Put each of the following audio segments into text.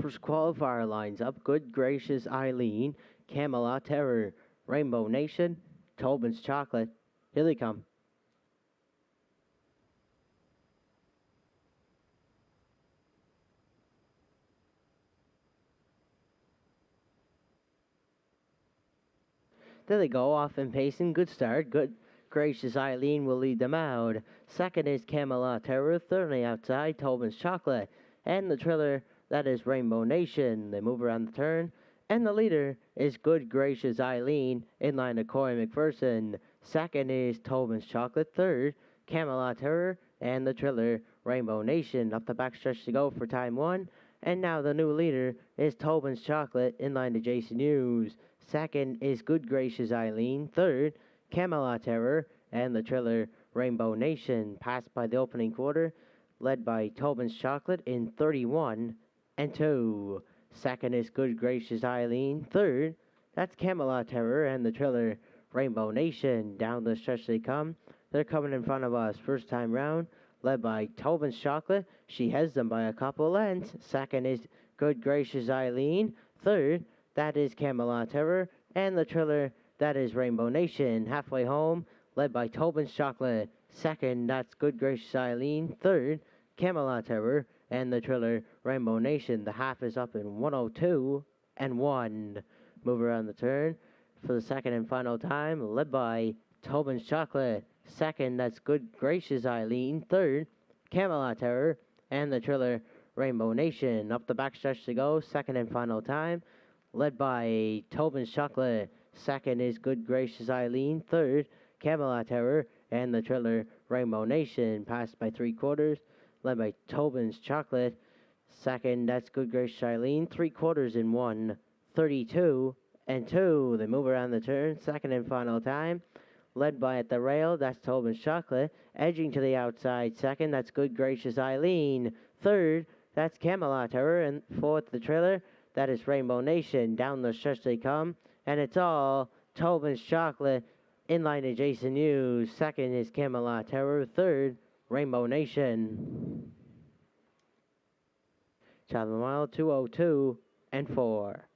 First qualifier lines up. Good Gracious Eileen, Camelot Terror, Rainbow Nation, Tobin's Chocolate. Here they come. There they go, off and pacing. Good start. Good Gracious Eileen will lead them out. Second is Camelot Terror. Thirdly outside, Tobin's Chocolate. And the trailer, that is Rainbow Nation. They move around the turn. And the leader is Good Gracious Eileen in line to Corey McPherson. Second is Tobin's Chocolate. Third, Camelot Terror. And the trailer, Rainbow Nation. Up the backstretch to go for time one. And now the new leader is Tobin's Chocolate in line to Jason Hughes. Second is Good Gracious Eileen. Third, Camelot Terror. And the trailer Rainbow Nation passed by the opening quarter, led by Tobin's Chocolate in 31 and 2. Second is Good Gracious Eileen. Third, that's Camelot Terror and the trailer Rainbow Nation. Down the stretch they come. They're coming in front of us first time round, led by Tobin's Chocolate. She has them by a couple lengths. Second is Good Gracious Eileen. Third, that is Camelot Terror. And the trailer, that is Rainbow Nation. Halfway home, led by Tobin's Chocolate. Second, that's Good Gracious Eileen. Third, Camelot Terror. And the trailer, Rainbow Nation. The half is up in 102 and 1. Move around the turn for the second and final time, led by Tobin's Chocolate. Second, that's Good Gracious Eileen. Third, Camelot Terror. And the trailer, Rainbow Nation. Up the backstretch to go, second and final time, led by Tobin's Chocolate. Second is Good Gracious Eileen. Third, Camelot Terror. And the trailer, Rainbow Nation. Passed by 3/4, led by Tobin's Chocolate. Second, that's Good Gracious Eileen. 3/4 in 1:32 and 2. They move around the turn, second and final time, led by at the rail, that's Tobin's Chocolate. Edging to the outside, second, that's Good Gracious Eileen. Third, that's Camelot Terror. And fourth, the trailer, that is Rainbow Nation. Down the stretch they come, and it's all Tobin's Chocolate in line to Jason Hughes. Second is Camelot Terror. Third, Rainbow Nation. Top of the mile, 2:02 and 4.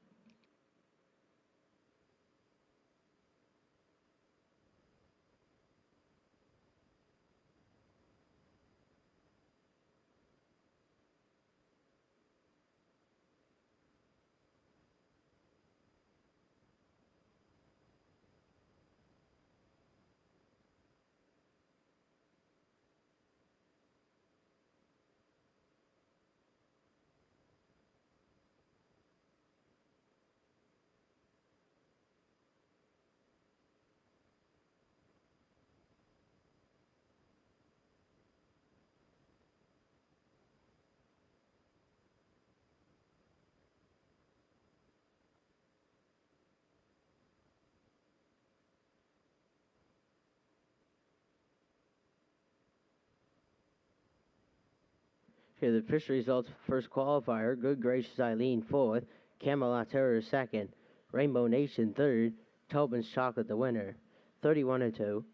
Here are the official results. First qualifier, Good Gracious Eileen fourth, Camelot Terror second, Rainbow Nation third, Tobin's Chocolate the winner. 31 and 2,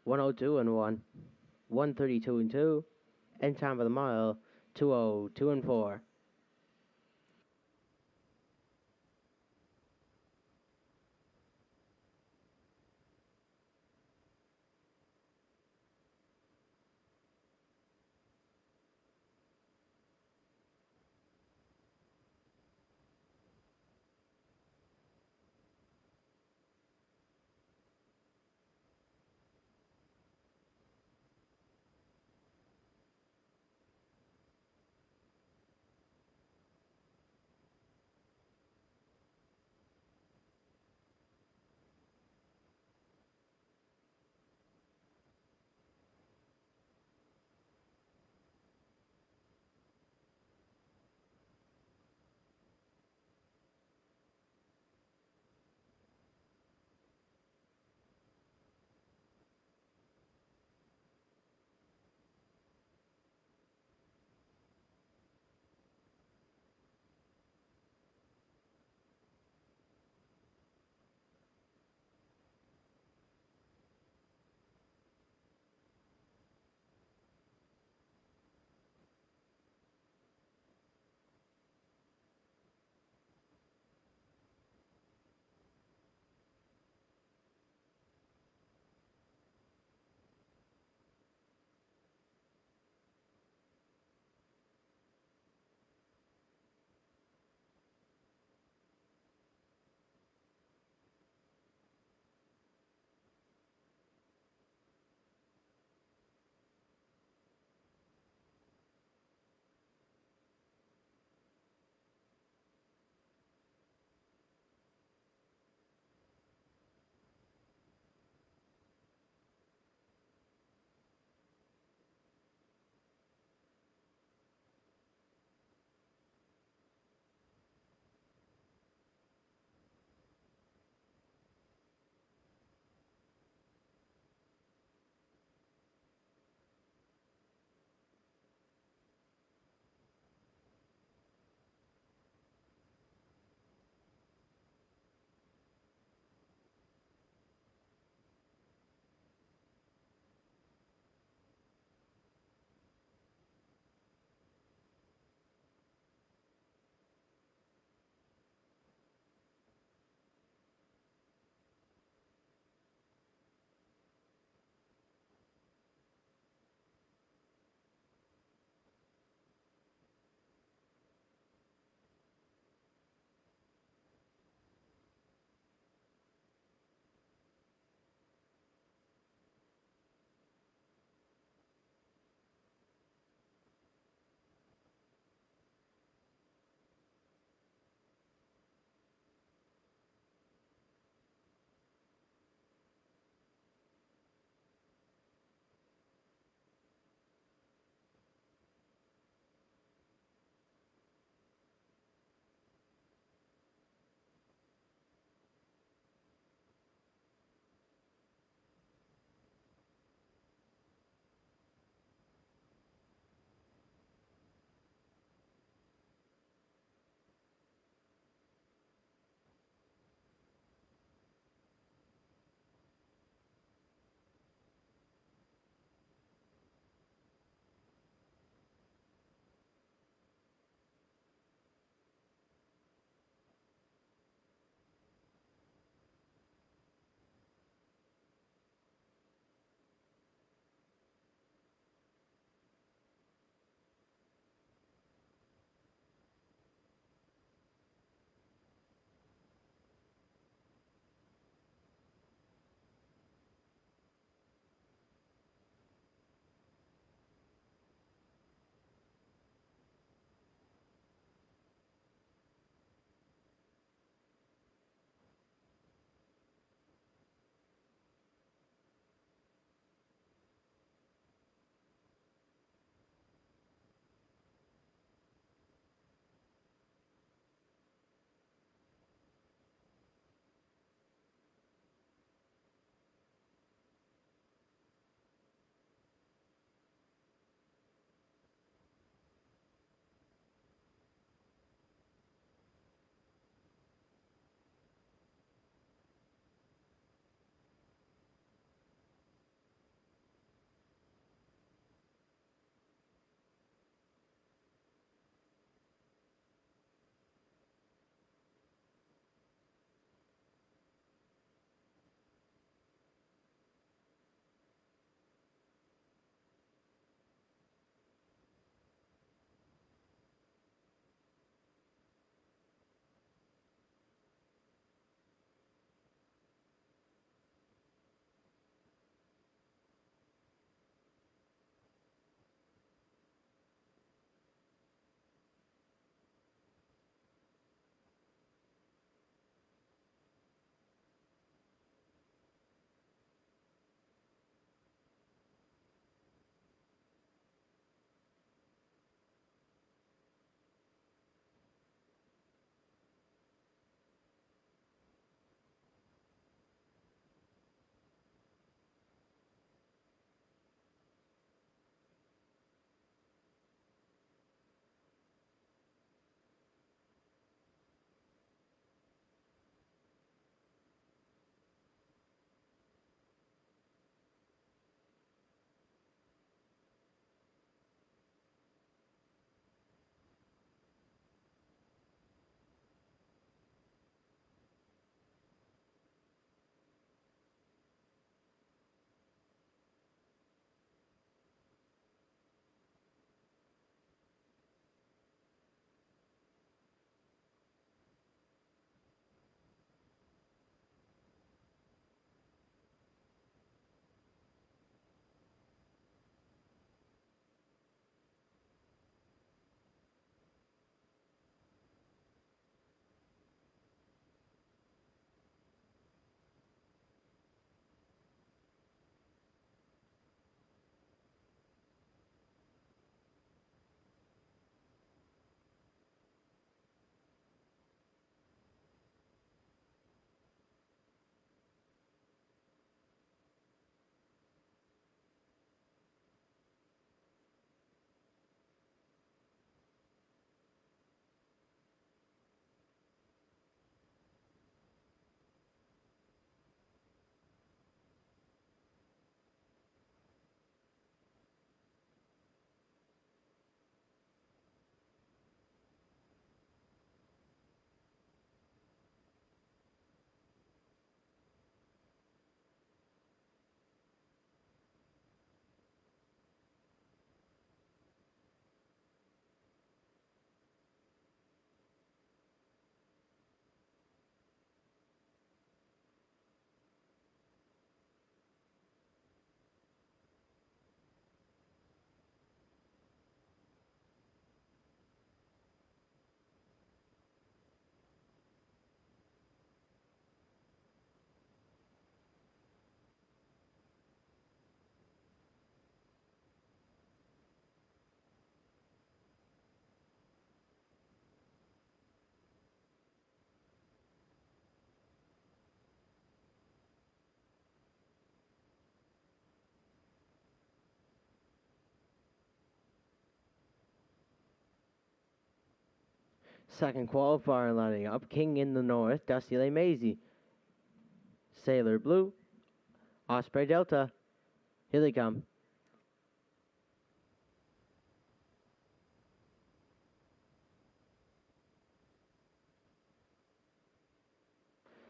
102 and 1, 132 and 2, and time of the mile, 2:02 and 4. Second qualifier lining up, King in the north, Dusty Lane Maisie. Sailor Blue, Osprey Delta. Here they come.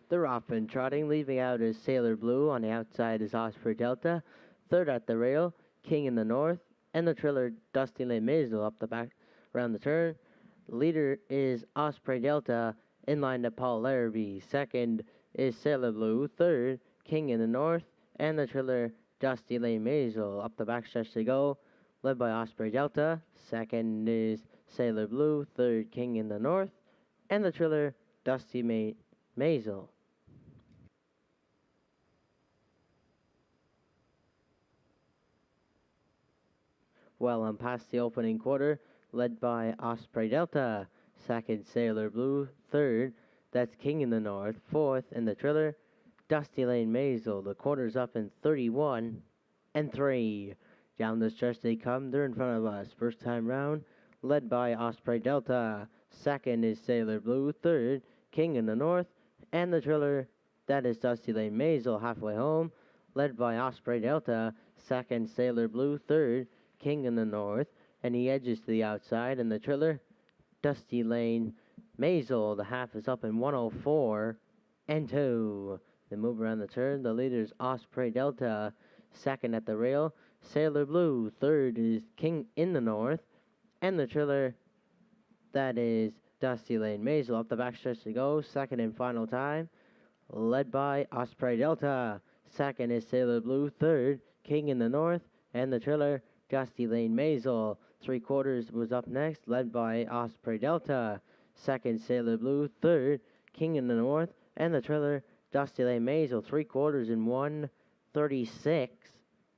They're off and trotting, leaving out is Sailor Blue. On the outside is Osprey Delta. Third at the rail, King in the north, and the trailer Dusty Lane Maisel up the back around the turn. Leader is Osprey Delta, in line to Paul Larrabee. Second is Sailor Blue. Third, King in the north, and the trailer Dusty Lane Maisel up the backstretch to go, led by Osprey Delta. Second is Sailor Blue. Third, King in the north, and the trailer Dusty Maisel. Well on past the opening quarter, led by Osprey Delta. Second, Sailor Blue. Third, that's King in the north. Fourth, in the trailer, Dusty Lane Maisel. The quarter's up in 31 and 3. Down the stretch they come. They're in front of us. First time round, led by Osprey Delta. Second is Sailor Blue. Third, King in the north. And the trailer, that is Dusty Lane Maisel halfway home, led by Osprey Delta. Second, Sailor Blue. Third, King in the north, and he edges to the outside, and the trailer, Dusty Lane Maisel. The half is up in 104 and 2. They move around the turn. The leader's Osprey Delta. Second at the rail, Sailor Blue. Third is King in the north, and the trailer, that is Dusty Lane Maisel. Up the backstretch to go. Second and final time, led by Osprey Delta. Second is Sailor Blue. Third, King in the north, and the trailer, Dusty Lane Maisel. 3/4 was up next, led by Osprey Delta. Second, Sailor Blue. Third, King in the north, and the trailer, Dusty Lane Maisel. 3/4 in 1:36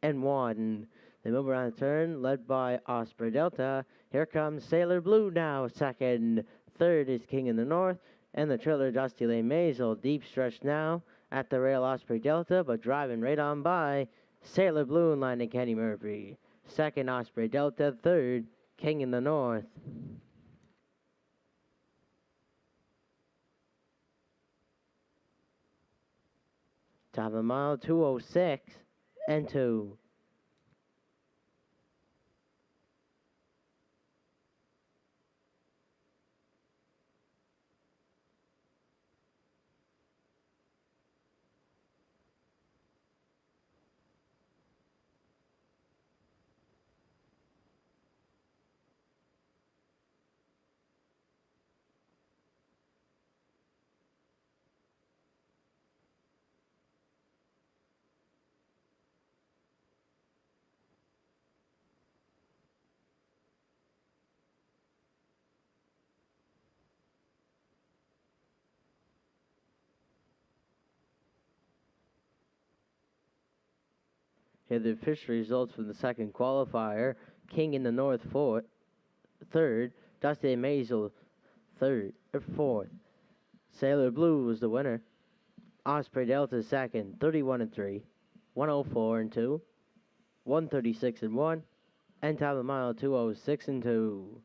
and 1. They move around the turn, led by Osprey Delta. Here comes Sailor Blue now. Second. Third is King in the north, and the trailer, Dusty Lane Maisel. Deep stretch now at the rail, Osprey Delta, but driving right on by Sailor Blue in line to Kenny Murphy. Second, Osprey Delta. Third, King in the north. Top of the mile, 2:06 and 2. Here are the official results from the second qualifier. King in the north, third. Dusty Maisel, fourth. Sailor Blue was the winner. Osprey Delta second, 31 and 3, 104 and 2, 136 and 1, and top of the mile, 2:06 and 2.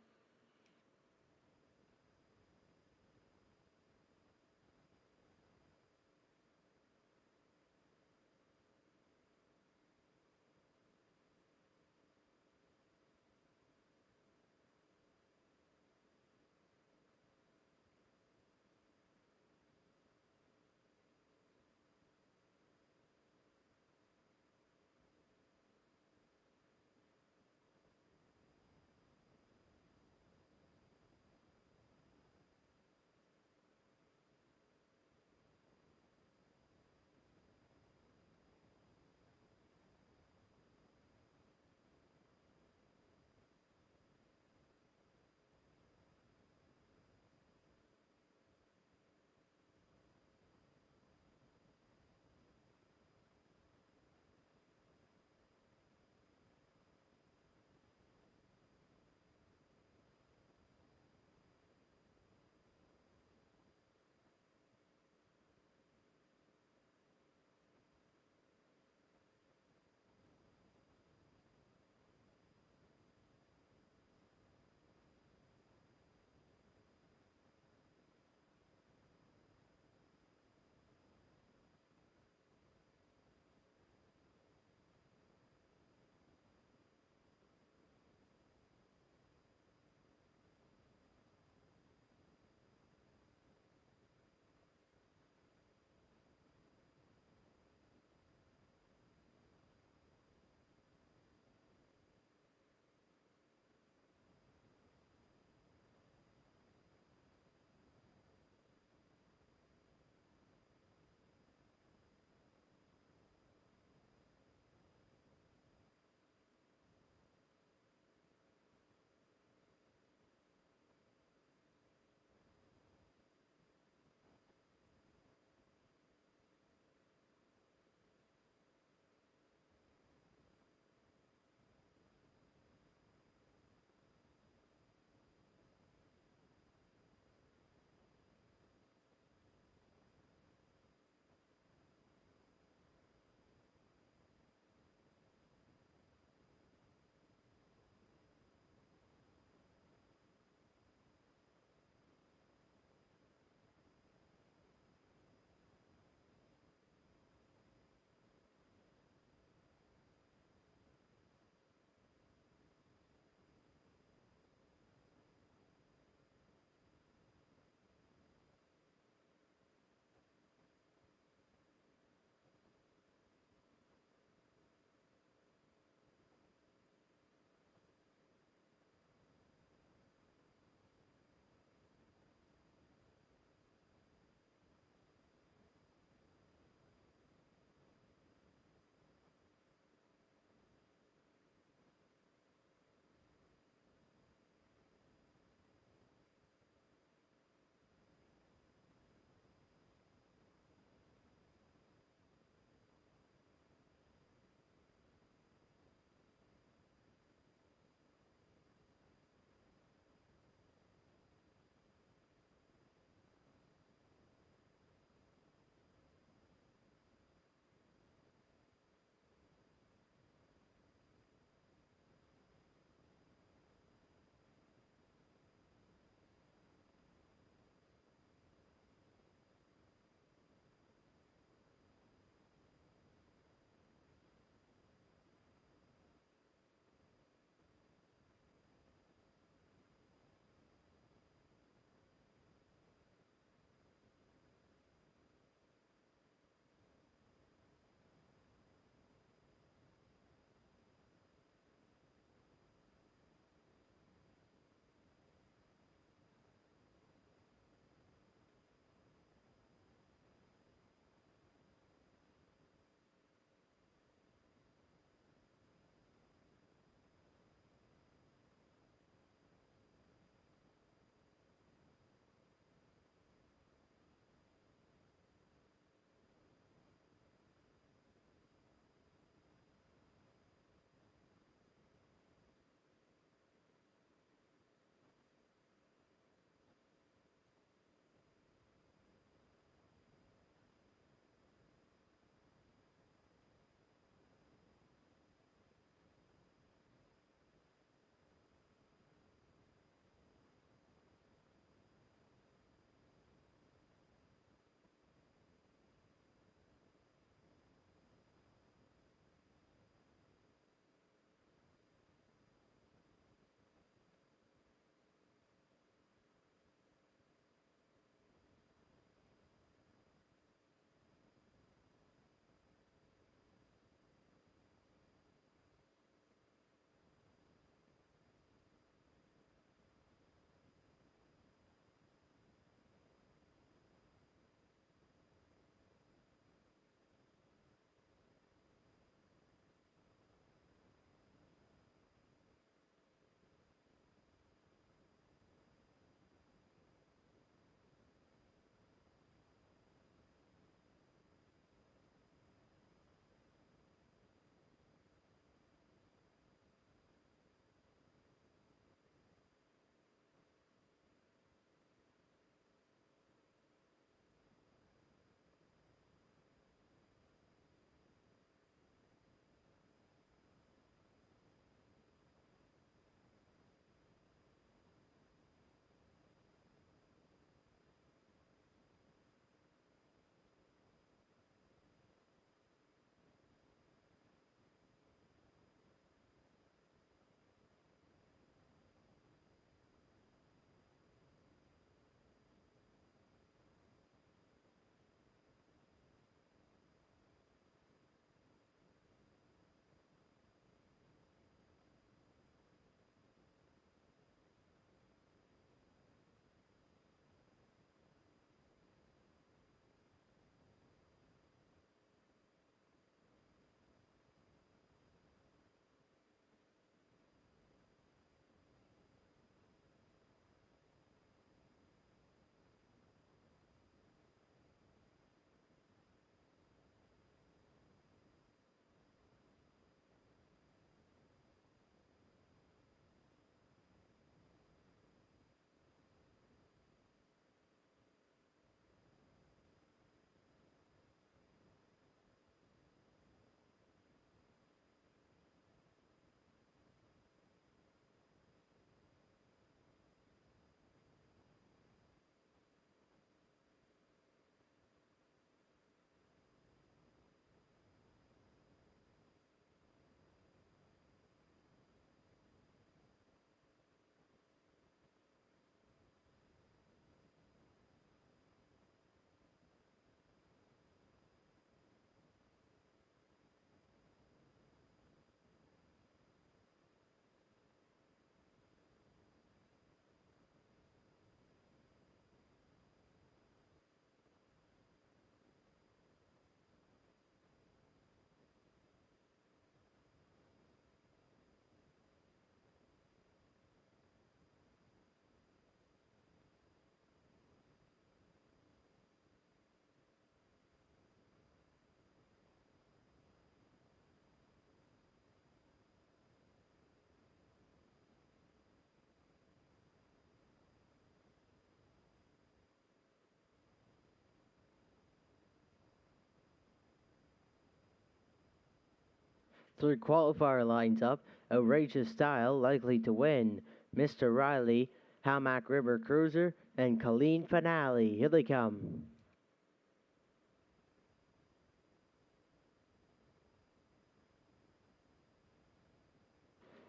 Third qualifier lines up. Outrageous Style, likely to win. Mr. Riley, Hamac River Cruiser, and Colleen Finale. Here they come.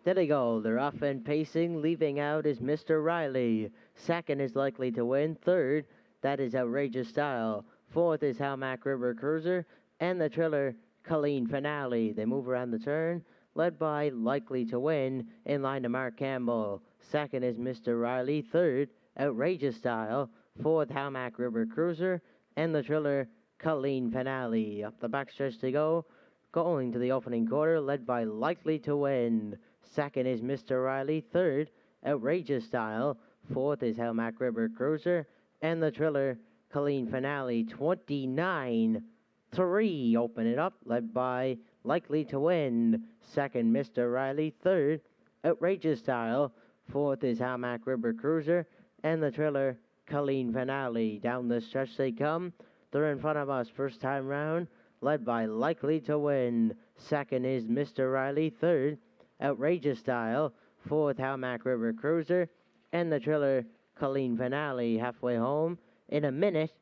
There they go. They're off and pacing. Leaving out is Mr. Riley. Second is likely to win. Third, that is Outrageous Style. Fourth is Hamac River Cruiser. And the trailer, Colleen Finale. They move around the turn, led by Likely to Win, in line to Mark Campbell. Second is Mr. Riley. Third, Outrageous Style. Fourth, Hamac River Cruiser. And the trailer, Colleen Finale. Up the backstretch they go. Going to the opening quarter, led by Likely to Win. Second is Mr. Riley. Third, Outrageous Style. Fourth is Hamac River Cruiser. And the trailer, Colleen Finale. 29-3. Open it up, led by Likely to Win. Second, Mr. Riley. Third, Outrageous Style. Fourth is Hamac River Cruiser. And the trailer, Colleen Finale. Down the stretch they come. They're in front of us first time round, led by Likely to Win. Second is Mr. Riley. Third, Outrageous Style. Fourth, Hamac River Cruiser. And the trailer, Colleen Finale. Halfway home in a minute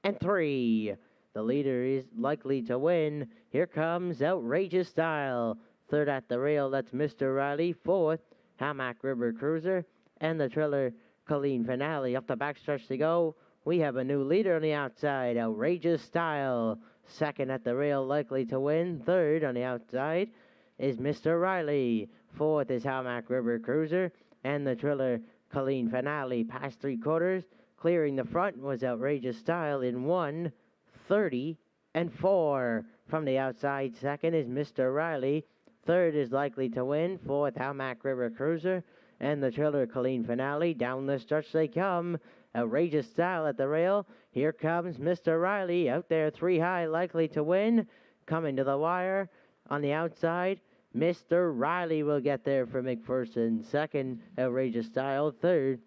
and 3. The leader is Likely to Win. Here comes Outrageous Style. Third at the rail, that's Mr. Riley. Fourth, Hamac River Cruiser. And the trailer, Colleen Finale. Up the backstretch to go. We have a new leader on the outside, Outrageous Style. Second at the rail, Likely to Win. Third on the outside is Mr. Riley. Fourth is Hamac River Cruiser. And the trailer, Colleen Finale. Past 3/4. Clearing the front was Outrageous Style in 1:30.4. From the outside, second is Mr. Riley. Third is Likely to Win. Fourth, Hamac River Cruiser. And the trailer, Colleen Finale. Down the stretch they come. Outrageous Style at the rail. Here comes Mr. Riley. Out there, 3 high, Likely to Win. Coming to the wire on the outside. Mr. Riley will get there for McPherson. Second, Outrageous Style. Third,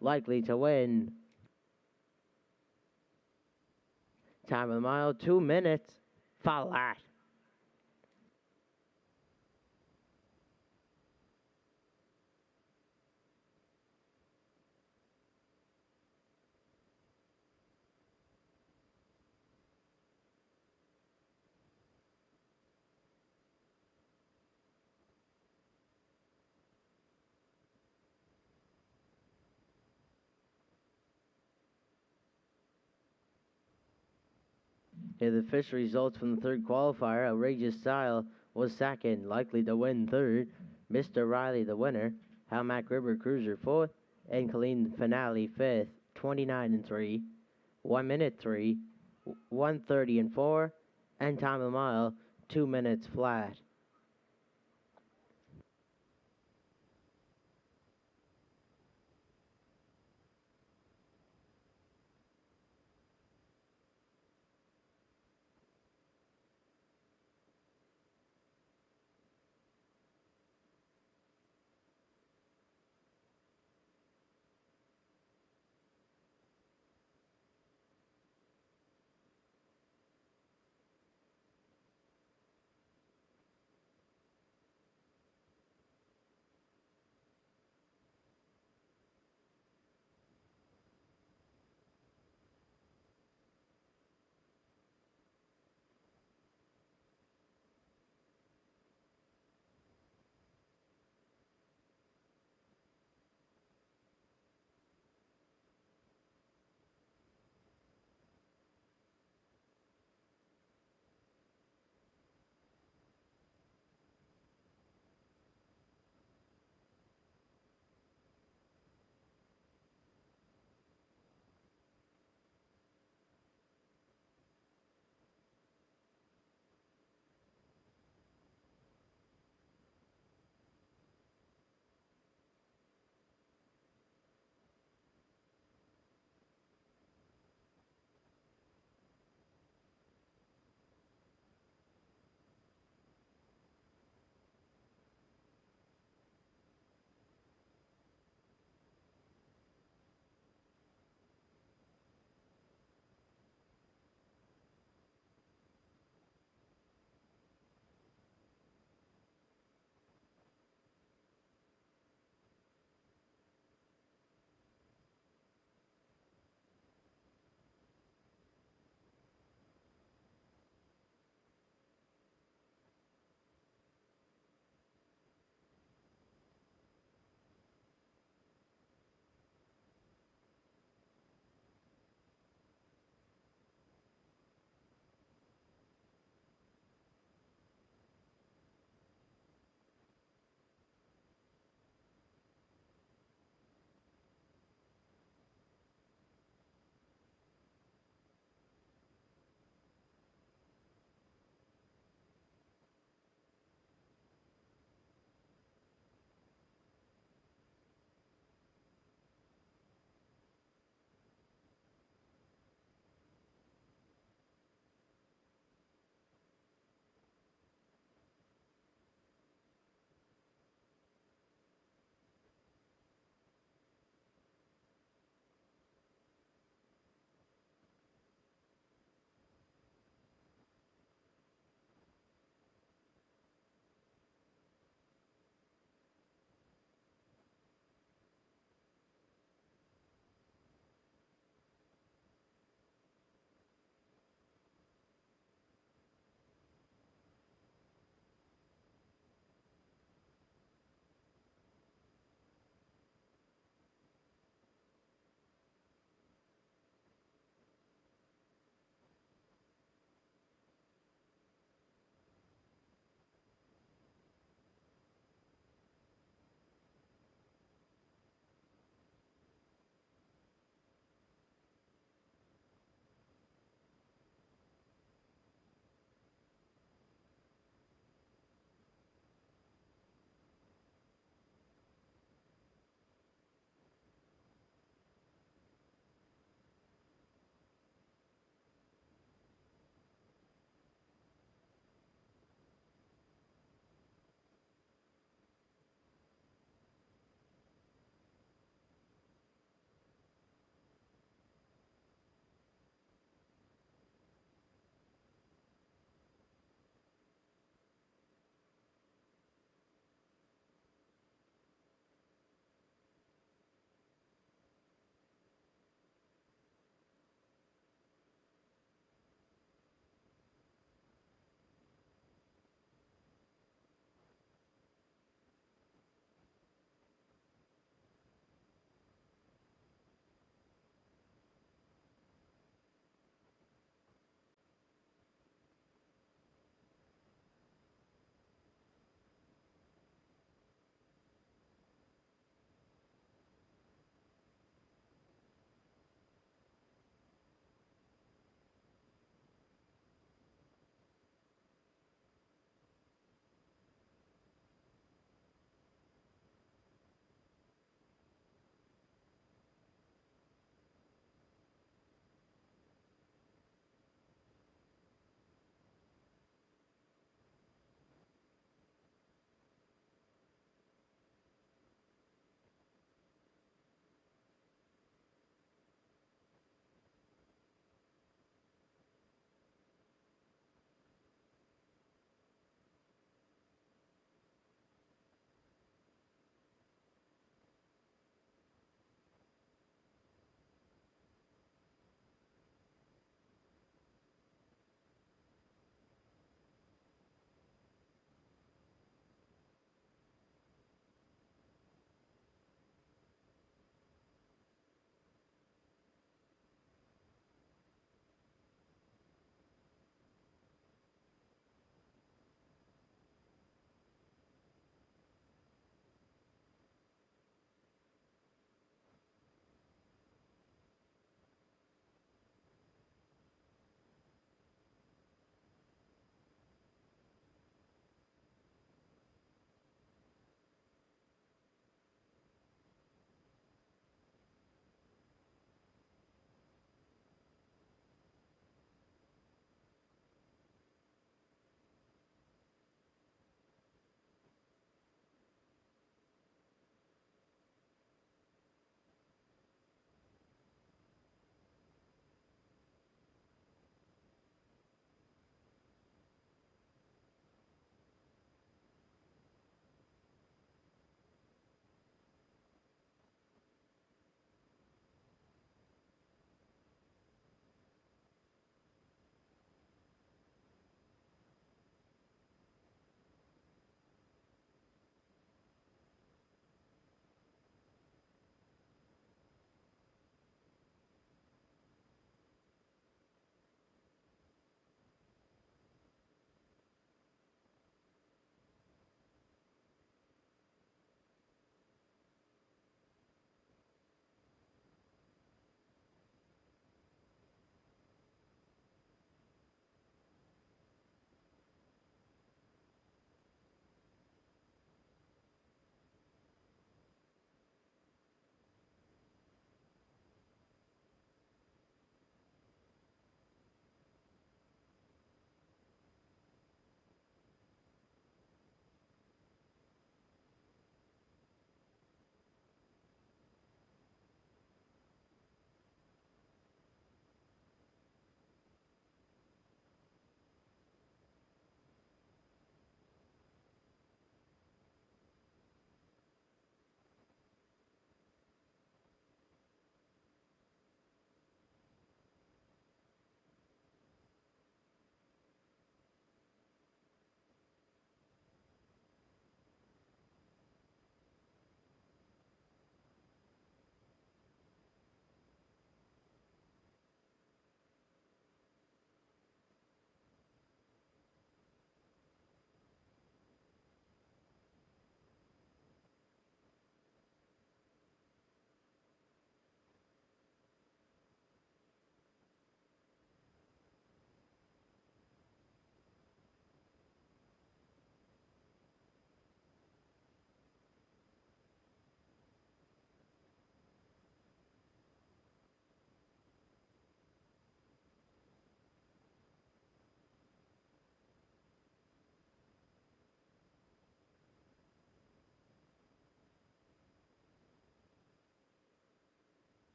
Likely to Win. Time of the mile, 2 minutes. Flat. Here the official results from the third qualifier. Outrageous Style was second, Likely to Win third. Mr. Riley the winner. Hamac River Cruiser fourth. And Colleen Finale fifth. 29-3. 1 minute 3. 1:30.4. And time of the mile, 2 minutes flat.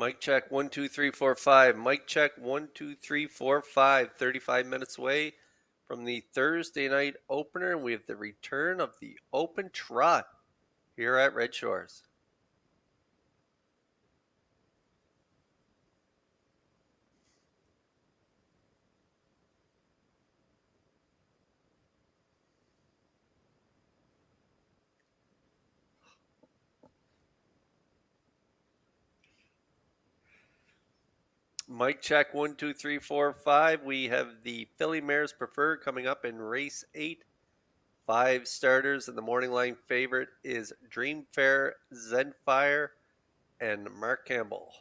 Mic check 1 2 3 4 5. Mic check 1 2 3 4 5. 35 minutes away from the Thursday night opener. We have the return of the Open Trot here at Red Shores. Mic check 1 2 3 4 5. We have the Philly Mares Preferred coming up in race 8. 5 starters, and the morning line favorite is Dream Fair, Zenfire, and Mark Campbell.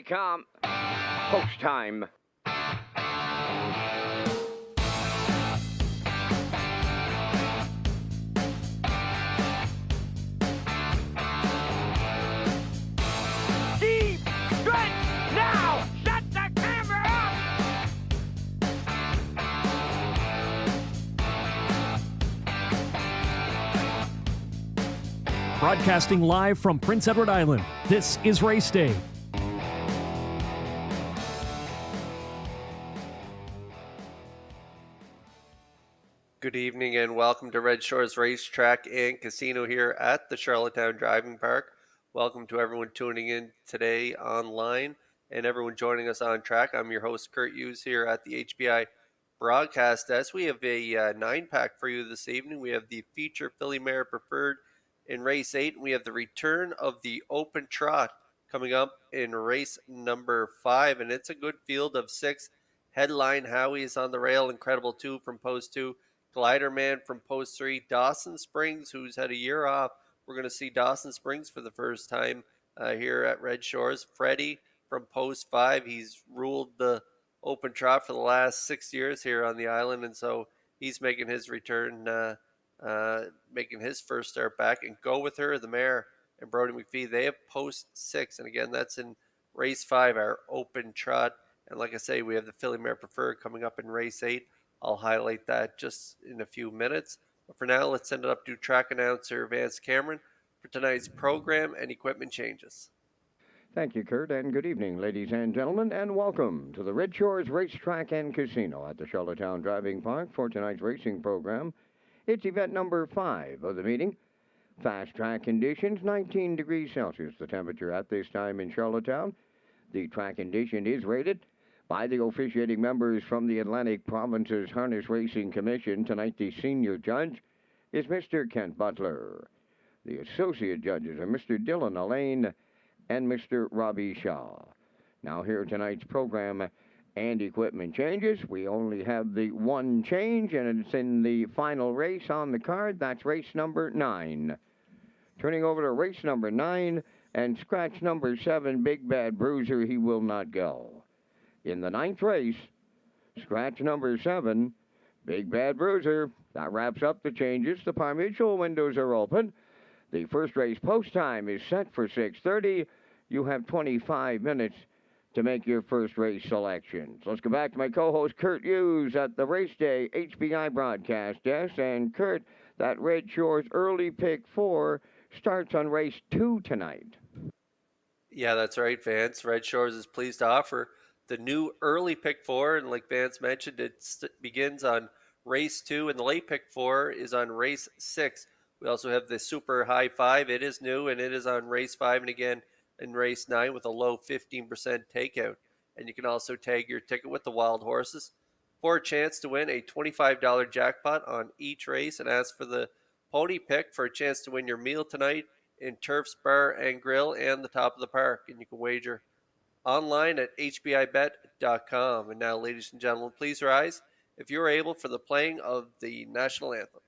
come. Post time. Deep stretch now. Shut the camera up. Broadcasting live from Prince Edward Island, this is Race Day. Good evening and welcome to Redshores Racetrack and Casino here at the Charlottetown Driving Park. Welcome to everyone tuning in today online and everyone joining us on track. I'm your host, Kurt Hughes, here at the HBI broadcast desk. We have a 9-pack for you this evening. We have the feature Filly Mare Preferred in race 8, and we have the return of the Open Trot coming up in race number 5, and it's a good field of 6. Headline Howie is on the rail, Incredible 2 from post 2, Glider Man from post 3, Dawson Springs, who's had a year off. We're going to see Dawson Springs for the first time here at Red Shores. Freddie from post 5, he's ruled the Open Trot for the last 6 years here on the island, and so he's making his return, making his first start back. And Go With Her, the mare, and Brody McPhee, they have post 6, and again, that's in race 5, our Open Trot. And like I say, we have the Filly Mare Preferred coming up in race 8. I'll highlight that just in a few minutes. But for now, let's send it up to track announcer Vance Cameron for tonight's program and equipment changes. Thank you, Kurt, and good evening, ladies and gentlemen, and welcome to the Red Shores Racetrack and Casino at the Charlottetown Driving Park for tonight's racing program. It's event number 5 of the meeting. Fast track conditions, 19 degrees Celsius, the temperature at this time in Charlottetown. The track condition is rated by the officiating members from the Atlantic Province's Harness Racing Commission. Tonight, the senior judge is Mr. Kent Butler. The associate judges are Mr. Dylan Allain and Mr. Robbie Shaw. Now, here tonight's program and equipment changes. We only have the one change, and it's in the final race on the card. That's race number 9. Turning over to race number 9, and scratch number 7, Big Bad Bruiser, he will not go. In the 9th race, scratch number 7, Big Bad Bruiser. That wraps up the changes. The par mutual windows are open. The first race post time is set for 6:30. You have 25 minutes to make your first race selections. Let's go back to my co-host Kurt Hughes at the Race Day HBI broadcast desk. And Kurt, that Red Shores early pick 4 starts on race 2 tonight. Yeah, that's right, Vance. Red Shores is pleased to offer the new early pick 4, and like Vance mentioned, it begins on race 2, and the late pick 4 is on race 6. We also have the super high 5. It is new, and it is on race 5, and again in race 9 with a low 15% takeout. And you can also tag your ticket with the wild horses for a chance to win a $25 jackpot on each race, and ask for the pony pick for a chance to win your meal tonight in Turf's Bar and Grill and the Top of the Park. And you can wager online at hbibet.com. And now, ladies and gentlemen, please rise if you're able for the playing of the national anthem.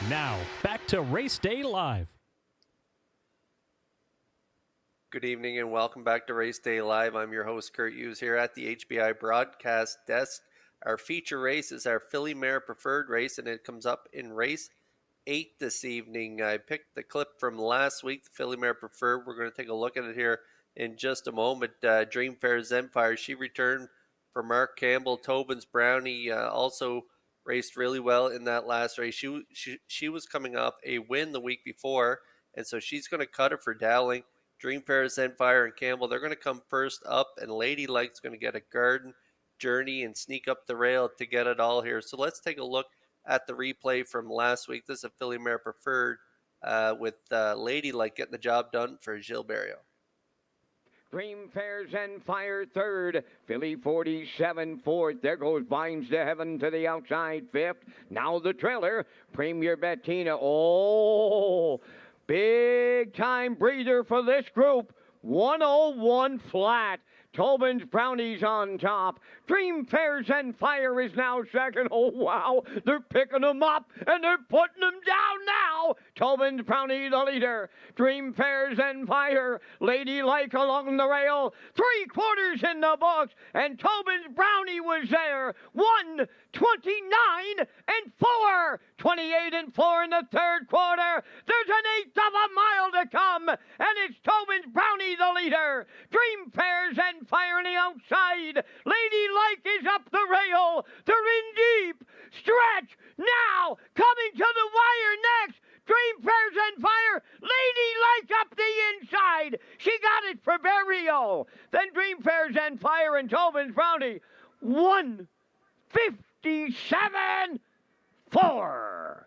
Now, back to Race Day Live. Good evening and welcome back to Race Day Live. I'm your host, Kurt Hughes, here at the HBI broadcast desk. Our feature race is our Filly Mare Preferred race, and it comes up in race 8 this evening. I picked the clip from last week, the Filly Mare Preferred. We're going to take a look at it here in just a moment. Dreamfair Zenfire, she returned for Mark Campbell. Tobin's Brownie also raced really well in that last race. She was coming off a win the week before, and so she's going to cut it for Dowling. Dreamfair, Zenfire, and Campbell, they're going to come first up, and Lady Like's going to get a garden journey and sneak up the rail to get it all here. So let's take a look at the replay from last week. This is a Filly Mare Preferred with Lady Like getting the job done for Gilles Barrio. Dreamfair Zenfire third, Philly 47 fourth. There goes Vines to Heaven to the outside fifth. Now the trailer, Premier Bettina. Oh, big time breather for this group. 101 flat. Tobin's Brownies on top. Dreamfair Zenfire is now second. Oh, wow. They're picking them up, and they're putting them down now. Tobin's Brownie the leader. Dreamfair Zenfire. Lady Like along the rail. 3/4 in the books, and Tobin's Brownie was there. 1:29 and 4. 28 and 4 in the third quarter. There's an eighth of a mile to come, and it's Tobin's Brownie the leader. Dreamfair Zenfire on the outside. Lady Like is up the rail. They're in deep. Stretch now. Coming to the wire next. Dreamfair Zenfire. Lady Like up the inside. She got it for Barrio. Then Dreamfair Zenfire and Tobin's Brownie. 1:57.4.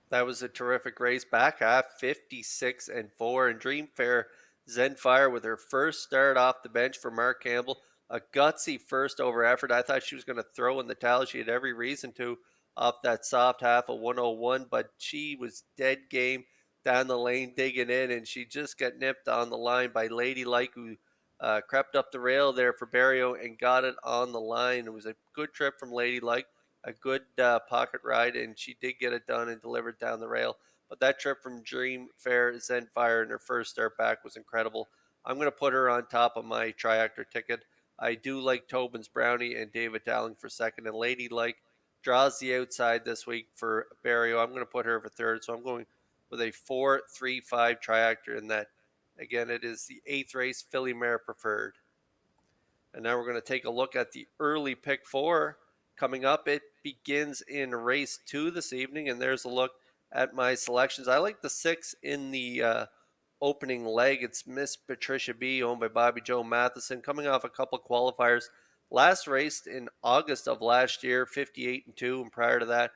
That was a terrific race. Back half, 56 and 4. And Dreamfair Zenfire with her first start off the bench for Mark Campbell. A gutsy first over effort. I thought she was going to throw in the towel. She had every reason to off that soft half of 101, but she was dead game down the lane digging in, and she just got nipped on the line by Lady Like, who crept up the rail there for Barrio and got it on the line. It was a good trip from Lady Like, a good pocket ride, and she did get it done and delivered down the rail. But that trip from Dreamfair Zenfire in her first start back was incredible. I'm going to put her on top of my triactor ticket. I do like Tobin's Brownie and David Dowling for second, and Lady Like draws the outside this week for Barrio. I'm going to put her for third, so I'm going with a 4-3-5 triactor in that. Again, it is the 8th race, Filly Mare Preferred. And now we're going to take a look at the early pick 4 coming up. It begins in race 2 this evening, and there's a look at my selections. I like the 6 in the opening leg. It's Miss Patricia B, owned by Bobby Joe Matheson, coming off a couple of qualifiers. Last raced in August of last year, 58 and 2, and prior to that,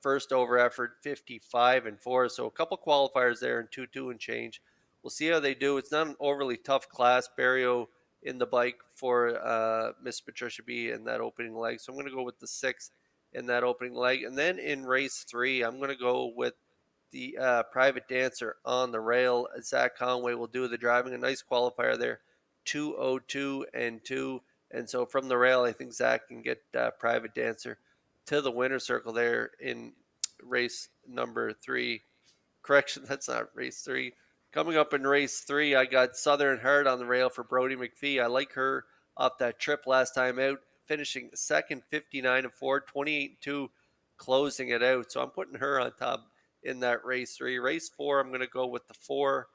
first over effort, 55 and 4. So a couple qualifiers there, and 2 and change. We'll see how they do. It's not an overly tough class. Barrio in the bike for Miss Patricia B in that opening leg. So I'm going to go with the 6 in that opening leg. And then in race 3, I'm going to go with the Private Dancer on the rail. Zach Conway will do the driving. A nice qualifier there, 2:02 and 2. And so from the rail, I think Zach can get Private Dancer to the winner's circle there in race number 3. Correction, that's not race 3. Coming up in race 3, I got Southern Heart on the rail for Brody McPhee. I like her off that trip last time out, finishing second, 59 and 4, 28 and 2, closing it out. So I'm putting her on top in that race 3. Race 4, I'm going to go with the 4,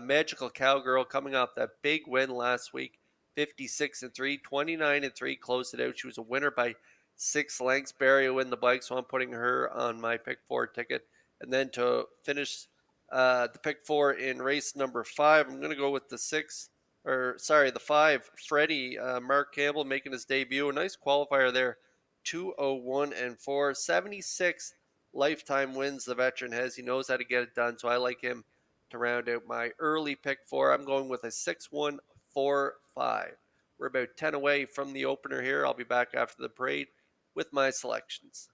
Magical Cowgirl, coming off that big win last week, 56 and 3, 29 and 3, closed it out. She was a winner by 6 lengths. Barrio in the bike, so I'm putting her on my pick 4 ticket. And then to finish the pick 4 in race number 5, I'm going to go with the 5, Freddie, Mark Campbell making his debut. A nice qualifier there, 2:01 and 4, 76 lifetime wins the veteran has. He knows how to get it done, so I like him to round out my early pick 4. I'm going with a 6-1-4-5. We're about 10 away from the opener here. I'll be back after the parade with my selections.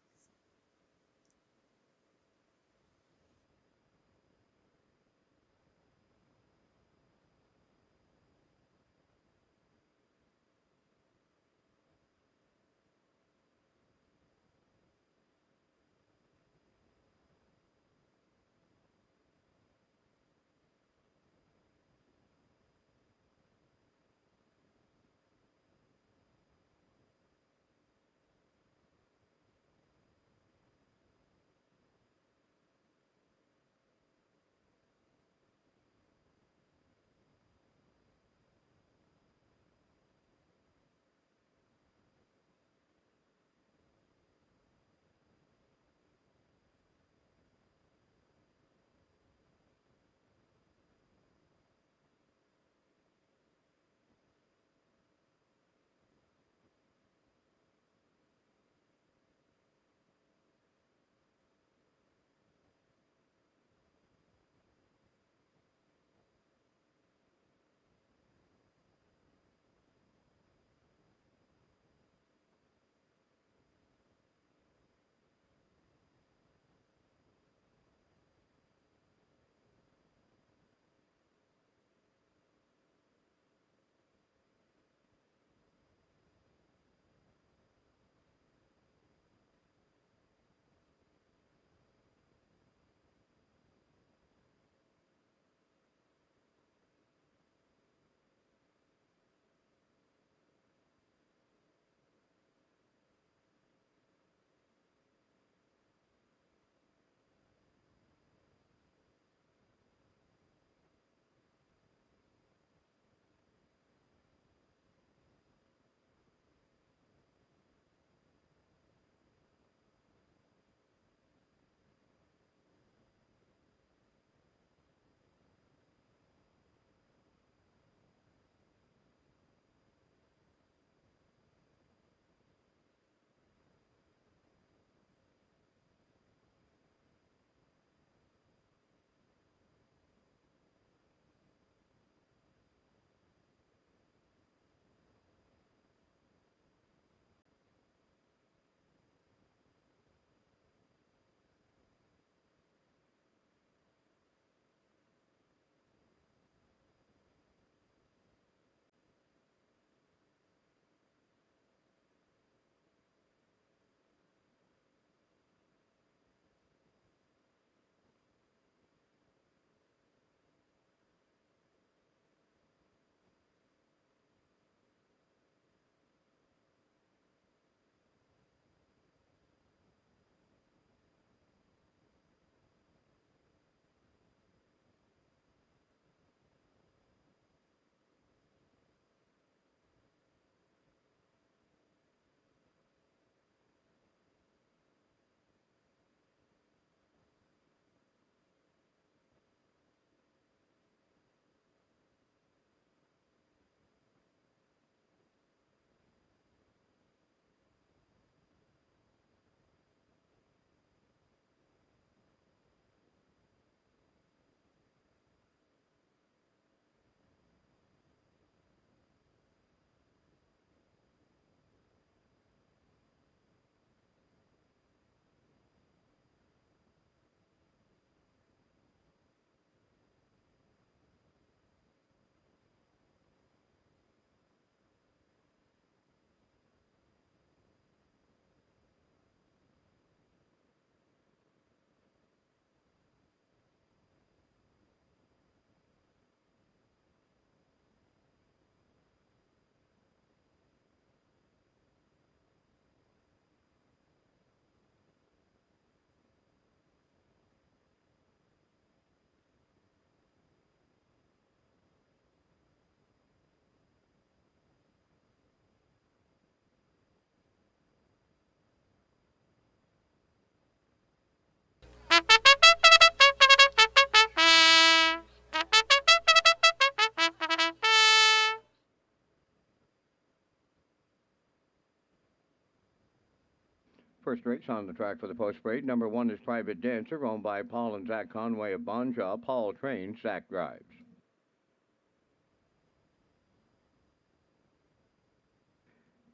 first race on the track for the post parade. Number 1 is Private Dancer, owned by Paul and Zach Conway of Bonjaw. Paul trains, Zach drives.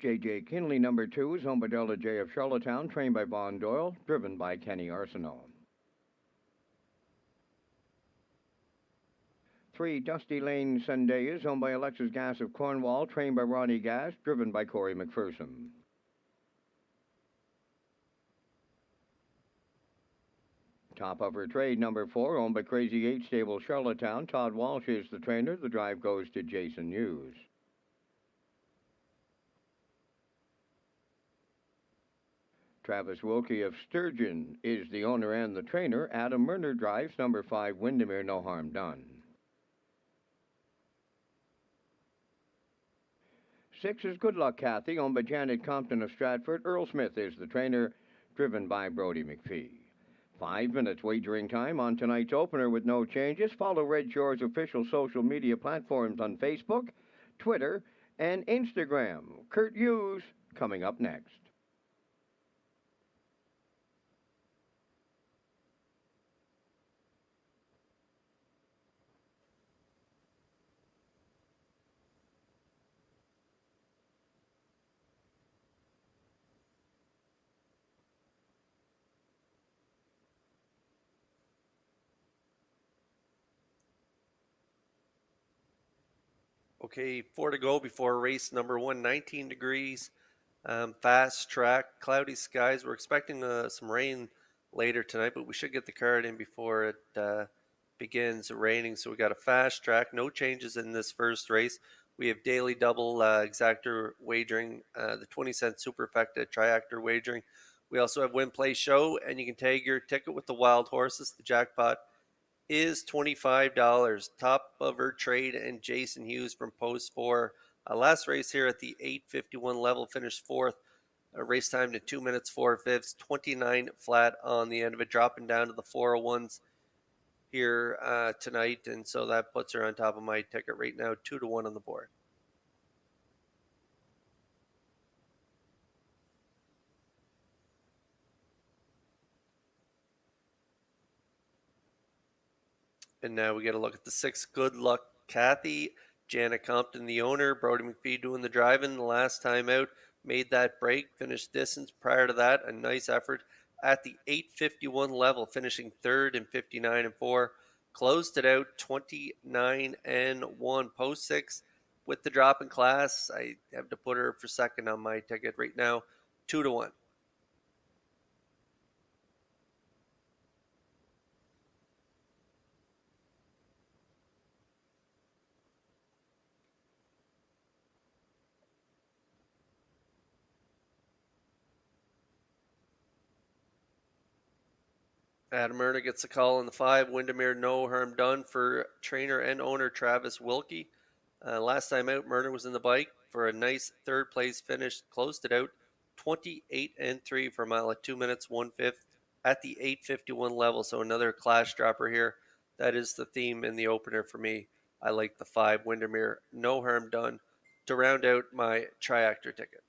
J.J. Kinley, number 2, is owned by Delta J of Charlottetown, trained by Vaughn Doyle, driven by Kenny Arsenault. 3, Dusty Lane Sunday is owned by Alexis Gass of Cornwall, trained by Ronnie Gass, driven by Corey McPherson. Top of her trade, number 4, owned by Crazy 8 Stable Charlottetown. Todd Walsh is the trainer. The drive goes to Jason Hughes. Travis Wilkie of Sturgeon is the owner and the trainer. Adam Murner drives, number 5, Windermere, No Harm Done. 6 is Good Luck Kathy, owned by Janet Compton of Stratford. Earl Smith is the trainer, driven by Brody McPhee. 5 minutes wagering time on tonight's opener with no changes. Follow Red Shores' official social media platforms on Facebook, Twitter, and Instagram. Kurt Hughes coming up next. Okay, 4 to go before race number 1, 19 degrees, fast track, cloudy skies. We're expecting some rain later tonight, but we should get the card in before it begins raining. So we got a fast track, no changes in this first race. We have daily double exactor wagering, the 20-cent superfecta triactor wagering. We also have win, play, show, and you can tag your ticket with the wild horses. The jackpot is $25. Top of her trade and Jason Hughes from post 4. Last race here at the 851 level, finished 4th. Race time to 2 minutes 4/5, 29 flat on the end of it, dropping down to the 401s here tonight, and so that puts her on top of my ticket right now, 2-1 on the board. And now we get a look at the 6, Good Luck Kathy. Janet Compton, the owner. Brody McPhee doing the driving. The last time out, made that break. Finished distance prior to that. A nice effort at the 851 level, finishing 3rd in 59-4. Closed it out 29-1. Post 6 with the drop in class. I have to put her for 2nd on my ticket right now, 2-1. Adam Murner gets a call in the 5. Windermere, No Harm Done for trainer and owner Travis Wilkie. Last time out, Murner was in the bike for a nice 3rd place finish. Closed it out 28-3 for a mile at 2 minutes 1/5 at the 851 level. So another class dropper here. That is the theme in the opener for me. I like the 5, Windermere, No Harm Done, to round out my triactor ticket.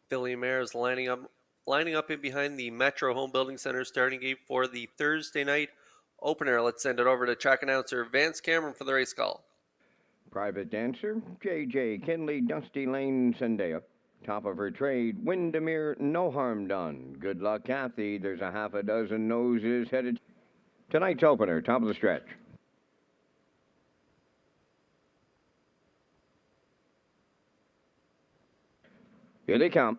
Philly Mares lining up in behind the Metro Home Building Center starting gate for the Thursday night opener. Let's send it over to track announcer Vance Cameron for the race call. Private Dancer, J.J. Kinley, Dusty Lane, Zendaya. Top of her trade, Windermere, No Harm Done. Good luck, Kathy. There's a half a dozen noses headed. Tonight's opener, top of the stretch. Here they come.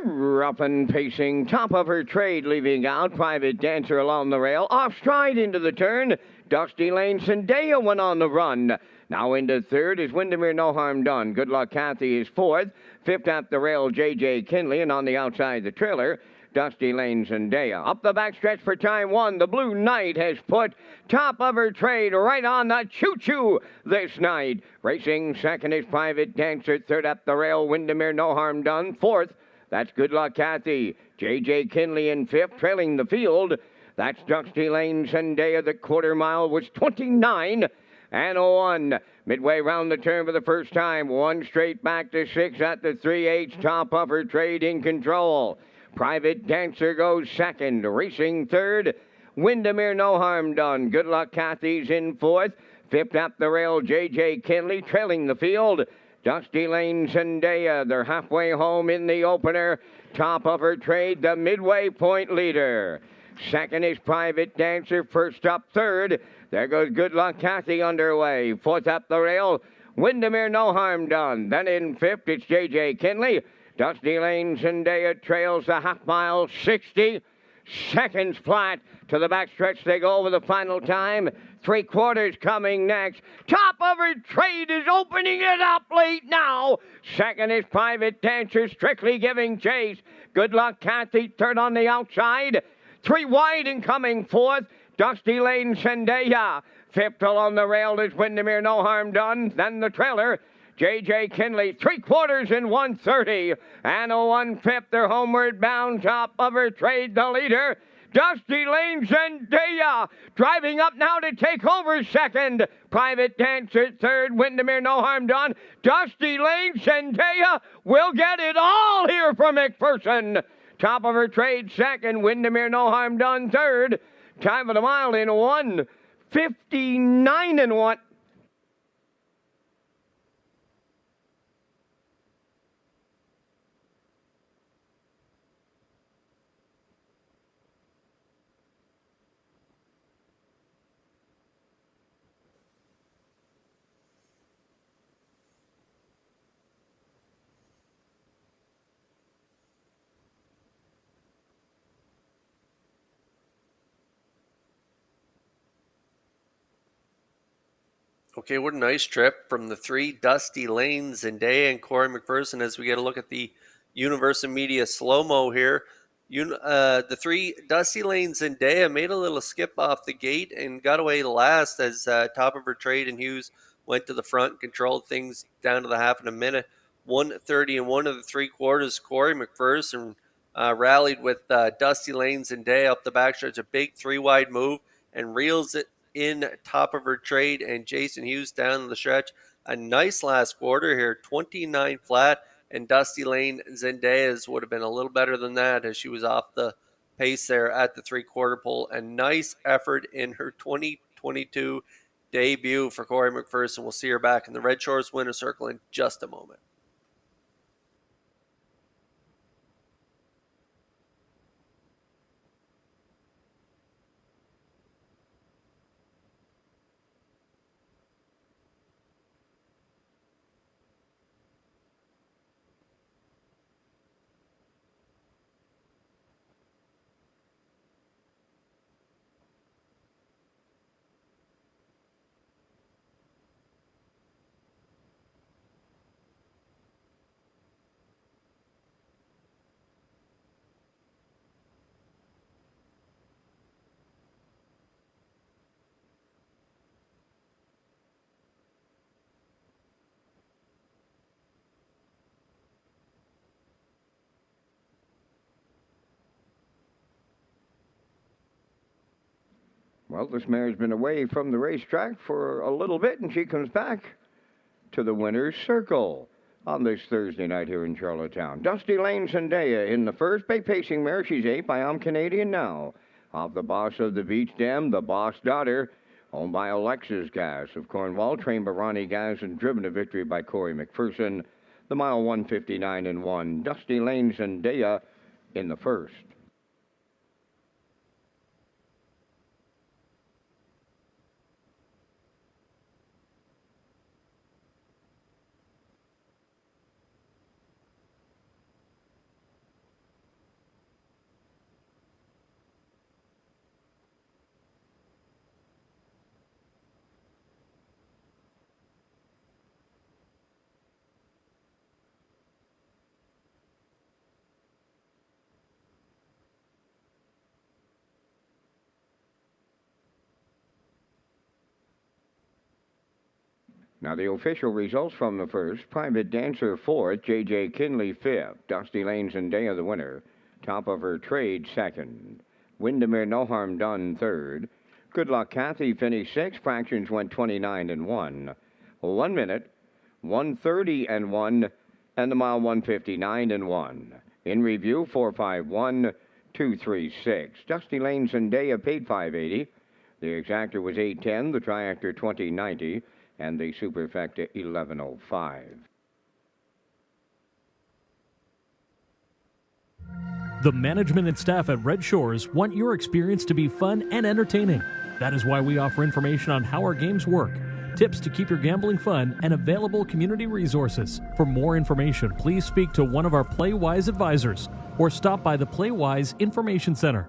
Rough and pacing, top of her trade, leaving out. Private Dancer along the rail, off stride into the turn. Dusty Lane, Zendaya went on the run. Now into third is Windermere, No Harm Done. Good Luck Kathy is fourth. Fifth at the rail, J.J. Kinley, and on the outside, the trailer, Dusty Lane, Zendaya. Up the backstretch for time one, the Blue Knight has put top of her trade right on the choo-choo this night. Racing second is Private Dancer. Third up the rail, Windermere, No Harm Done. Fourth, that's Good Luck Kathy. J.J. Kinley in fifth, trailing the field. That's Dusty Lane, Zendaya. The quarter mile was 29 and 1. Midway round the turn for the first time. One straight back to 6 at the 3/8. Top of her trade in control. Private Dancer goes second. Racing third. Windermere, No Harm Done. Good Luck Kathy's in fourth. Fifth up the rail, J.J. Kinley, trailing the field. Dusty Lane, Zendaya, they're halfway home in the opener. Top of her trade, the midway point leader. Second is Private Dancer. First up, third. There goes Good Luck Kathy underway. Fourth up the rail, Windermere, No Harm Done. Then in fifth, it's J.J. Kinley. Dusty Lane, Zendaya trails the half mile, 60 seconds flat. To the backstretch they go over the final time. 3/4 coming next. Top of her trade is opening it up late now. Second is Private Dancer, strictly giving chase. Good Luck Kathy, third on the outside. 3 wide and coming fourth. Dusty Lane, Zendaya. Fifth along the rail is Windermere, No Harm Done. Then the trailer, J.J. Kinley, 3/4 in 1:30. And a 1/5, they're homeward bound. Top of her trade, the leader, Dusty Lane, Zendaya, driving up now to take over second. Private Dancer third, Windermere, No Harm Done. Dusty Lane, Zendaya will get it all here for McPherson. Top of her trade second, Windermere, No Harm Done third. Time of the mile in 1:59 and 1. Okay, what a nice trip from the 3 Dusty Lane, Zendaya, and Corey McPherson as we get a look at the Universal Media slow-mo here. The 3 Dusty Lane, Zendaya made a little skip off the gate and got away last as top of her trade and Hughes went to the front and controlled things down to the half in a minute. 1:30 and 1 of the 3/4. Corey McPherson rallied with Dusty Lane, Zendaya up the backstretch, a big 3-wide move, and reels it in top of her trade, and Jason Hughes down the stretch. A nice last quarter here, 29 flat, and Dusty Lane, Zendaya's would have been a little better than that as she was off the pace there at the 3/4 pole. A nice effort in her 2022 debut for Corey McPherson. We'll see her back in the Red Shores winner circle in just a moment. Well, this mare's been away from the racetrack for a little bit, and she comes back to the winner's circle on this Thursday night here in Charlottetown. Dusty Lane Zendaya in the first. Bay Pacing mare, she's 8 by I'm Canadian Now. Off the Boss of the Beach Dam, the Boss Daughter, owned by Alexis Gas of Cornwall, trained by Ronnie Gas and driven to victory by Corey McPherson. The mile 159 and 1. Dusty Lane Zendaya in the first. Now the official results from the first. Private Dancer 4th, J.J. Kinley 5th, Dusty Lane Zendaya the winner. Top of her trade 2nd. Windermere No Harm Done 3rd. Good Luck Kathy finished 6th. Fractions went 29 and 1. 1 minute, 1:30 and 1, and the mile 159 and 1. In review 451, 236. Dusty Lane Zendaya paid $5.80. The exactor was 810, the triactor 2090. And the superfecta 1105. The management and staff at Red Shores want your experience to be fun and entertaining. That is why we offer information on how our games work, tips to keep your gambling fun, and available community resources. For more information, please speak to one of our PlayWise advisors or stop by the PlayWise Information Center.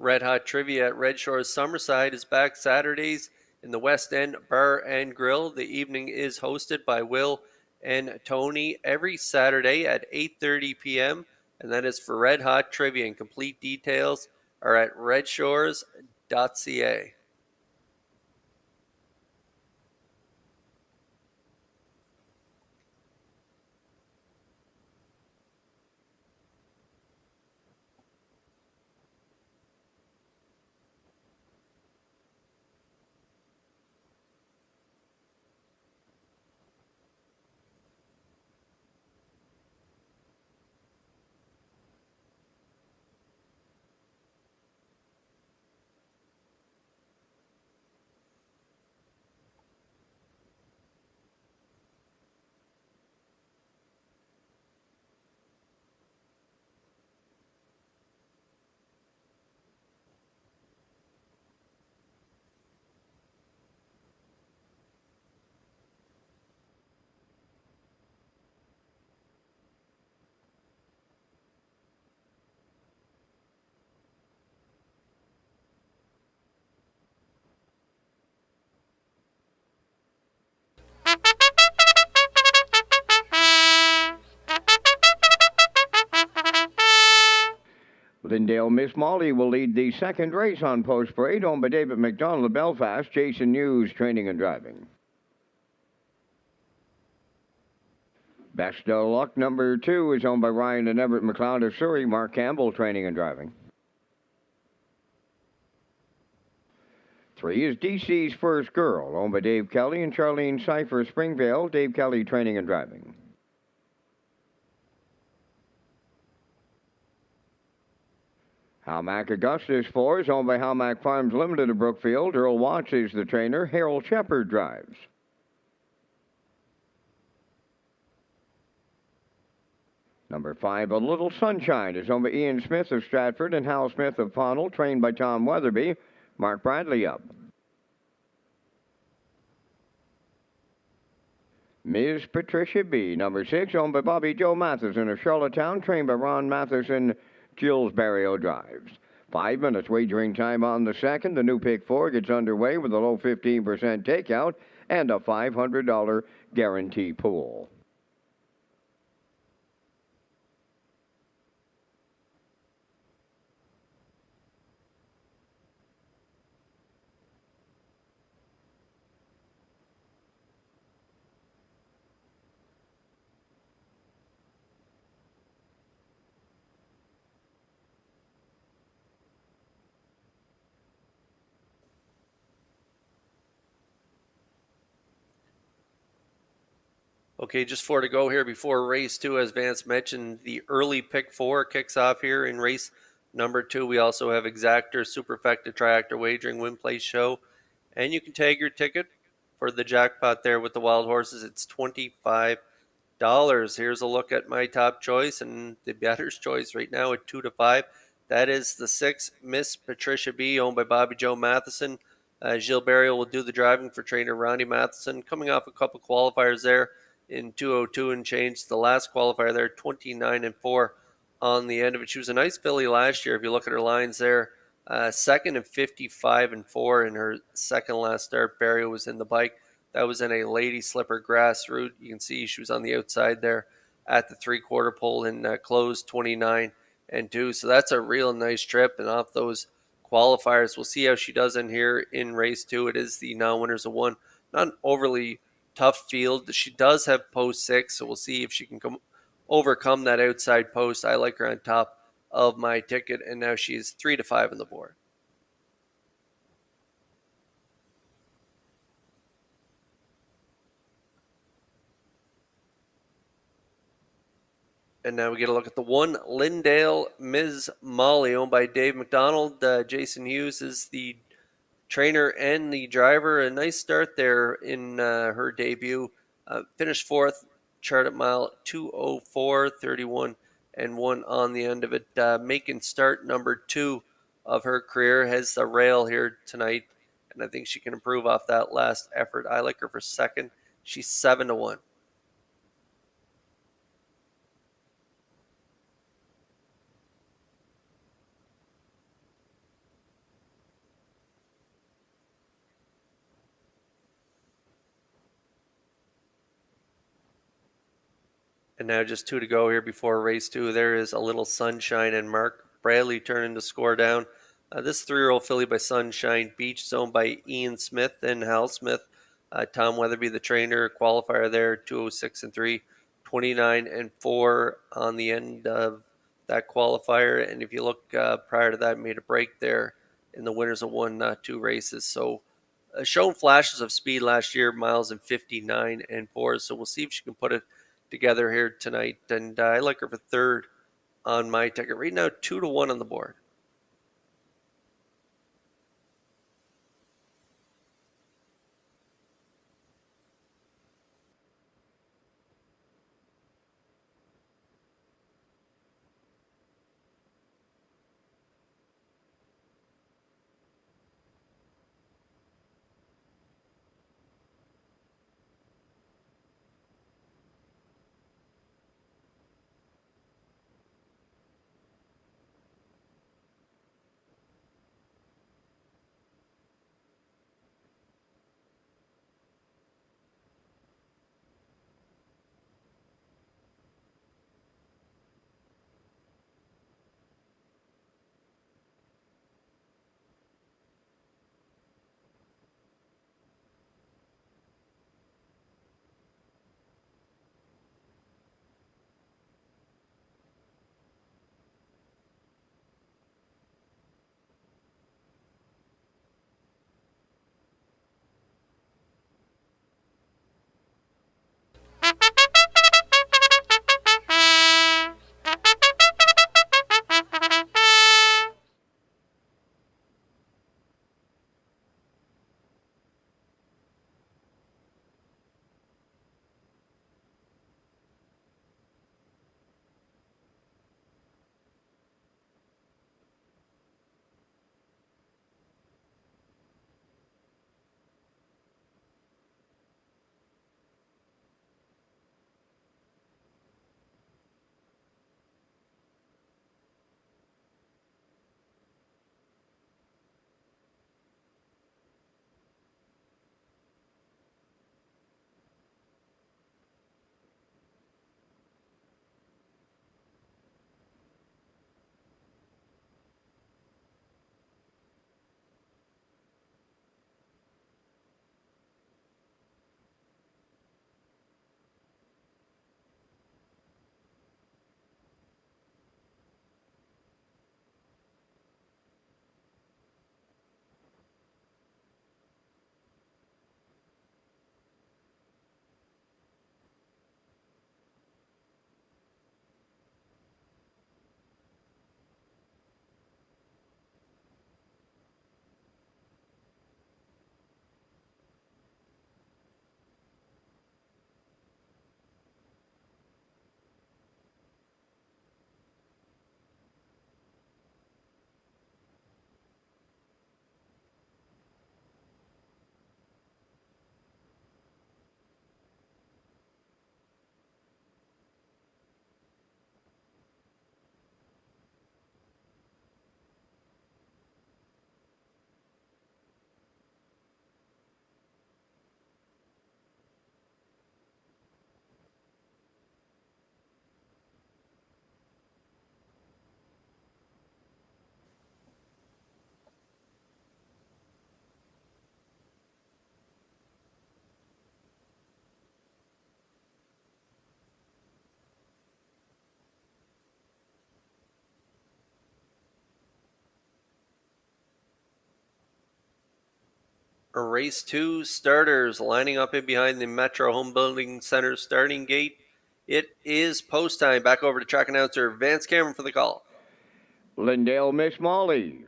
Red Hot Trivia at Red Shores Summerside is back Saturdays in the West End Bar and Grill. The evening is hosted by Will and Tony every Saturday at 8:30 p.m. And that is for Red Hot Trivia. And complete details are at Redshores.ca. Lindale Miss Molly will lead the second race on post parade, owned by David McDonald of Belfast. Jason Hughes training and driving. Best of Luck number 2 is owned by Ryan and Everett McLeod of Surrey. Mark Campbell training and driving. 3 is DC's First Girl, owned by Dave Kelly and Charlene Cipher Springvale. Dave Kelly training and driving. Halmack Augustus 4 is owned by Halmack Farms Limited of Brookfield. Earl Watts is the trainer. Harold Shepard drives. Number 5, A Little Sunshine, is owned by Ian Smith of Stratford and Hal Smith of Pownell, trained by Tom Weatherby. Mark Bradley up. Ms. Patricia B, number 6, owned by Bobby Joe Matheson of Charlottetown, trained by Ron Matheson. Jules Barrio drives. 5 minutes wagering time on the second. The new pick 4 gets underway with a low 15% takeout and a $500 guarantee pool. Okay, just 4 to go here before race 2. As Vance mentioned, the early pick 4 kicks off here in race number 2. We also have Exactor, Superfecta, Triactor Wagering, Win Place Show. And you can tag your ticket for the jackpot there with the wild horses. It's $25. Here's a look at my top choice and the bettor's choice right now at 2 to 5. That is the 6, Miss Patricia B, owned by Bobby Joe Matheson. Gilles Barrio will do the driving for trainer Ronnie Matheson. Coming off a couple qualifiers there in 202 and change. The last qualifier there, 29-4 on the end of it. She was a nice filly last year. If you look at her lines there, second and 55-4 in her second last start. Barrio was in the bike. That was in a lady slipper grass route. You can see she was on the outside there at the 3/4 pole and closed 29-2. So that's a real nice trip. And off those qualifiers, we'll see how she does in here in race 2. It is the non-winners of 1. Not an overly tough field. She does have post 6, so we'll see if she can overcome that outside post. I like her on top of my ticket, and now she's 3 to 5 on the board. And now we get a look at the 1, Lindale Ms. Molly, owned by Dave McDonald. Jason Hughes is the trainer and the driver. A nice start there in her debut. Finished 4th, chart at mile 2:04:31 and 1 on the end of it. Making start number 2 of her career. Has the rail here tonight, and I think she can improve off that last effort. I like her for second. She's 7 to 1. And now just 2 to go here before race 2. There is A Little Sunshine and Mark Bradley turning to score down. This 3-year-old filly by Sunshine Beach is owned by Ian Smith and Hal Smith. Tom Weatherby, the trainer, qualifier there, 206-3, 29-4 on the end of that qualifier. And if you look prior to that, made a break there in the winners of 1, 2 races. So shown flashes of speed last year, miles in 59-4. So we'll see if she can put it together here tonight, and I like her for third on my ticket. Right now, 2 to 1 on the board. Race 2 starters lining up in behind the Metro Home Building Center starting gate. It is post time. Back over to track announcer Vance Cameron for the call. Lindale Miss Molly,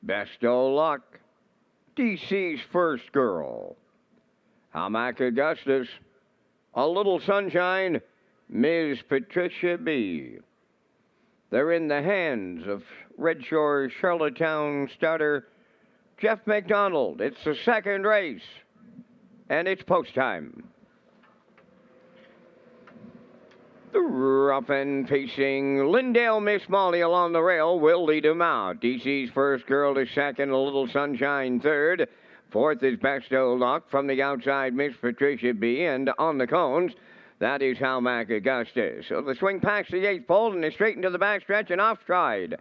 Best o' Luck, DC's First Girl, Hamac Augustus, A Little Sunshine, Ms. Patricia B. They're in the hands of Redshores Charlottetown starter Jeff McDonald. It's the second race, and it's post time. The rough and pacing Lindale Miss Molly along the rail will lead him out. DC's First Girl is second, A Little Sunshine third. Fourth is Best o' Luck from the outside, Miss Patricia B. And on the cones, that is Hamac Augustus. So the swing past the eighth pole and is straight into the backstretch and off stride.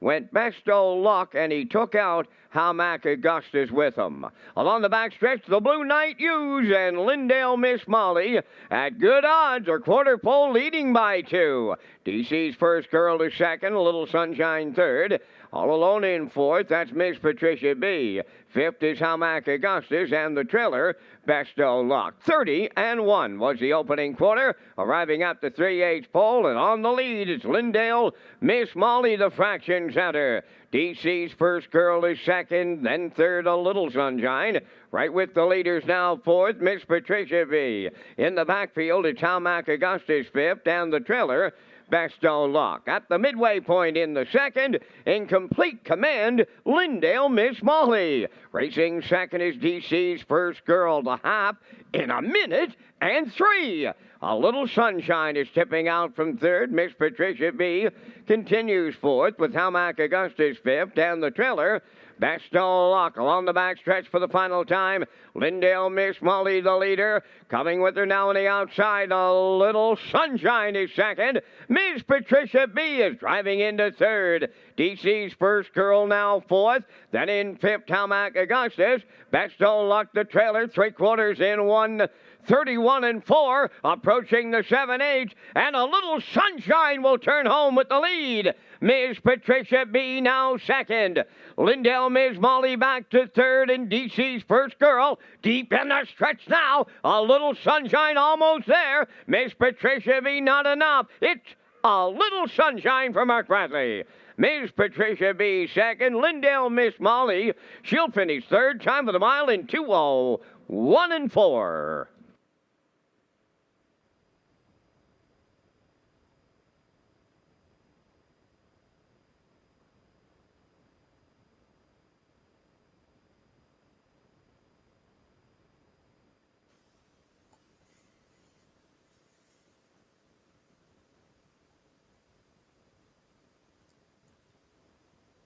Went Best o' Luck, and he took out Hamac Augustus with him. Along the backstretch, the Blue Knight Hughes and Lindale Miss Molly at good odds are quarter pole leading by 2. DC's First Girl is second, A Little Sunshine third. All alone in fourth, that's Miss Patricia B. Fifth is Hamac Augustus, and the trailer, Best o' Luck. 30-1 was the opening quarter, arriving at the 3/8 pole, and on the lead is Lindale Miss Molly, the fraction center. DC's First Girl is second, then third, A Little Sunshine. Right with the leaders now, fourth, Miss Patricia B. In the backfield, it's Hamac Augustus fifth, and the trailer, Best o' Luck. At the midway point in the second, in complete command, Lindale Miss Molly. Racing second is DC's First Girl, the half in 1:03. A Little Sunshine is tipping out from third. Miss Patricia B. continues fourth with Hamac Augustus fifth, and the trailer, Best o' Luck along the backstretch for the final time. Lindale Miss Molly, the leader. Coming with her now on the outside, A Little Sunshine is second. Miss Patricia B. is driving into third. DC's First Girl now fourth. Then in fifth, Hamac Augustus. Best o' Luck, the trailer, 3/4 in 1:31-4, approaching the 7/8, and A Little Sunshine will turn home with the lead. Miss Patricia B. now second. Lindale Miss Molly back to third, and DC's First Girl deep in the stretch now. A Little Sunshine almost there. Miss Patricia B. not enough. It's A Little Sunshine for Mark Bradley. Miss Patricia B. second. Lindale Miss Molly, she'll finish third. Time for the mile in 2:01-4.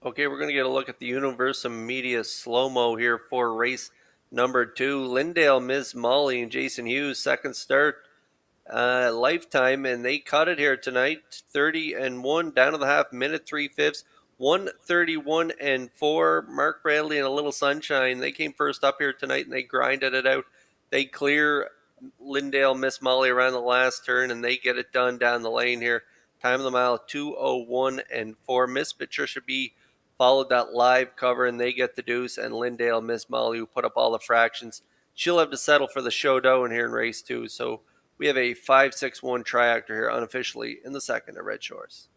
Okay, we're going to get a look at the Universum Media slow-mo here for race number 2. Lindale Miss Molly and Jason Hughes, second start, lifetime, and they cut it here tonight. 30-1, down to the half, 1:03, 1:31-4. Mark Bradley and A Little Sunshine, they came first up here tonight, and they grinded it out. They clear Lindale Miss Molly around the last turn, and they get it done down the lane here. Time of the mile, 2:01-4. Miss Patricia B. followed that live cover, and they get the deuce, and Lindale Miss Molly, who put up all the fractions, she'll have to settle for the showdown here in race 2. So we have a 5-6-1 triactor here unofficially in the second at Red Shores.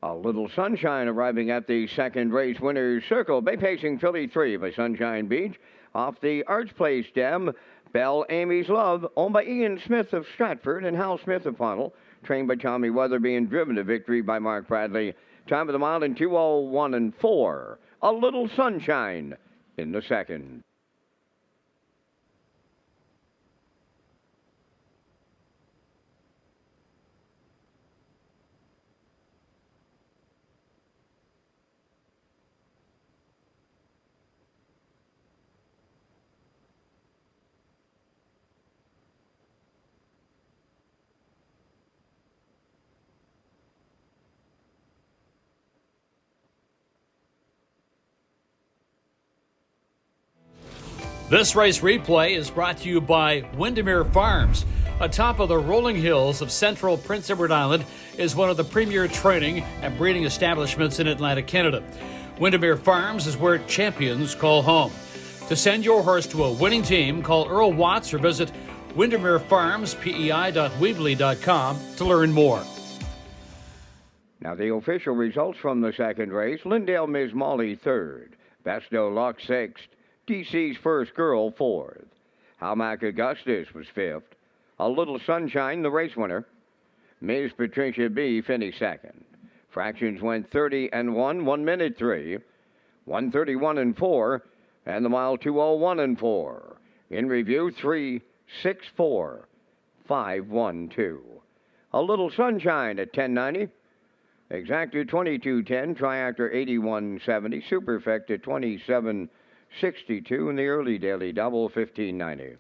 A Little Sunshine arriving at the second race winner's circle. Bay pacing filly 3 by Sunshine Beach. Off the Arch Place Dam, Belle Amy's Love, owned by Ian Smith of Stratford and Hal Smith of Funnel. Trained by Tommy Weatherby and driven to victory by Mark Bradley. Time of the mile in 2:01 and 4. A Little Sunshine in the second. This race replay is brought to you by Windermere Farms. Atop of the rolling hills of central Prince Edward Island is one of the premier training and breeding establishments in Atlantic Canada. Windermere Farms is where champions call home. To send your horse to a winning team, call Earl Watts or visit windermerefarmspei.weebly.com to learn more. Now the official results from the second race. Lindale Ms. Molly 3rd. Besto Luck 6th. DC's First Girl 4th. Halmac Augustus was 5th. A Little Sunshine, the race winner. Ms. Patricia B. finished 2nd. Fractions went 30 and 1, 1 minute 3, 131 and 4, and the mile 2:01 and 4. In review 3, 6, 4, 5, 1, 2. A Little Sunshine at 10.90. Exactor 22.10, Triactor 81.70, Superfecta 27.62, and the early daily double 15.90.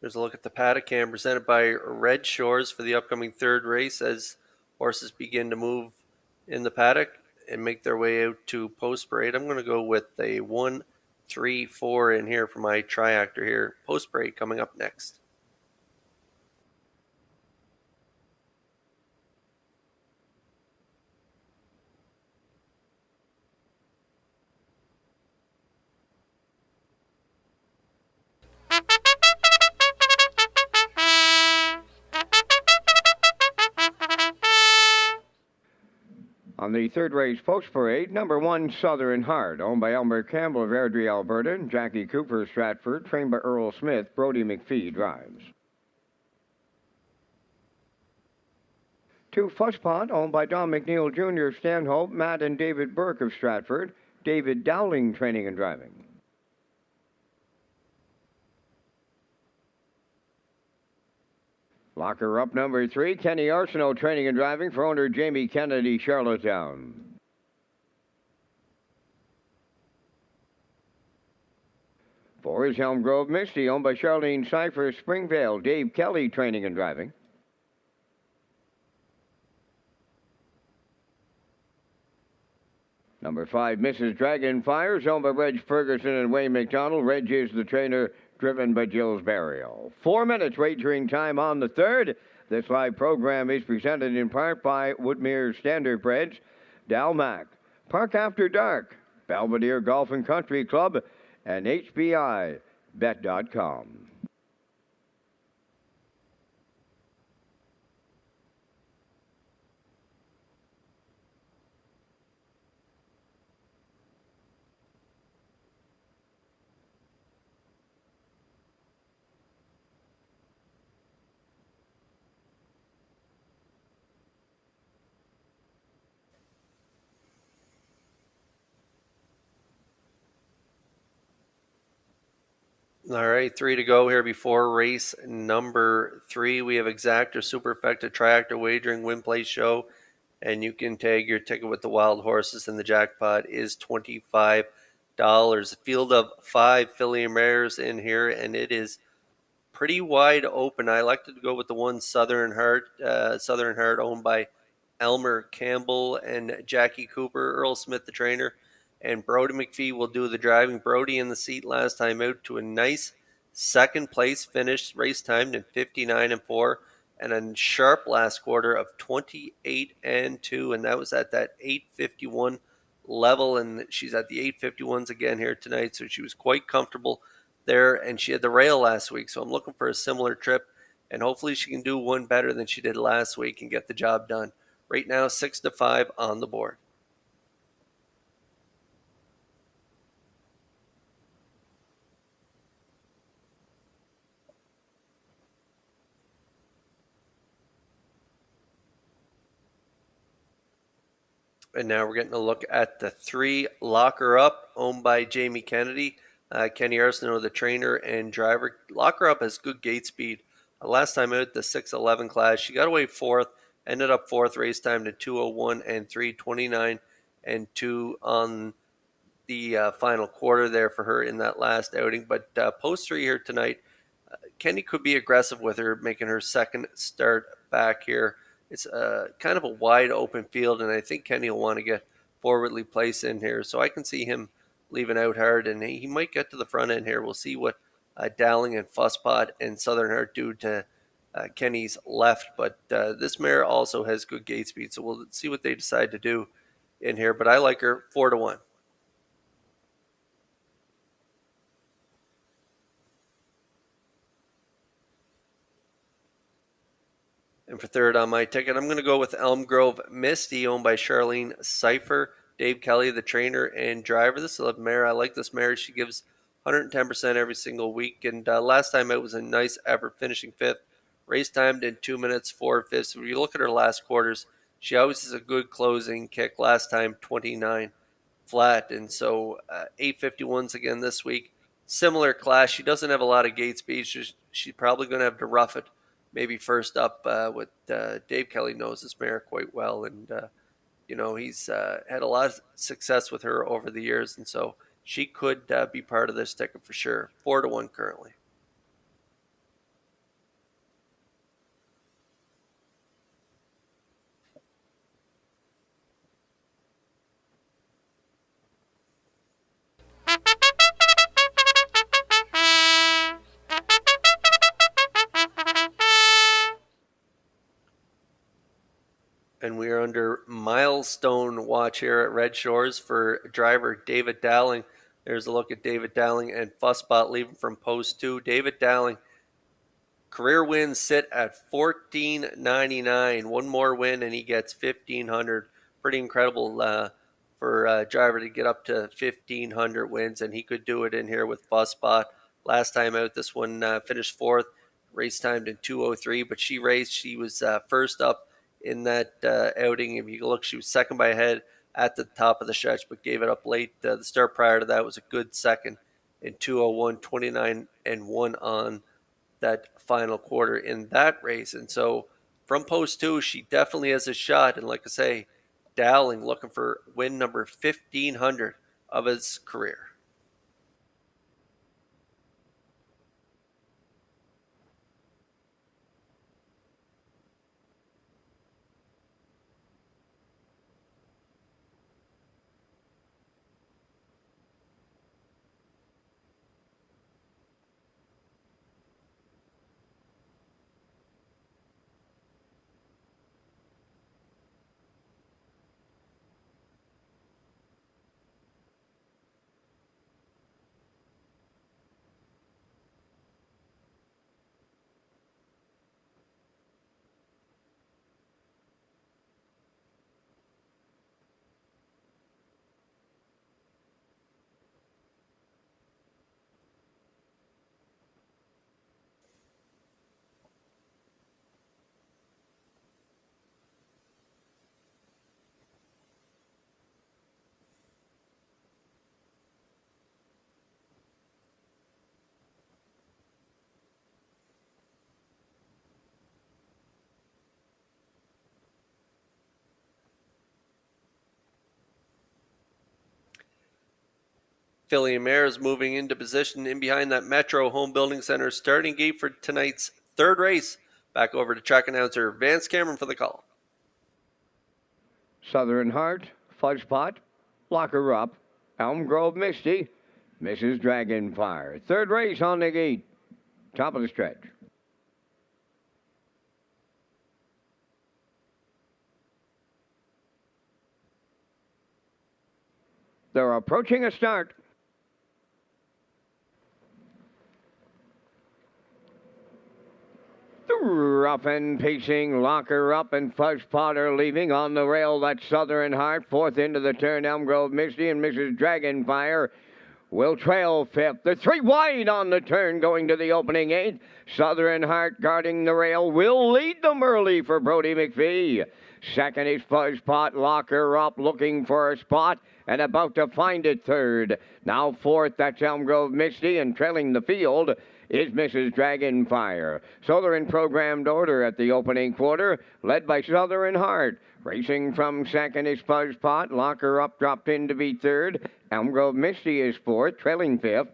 There's a look at the paddock cam presented by Redshores for the upcoming third race as horses begin to move in the paddock and make their way out to post parade. I'm going to go with a 1, 3, 4 in here for my triactor here. Post parade coming up next. On the third race post parade, number 1, Southern Heart, owned by Elmer Campbell of Airdrie, Alberta, and Jackie Cooper of Stratford, trained by Earl Smith. Brody McPhee drives. 2, Fusspot, owned by Don McNeil Jr. of Stanhope, Matt and David Burke of Stratford, David Dowling training and driving. Locker up number 3, Kenny Arsenault, training and driving for owner Jamie Kennedy, Charlottetown. Four is Elm Grove Misty, owned by Charlene Cypher, Springvale, Dave Kelly, training and driving. Number 5, Mrs. Dragonfire, owned by Reg Ferguson and Wayne McDonald. Reg is the trainer, driven by Jill's Burial. 4 minutes wagering time on the third. This live program is presented in part by Woodmere Standardbreds, Dalmac, Park After Dark, Belvedere Golf and Country Club, and HBIBet.com. All right, 3 to go here before race number 3. We have Exact or Superfecta Tractor Wagering Win Play Show, and you can tag your ticket with the wild horses, and the jackpot is $25. A field of 5 filly mares in here, and it is pretty wide open. I like to go with the one Southern Heart owned by Elmer Campbell and Jackie Cooper, Earl Smith the trainer, and Brody McPhee will do the driving. Brody in the seat last time out to a nice second place finish, race timed in 59-4, and a sharp last quarter of 28-2, and that was at that 851 level, and she's at the 851s again here tonight, so she was quite comfortable there, and she had the rail last week, so I'm looking for a similar trip, and hopefully she can do one better than she did last week and get the job done. Right now, 6-5 on the board. And now we're getting a look at the 3 Locker Up, owned by Jamie Kennedy. Kenny Arsenault, the trainer and driver. Locker Up has good gate speed. Last time out, the 6'11 class, she got away 4th, ended up 4th, race time to 2:01 and 3:29 and 2 on the final quarter there for her in that last outing. But post 3 here tonight, Kenny could be aggressive with her, making her second start back here. It's kind of a wide open field, and I think Kenny will want to get forwardly placed in here. So I can see him leaving out hard, and he might get to the front end here. We'll see what Dowling and Fusspot and Southern Heart do to Kenny's left. But this mare also has good gate speed, so we'll see what they decide to do in here. But I like her 4-1. And for third on my ticket, I'm going to go with Elm Grove Misty, owned by Charlene Cypher, Dave Kelly, the trainer and driver. This is a mare. I like this mare. She gives 110% every single week. And last time it was a nice effort, finishing 5th. Race timed in 2 minutes, 4/5. So if you look at her last quarters, she always has a good closing kick. Last time, 29 flat. And so 851s again this week. Similar class. She doesn't have a lot of gate speed. She's probably going to have to rough it. Maybe first up with Dave Kelly knows this mare quite well. And, he's had a lot of success with her over the years. And so she could be part of this ticket for sure. 4-1 currently. And we are under milestone watch here at Red Shores for driver David Dowling. There's a look at David Dowling and Fusspot leaving from post 2. David Dowling, career wins sit at $14.99. One more win and he gets $1,500. Pretty incredible for a driver to get up to 1,500 wins, and he could do it in here with Fusspot. Last time out, this one finished 4th, race timed in 2:03, but she raced. She was first up in that outing. If you look, she was second by a head at the top of the stretch, but gave it up late. The start prior to that was a good second in 2:01, 29-1 on that final quarter in that race. And so from post 2, she definitely has a shot. And like I say, Dowling looking for win number 1,500 of his career. Philly Mares moving into position in behind that Metro Home Building Center starting gate for tonight's third race. Back over to track announcer Vance Cameron for the call. Southern Heart, Fuzzpot, Lock Her Up, Elm Grove Misty, Mrs. Dragonfire. Third race on the gate. Top of the stretch. They're approaching a start. Rough and pacing, Lock Her Up and Fuzzpot are leaving on the rail. That's Southern Heart. Fourth into the turn, Elm Grove Misty and Mrs. Dragonfire will trail fifth. The 3 wide on the turn going to the opening 8. Southern Heart guarding the rail will lead them early for Brody McPhee. Second is Fuzzpot, Lock Her Up looking for a spot and about to find it third. Now fourth, that's Elm Grove Misty, and trailing the field is Mrs. Dragonfire. So they're in programmed order at the opening quarter, led by Southern Heart. Racing from second is Fuzzpot. Lock Her Up dropped in to be third. Elm Grove Misty is fourth, trailing fifth.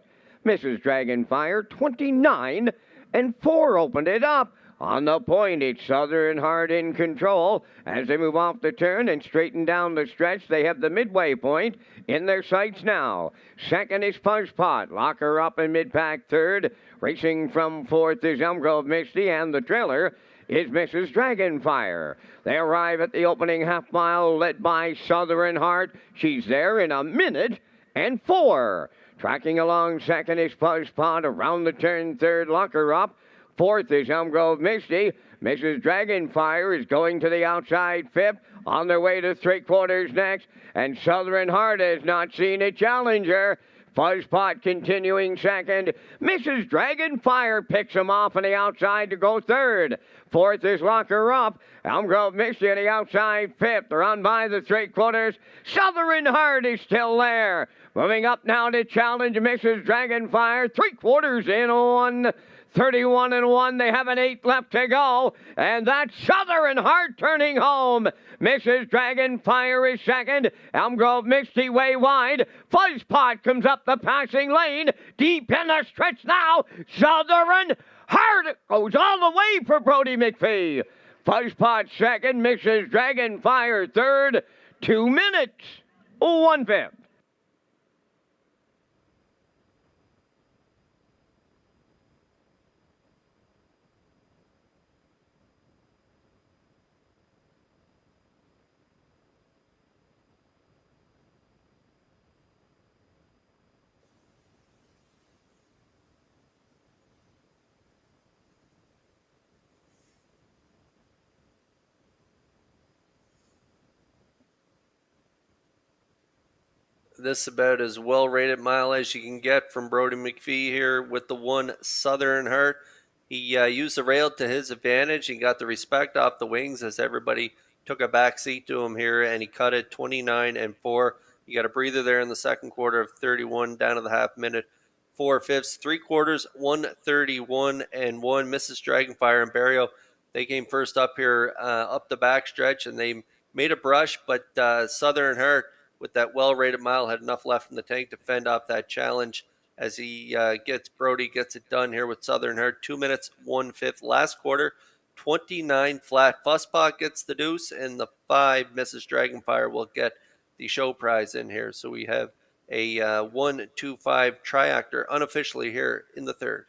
Mrs. Dragonfire, 29 and 4 opened it up. On the point, it's Southern Heart in control. As they move off the turn and straighten down the stretch, they have the midway point in their sights now. Second is Fuzzpot. Lock Her Up in mid-pack third. Racing from fourth is Elm Grove Misty, and the trailer is Mrs. Dragonfire. They arrive at the opening half mile, led by Southern Heart. She's there in 1 minute and 4. Tracking along second is Fuzzpot. Around the turn third, Lock Her Up. Fourth is Elm Grove Misty. Mrs. Dragonfire is going to the outside fifth. On their way to 3/4 next. And Southern Heart has not seen a challenger. Fuzzpot continuing second. Mrs. Dragonfire picks him off on the outside to go third. Fourth is Lock Her Up. Elm Grove Misty on the outside fifth. They're on by the 3/4. Southern Heart is still there. Moving up now to challenge Mrs. Dragonfire. 3/4 in on 31 and 1. They have an 8 left to go. And that's Southern Heart turning home. Mrs. Dragonfire is second. Elm Grove Misty way wide. Fuzzpot comes up the passing lane. Deep in the stretch now. Southern Heart goes all the way for Brody McPhee. Fuzzpot second. Mrs. Dragonfire third. 2 minutes. 1/5. This is about as well-rated mile as you can get from Brody McPhee here with the 1 Southern Heart. He used the rail to his advantage. He got the respect off the wings as everybody took a back seat to him here, and he cut it 29 and 4. You got a breather there in the second quarter of 31 down to the half minute 4/5, 3/4, 131 and 1. Mrs. Dragonfire and Barrio, they came first up here up the backstretch, and they made a brush, but Southern Heart, with that well-rated mile, had enough left in the tank to fend off that challenge as Brody gets it done here with Southern Heart. 2 minutes, 1/5 last quarter, 29 flat. Fusspot gets the deuce, and the 5, Mrs. Dragonfire, will get the show prize in here. So we have a 1-2-5 triactor unofficially here in the third.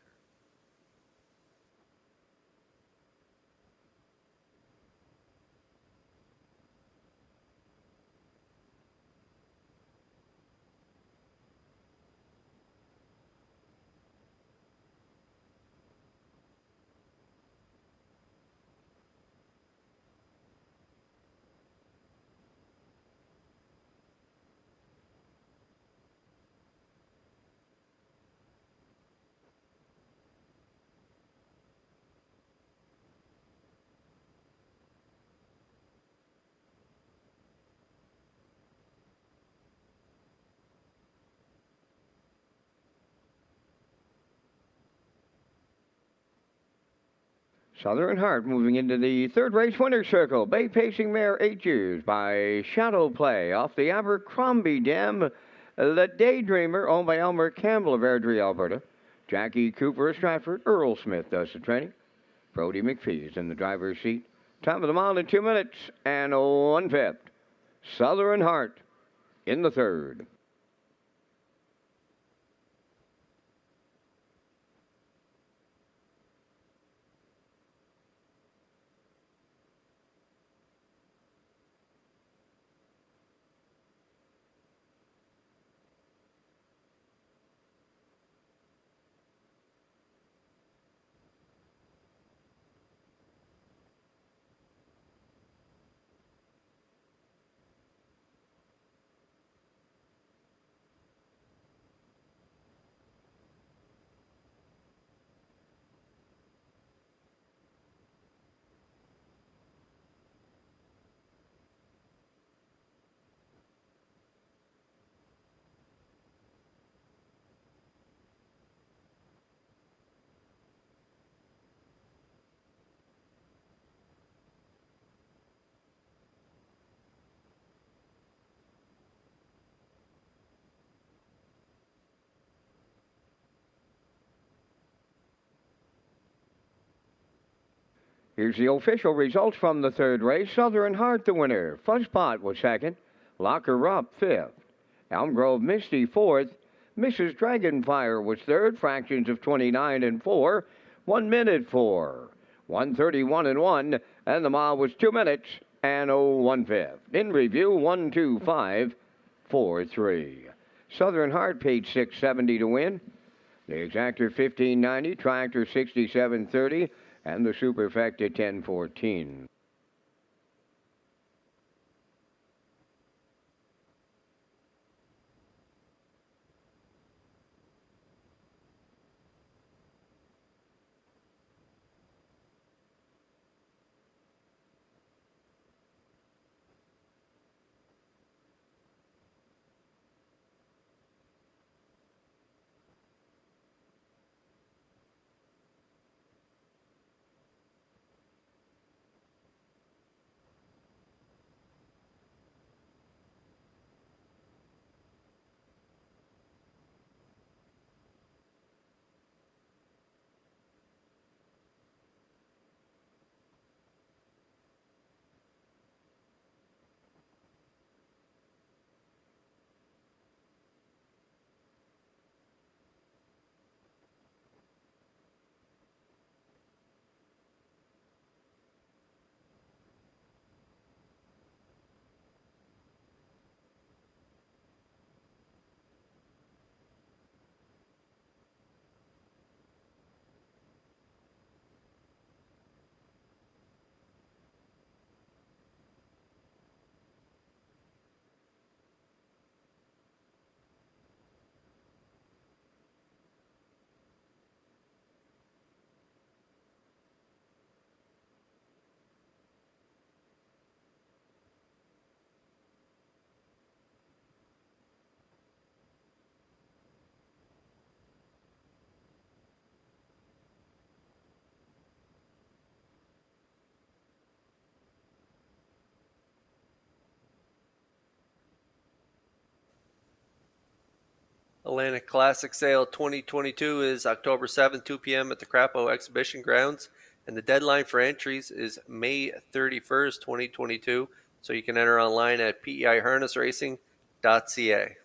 Southern Heart moving into the third race winner's circle. Bay Pacing Mare, 8 years, by Shadow Play off the Abercrombie Dam. The Daydreamer, owned by Elmer Campbell of Airdrie, Alberta. Jackie Cooper of Stratford. Earl Smith does the training. Brody McPhee is in the driver's seat. Time of the mile in 2 minutes and 1/5. Southern Heart in the third. Here's the official results from the third race. Southern Heart, the winner. Fuzzpot was second. Locker Up, fifth. Elm Grove Misty, fourth. Mrs. Dragonfire was third. Fractions of 29 and 4. 1 minute 4. 131 and 1. And the mile was 2 minutes and 1/5. In review, 1-2-5-4-3. Southern Heart paid $670 to win. The exactor $15.90. Tractor $67.30. And the superfecta $10.14. Atlantic Classic Sale 2022 is October 7th, 2 p.m. at the Crapo Exhibition Grounds, and the deadline for entries is May 31st, 2022, so you can enter online at peiharnessracing.ca.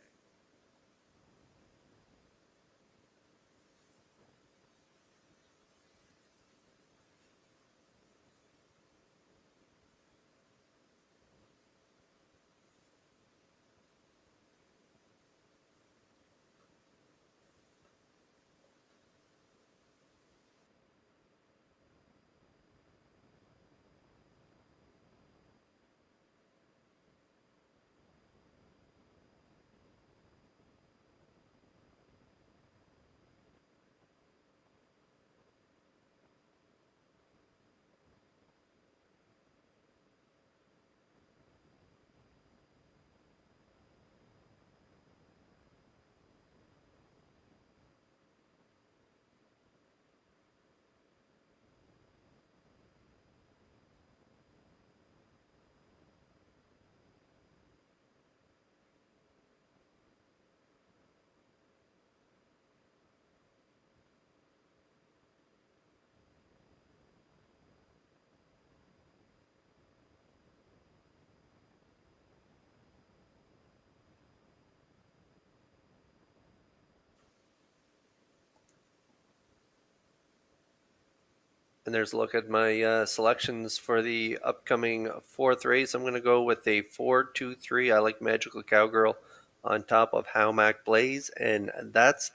And there's a look at my selections for the upcoming fourth race. I'm going to go with a 4-2-3. I like Magical Cowgirl on top of How Mac Blaze. And that's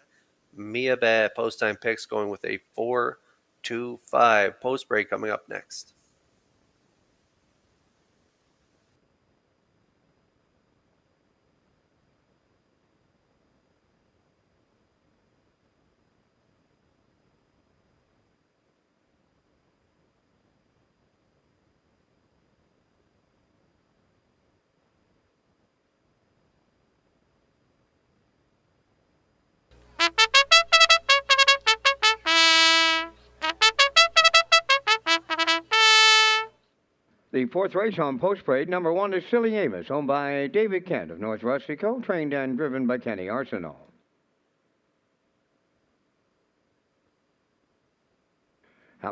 Mia Bad. Post time picks going with a 4-2-5. Post break coming up next. The fourth race on Post Parade, number 1 is Silly Amos, owned by David Kent of North Rustico, trained and driven by Kenny Arsenault.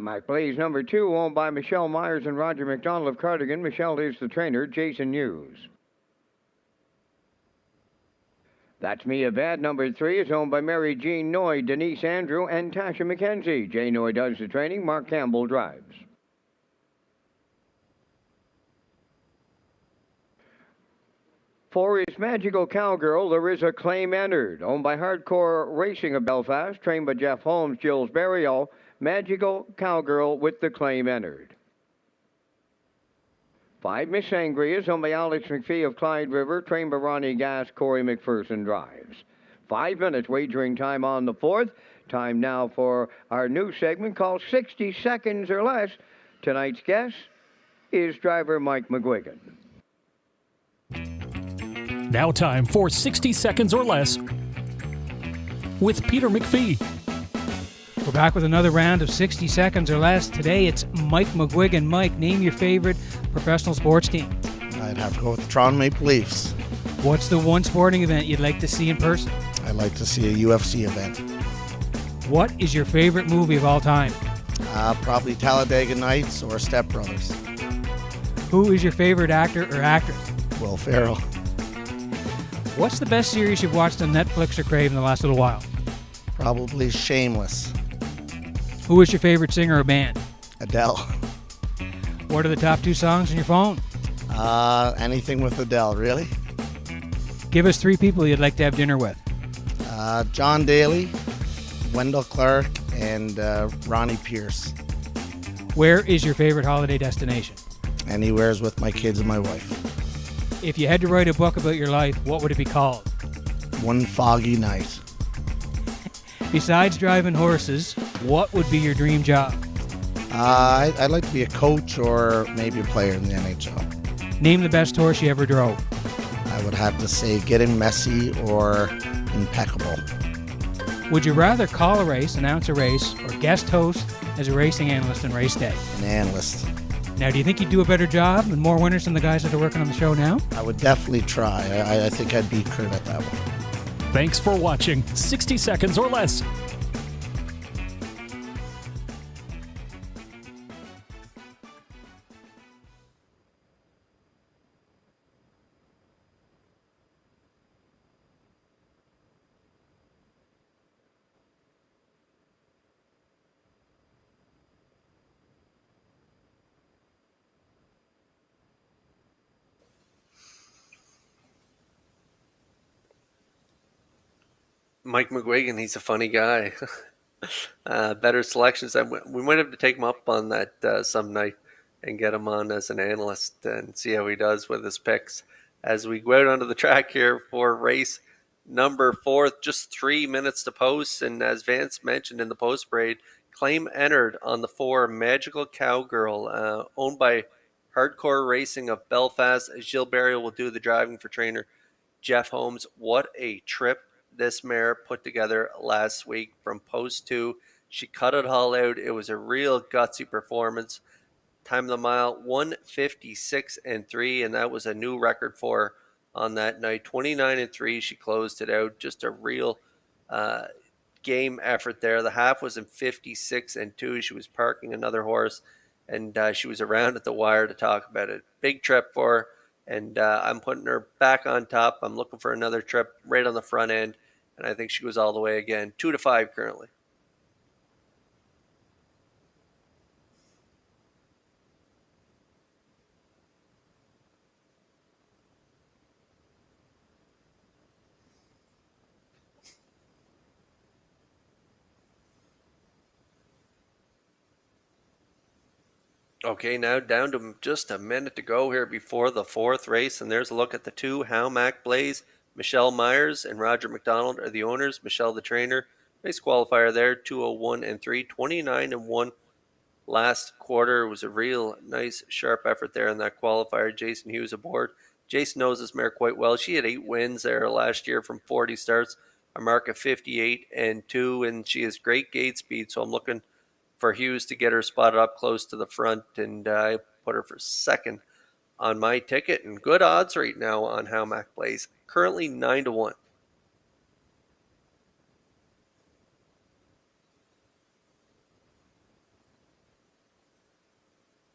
Mac Blaze, number 2, owned by Michelle Myers and Roger McDonald of Cardigan. Michelle is the trainer, Jason Hughes. That's Mia Bad, number 3, is owned by Mary Jean Noy, Denise Andrew, and Tasha McKenzie. Jay Noy does the training, Mark Campbell drives. For his Magical Cowgirl, there is a claim entered. Owned by Hardcore Racing of Belfast, trained by Jeff Holmes, Jules Berrios. Magical Cowgirl with the claim entered. 5, Miss Sangria, is owned by Alex McPhee of Clyde River, trained by Ronnie Gass, Corey McPherson drives. 5 minutes wagering time on the fourth. Time now for our new segment called 60 Seconds or Less. Tonight's guest is driver Mike McGuigan. Now time for 60 Seconds or Less with Peter McPhee. We're back with another round of 60 Seconds or Less. Today it's Mike McGuigan. Mike, name your favorite professional sports team. I'd have to go with the Toronto Maple Leafs. What's the one sporting event you'd like to see in person? I'd like to see a UFC event. What is your favorite movie of all time? Probably Talladega Nights or Step Brothers. Who is your favorite actor or actress? Will Ferrell. What's the best series you've watched on Netflix or Crave in the last little while? Probably Shameless. Who is your favorite singer or band? Adele. What are the top 2 songs on your phone? Anything with Adele, really? Give us 3 people you'd like to have dinner with. John Daly, Wendell Clark, and Ronnie Pierce. Where is your favorite holiday destination? Anywhere's with my kids and my wife. If you had to write a book about your life, what would it be called? One Foggy Night. Besides driving horses, what would be your dream job? I'd like to be a coach or maybe a player in the NHL. Name the best horse you ever drove. I would have to say Getting Messy or Impeccable. Would you rather call a race, announce a race, or guest host as a racing analyst on race day? An analyst. Now, do you think you'd do a better job and more winners than the guys that are working on the show now? I would definitely try. I think I'd beat Kurt at that one. Thanks for watching 60 Seconds or Less. Mike McGuigan, he's a funny guy. Better selections. We might have to take him up on that some night and get him on as an analyst and see how he does with his picks. As we go out onto the track here for race number 4, just 3 minutes to post. And as Vance mentioned in the post parade, claim entered on the 4 Magical Cowgirl, owned by Hardcore Racing of Belfast. Gilles Barry will do the driving for trainer Jeff Holmes. What a trip this mare put together last week from post 2. She cut it all out. It was a real gutsy performance. Time of the mile 1:56.3, and that was a new record for her on that night. 29.3. She closed it out. Just a real game effort there. The half was in 56.2. She was parking another horse, and she was around at the wire to talk about it. Big trip for her. And I'm putting her back on top. I'm looking for another trip right on the front end. And I think she goes all the way again. 2-5 currently. Okay, now down to just a minute to go here before the 4th race, and there's a look at the 2 Howmack Blaze. Michelle Myers and Roger McDonald are the owners. Michelle the trainer. Nice qualifier there, 2:01.3, 29.1 last quarter. It was a real nice sharp effort there in that qualifier. Jason Hughes aboard. Jason knows this mare quite well. She had 8 wins there last year from 40 starts, a mark of 58.2, and she has great gate speed, so I'm looking for Hughes to get her spotted up close to the front, and I put her for 2nd on my ticket, and good odds right now on Howmack Blaze, currently 9-1.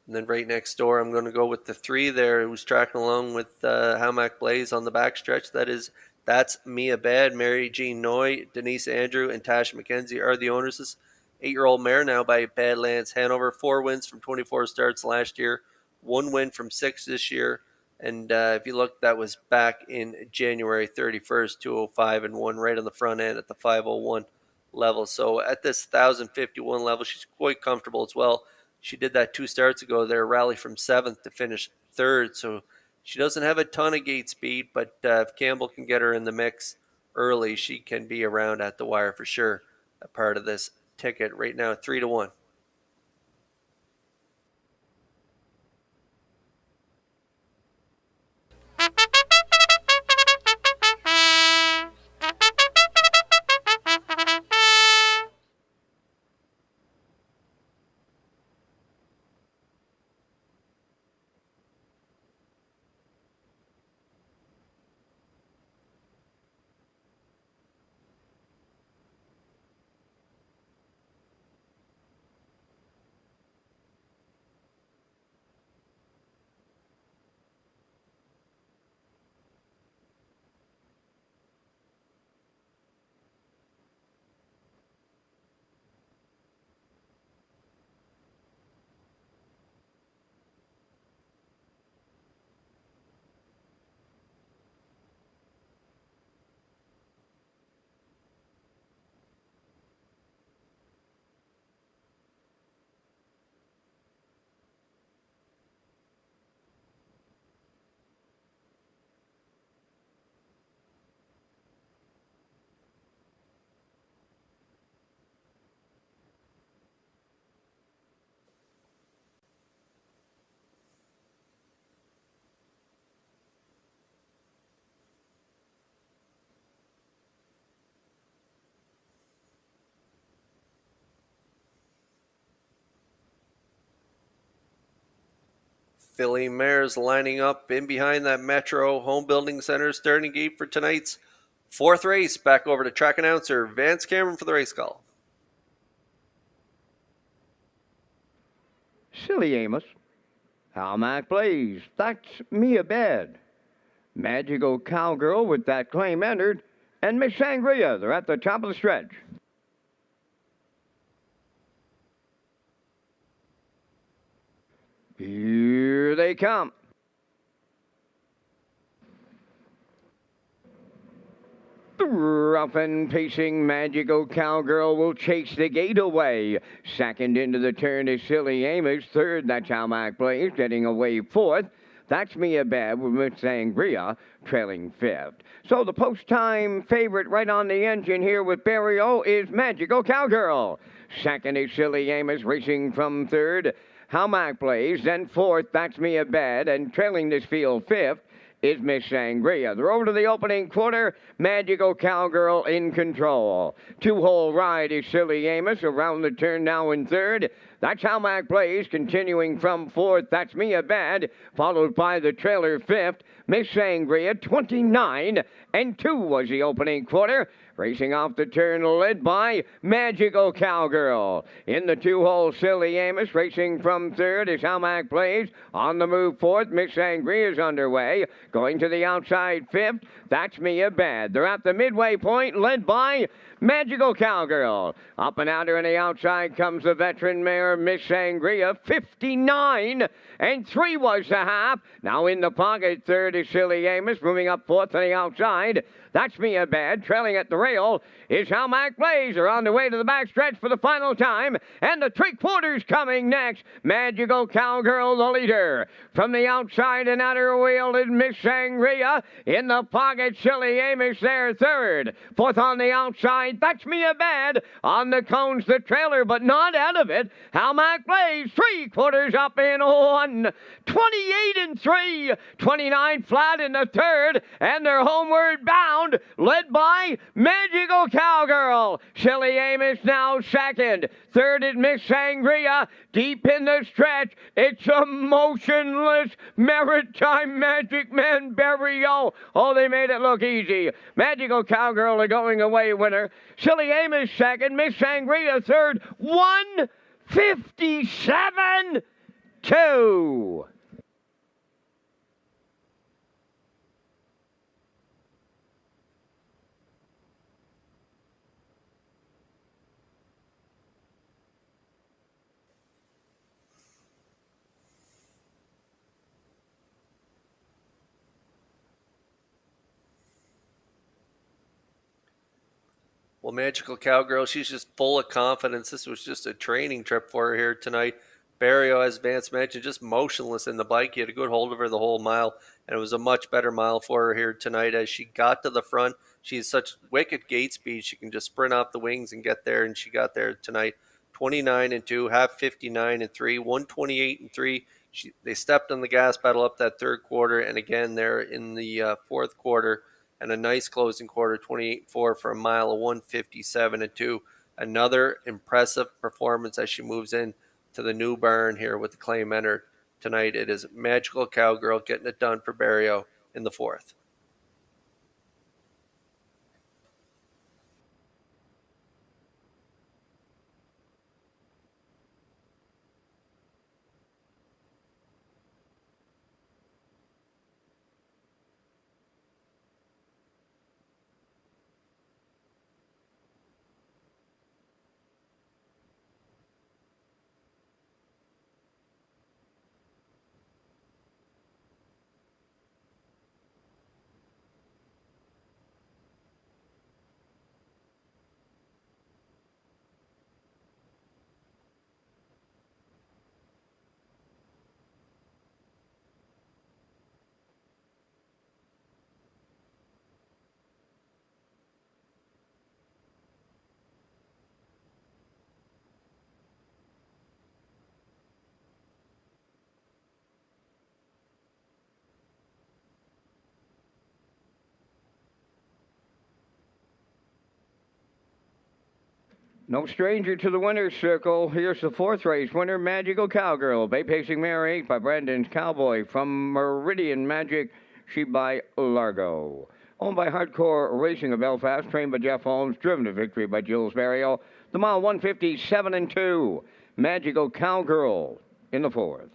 And then right next door, I'm going to go with the 3 there who's tracking along with Howmack Blaze on the backstretch. That's Mia Bad, Mary Jean Noy, Denise Andrew, and Tasha McKenzie are the owners. This 8-year-old mare now by Badlands Hanover. 4 wins from 24 starts last year. 1 win from 6 this year. And if you look, that was back in January 31st, 2:05.1, right on the front end at the 5:01 level. So at this 1,051 level, she's quite comfortable as well. She did that 2 starts ago there, rally from 7th to finish 3rd. So she doesn't have a ton of gate speed, but if Campbell can get her in the mix early, she can be around at the wire for sure. A part of this ticket right now, 3-1. Filly mares lining up in behind that Metro Home Building Center starting gate for tonight's Fourth race, back over to track announcer Vance Cameron for the race call. Silly Amos. How Mac plays. That's me a bed. Magical Cowgirl with that claim entered. And Miss Sangria, they're at the top of the stretch. Here they come. Rough and pacing Magical Cowgirl will chase the gate away. Second into the turn is Silly Amos. Third, that's how Mac plays, getting away fourth. That's Mia Bab with Miss Sangria trailing fifth. So the post-time favorite right on the engine here with Barrio is Magical Cowgirl. Second is Silly Amos racing from third. How Mac plays. Then fourth, that's Mia Bad. And trailing this field fifth is Miss Sangria. They're over to the opening quarter. Magical Cowgirl in control. Two-hole ride is Silly Amos around the turn now in third. That's how Mac plays, continuing from fourth. That's Mia Bad, followed by the trailer fifth. Miss Sangria, 29-2 was the opening quarter. Racing off the turn, led by Magical Cowgirl. In the two-hole, Silly Amos racing from third is how Mac plays. On the move fourth, Miss Sangria is underway. Going to the outside fifth, that's Mia Bad. They're at the midway point, led by Magical Cowgirl. Up and out her on the outside comes the veteran mare, Miss Sangria, 59-3 was the half. Now in the pocket, third is Silly Amos, moving up fourth on the outside. That's Mia Bad. Trailing at the rail is how Mac plays. Are on the way to the backstretch for the final time. And the three-quarters coming next. Magical Cowgirl, the leader. From the outside and outer wheel is Miss Sangria. In the pocket, Silly Amos there third. Fourth on the outside, that's Mia Bad. On the cones, the trailer, but not out of it. How Mac plays. Three-quarters up in one. 28-3. 29 flat in the third. And they're homeward bound. Led by Magical Cowgirl. Silly Amos now second. Third is Miss Sangria. Deep in the stretch, it's a motionless Maritime Magic Man Barrio. Oh, they made it look easy. Magical Cowgirl, a going away winner. Silly Amos second. Miss Sangria third. 157-2. Well, Magical Cowgirl, she's just full of confidence. This was just a training trip for her here tonight. Barrio, as Vance mentioned, just motionless in the bike. He had a good hold of her the whole mile, and it was a much better mile for her here tonight. As she got to the front, she has such wicked gate speed. She can just sprint off the wings and get there, and she got there tonight. 29-2, half 59-3, 128-3. They stepped on the gas pedal up that third quarter, and again there in the fourth quarter. And a nice closing quarter, 28-4 for a mile of 157-2. Another impressive performance as she moves in to the new barn here with the claim entered tonight. It is Magical Cowgirl getting it done for Barrio in the fourth. No stranger to the winner's circle. Here's the fourth race winner, Magical Cowgirl. Bay Pacing Mare 8 by Brandon's Cowboy. From Meridian Magic, she by Largo. Owned by Hardcore Racing of Belfast, trained by Jeff Holmes, driven to victory by Jules Barrio. The mile 157 and 2. Magical Cowgirl in the 4th.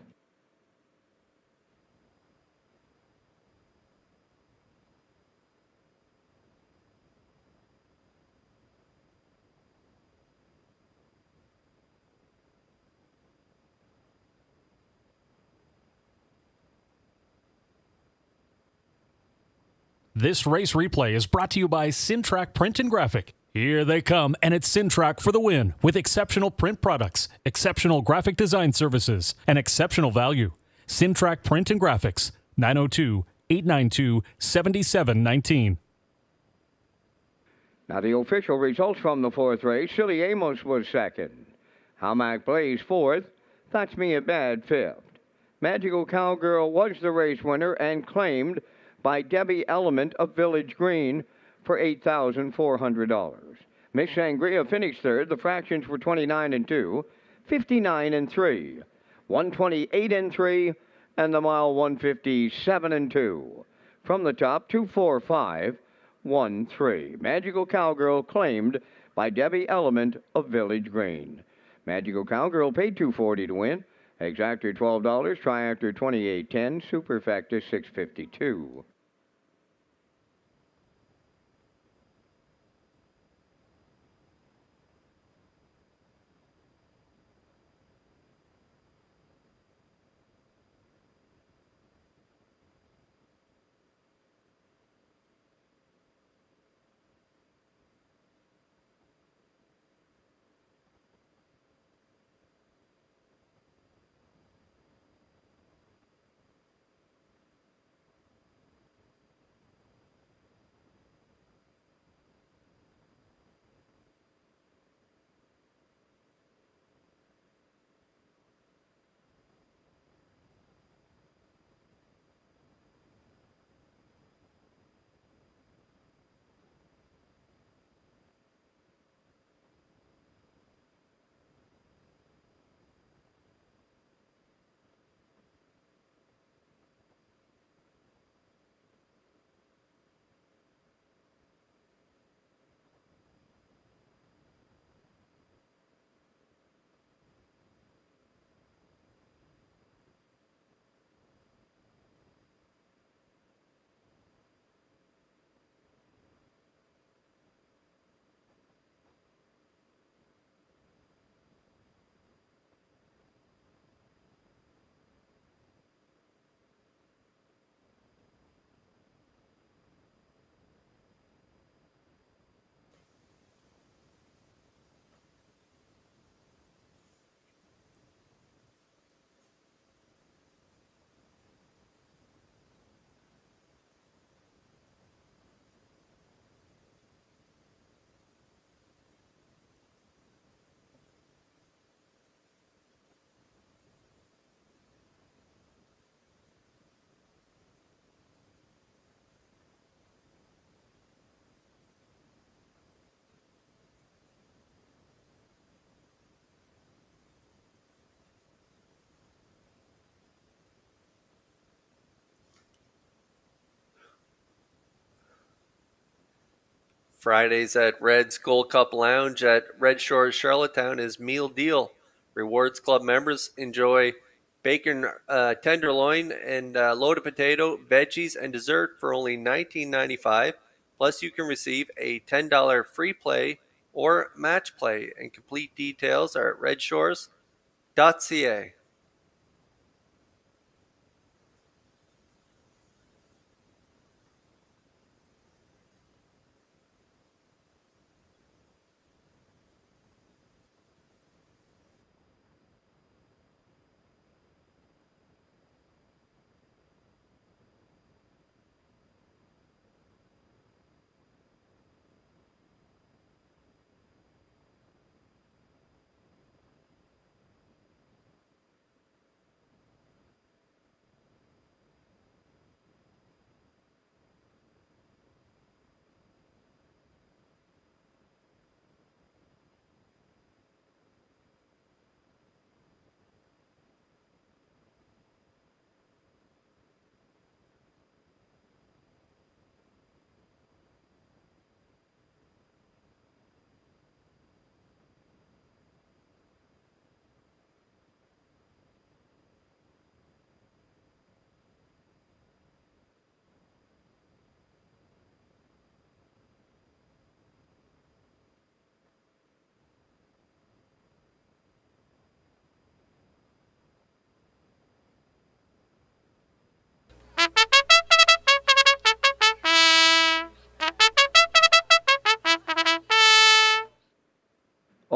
This race replay is brought to you by Syntrack Print and Graphic. Here they come, and it's Syntrack for the win with exceptional print products, exceptional graphic design services, and exceptional value. Syntrack Print and Graphics, 902-892-7719. Now the official results from the 4th race. Silly Amos was 2nd. Howmack Blaze 4th. That's Me a Bad 5th. Magical Cowgirl was the race winner and claimed by Debbie Element of Village Green for $8,400. Miss Sangria finished 3rd. The fractions were 29 and 2, 59 and 3, 128 and 3, and the mile 157 and 2. From the top, 24513. Magical Cowgirl claimed by Debbie Element of Village Green. Magical Cowgirl paid $240 to win. Exactor $12, Triactor $28.10, Superfecta $6.52. Fridays at Red's Gold Cup Lounge at Red Shores, Charlottetown is Meal Deal. Rewards Club members enjoy bacon tenderloin and loaded potato, veggies, and dessert for only $19.95. Plus, you can receive a $10 free play or match play, and complete details are at Redshores.ca.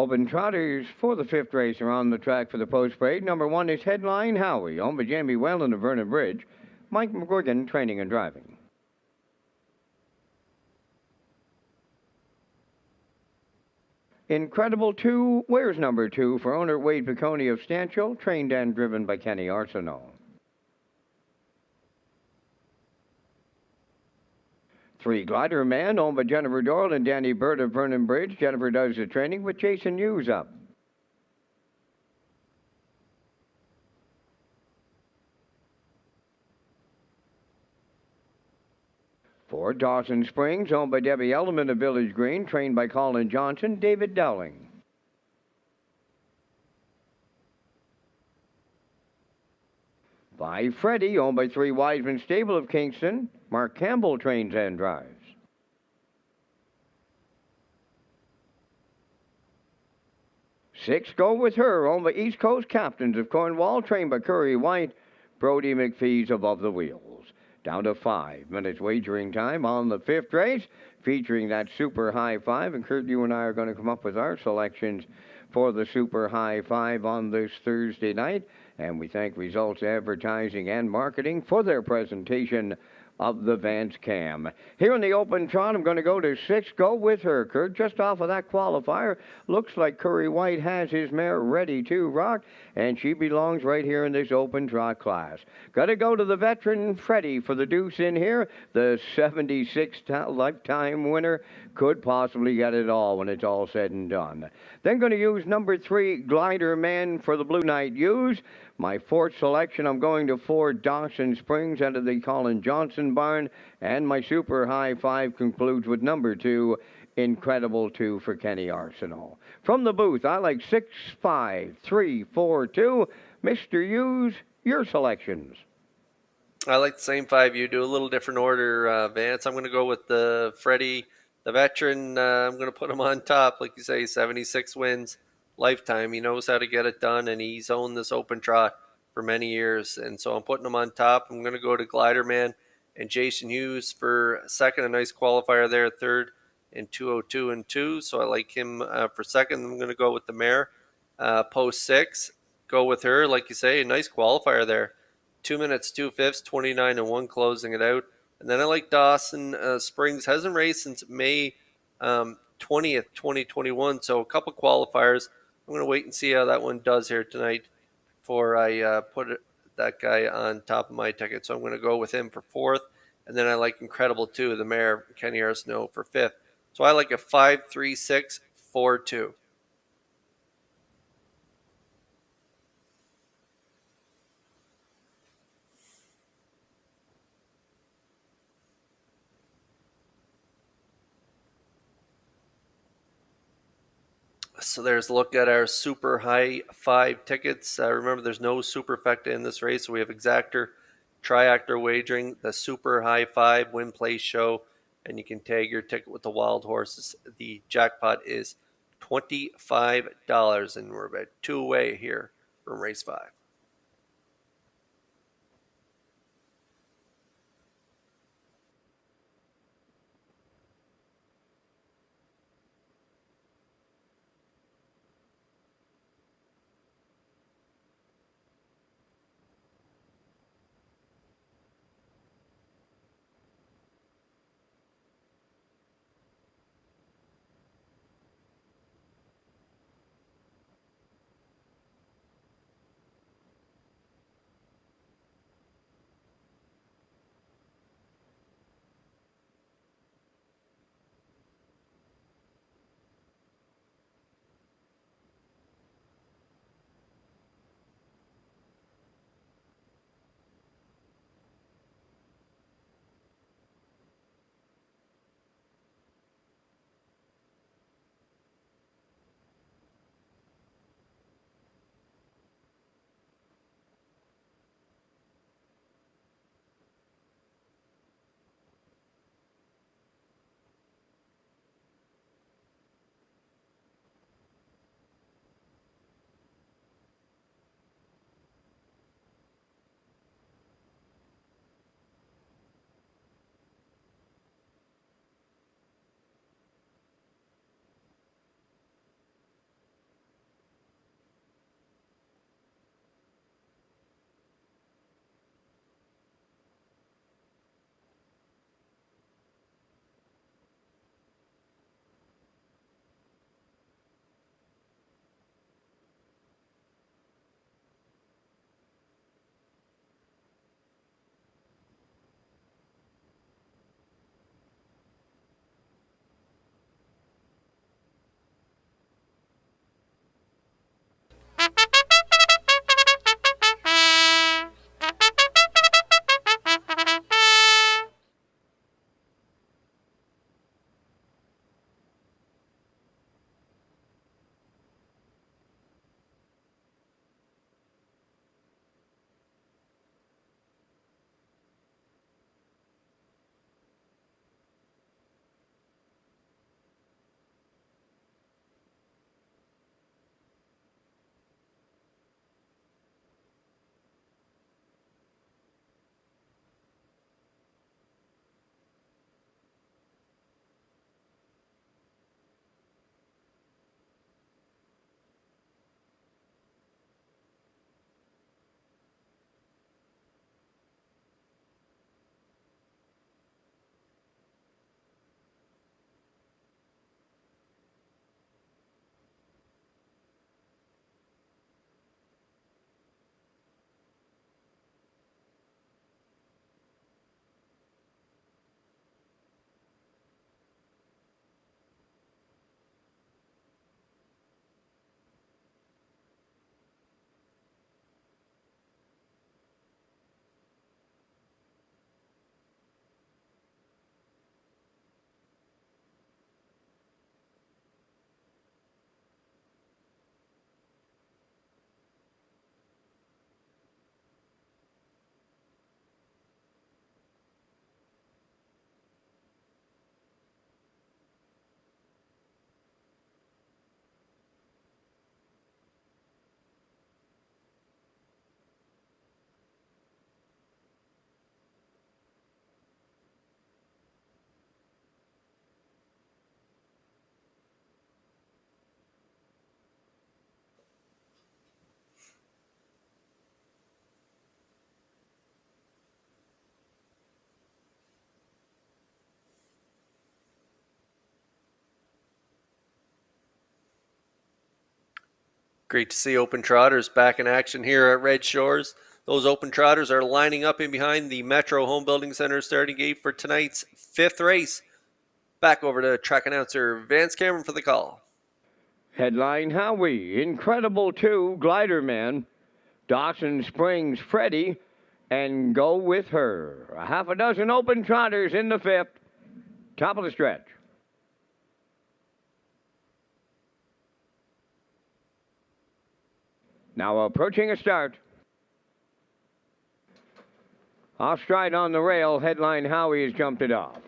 Open trotters for the 5th race are on the track for the post parade. Number 1 is Headline Howie, owned by Jamie Whalen of Vernon Bridge. Mike McGuigan, training and driving. Incredible 2, where's number 2 for owner Wade Piccone of Stanchill, trained and driven by Kenny Arsenault. 3, Glider Man, owned by Jennifer Doyle and Danny Bird of Vernon Bridge. Jennifer does the training with Jason Hughes up. 4, Dawson Springs, owned by Debbie Elderman of Village Green, trained by Colin Johnson, David Dowling. 5, Freddie, owned by 3 Wiseman Stable of Kingston. Mark Campbell trains and drives. 6, Go With Her, owned by East Coast Captains of Cornwall, trained by Curry White. Brody McPhee's above the wheels. Down to 5 minutes wagering time on the 5th race, featuring that Super High 5. And Kurt, you and I are going to come up with our selections for the Super High 5 on this Thursday night. And we thank Results Advertising and Marketing for their presentation of the Vance Cam. Here in the open trot, I'm going to go to 6, Go With Her, Kurt. Just off of that qualifier, looks like Curry White has his mare ready to rock, and she belongs right here in this open trot class. Got to go to the veteran Freddie for the deuce in here. The 76th lifetime winner could possibly get it all when it's all said and done. Then going to use number 3, Glider Man for the Blue Knight Use. My 4th selection, I'm going to 4, Dawson Springs out of the Colin Johnson barn. And my Super High 5 concludes with number 2, Incredible 2 for Kenny Arsenault. From the booth, I like 6, 5, 3, 4, 2. Mr. Hughes, your selections. I like the same 5 you do, a little different order, Vance. I'm going to go with the Freddie, the veteran. I'm going to put him on top, like you say, 76 wins. Lifetime. He knows how to get it done, and he's owned this open trot for many years. And so I'm putting him on top. I'm going to go to Glider Man and Jason Hughes for second. A nice qualifier there, third in 202 and 2. So I like him for second. I'm going to go with the mare, post 6. Go With Her, like you say, a nice qualifier there. 2 minutes, 2/5, 29 and 1, closing it out. And then I like Dawson Springs. Hasn't raced since May 20th, 2021. So a couple qualifiers. I'm going to wait and see how that one does here tonight before I put that guy on top of my ticket. So I'm going to go with him for 4th. And then I like Incredible 2, the mare, Kenny Arsenault, for 5th. So I like a 5, 3, 6, 4, 2. So there's a look at our Super High 5 tickets. Remember, there's no superfecta in this race, so we have exactor, triactor wagering, the Super High 5 win play show, and you can tag your ticket with the wild horses. The jackpot is $25, and we're about 2 away here from race 5. Great to see Open Trotters back in action here at Red Shores. Those Open Trotters are lining up in behind the Metro Home Building Center starting gate for tonight's 5th race. Back over to track announcer Vance Cameron for the call. Headline Howie, Incredible 2, Glider Man, Dawson Springs Freddie, and Go With Her. A half a dozen Open Trotters in the 5th. Top of the stretch. Now approaching a start. Off stride on the rail, Headline Howie has jumped it off.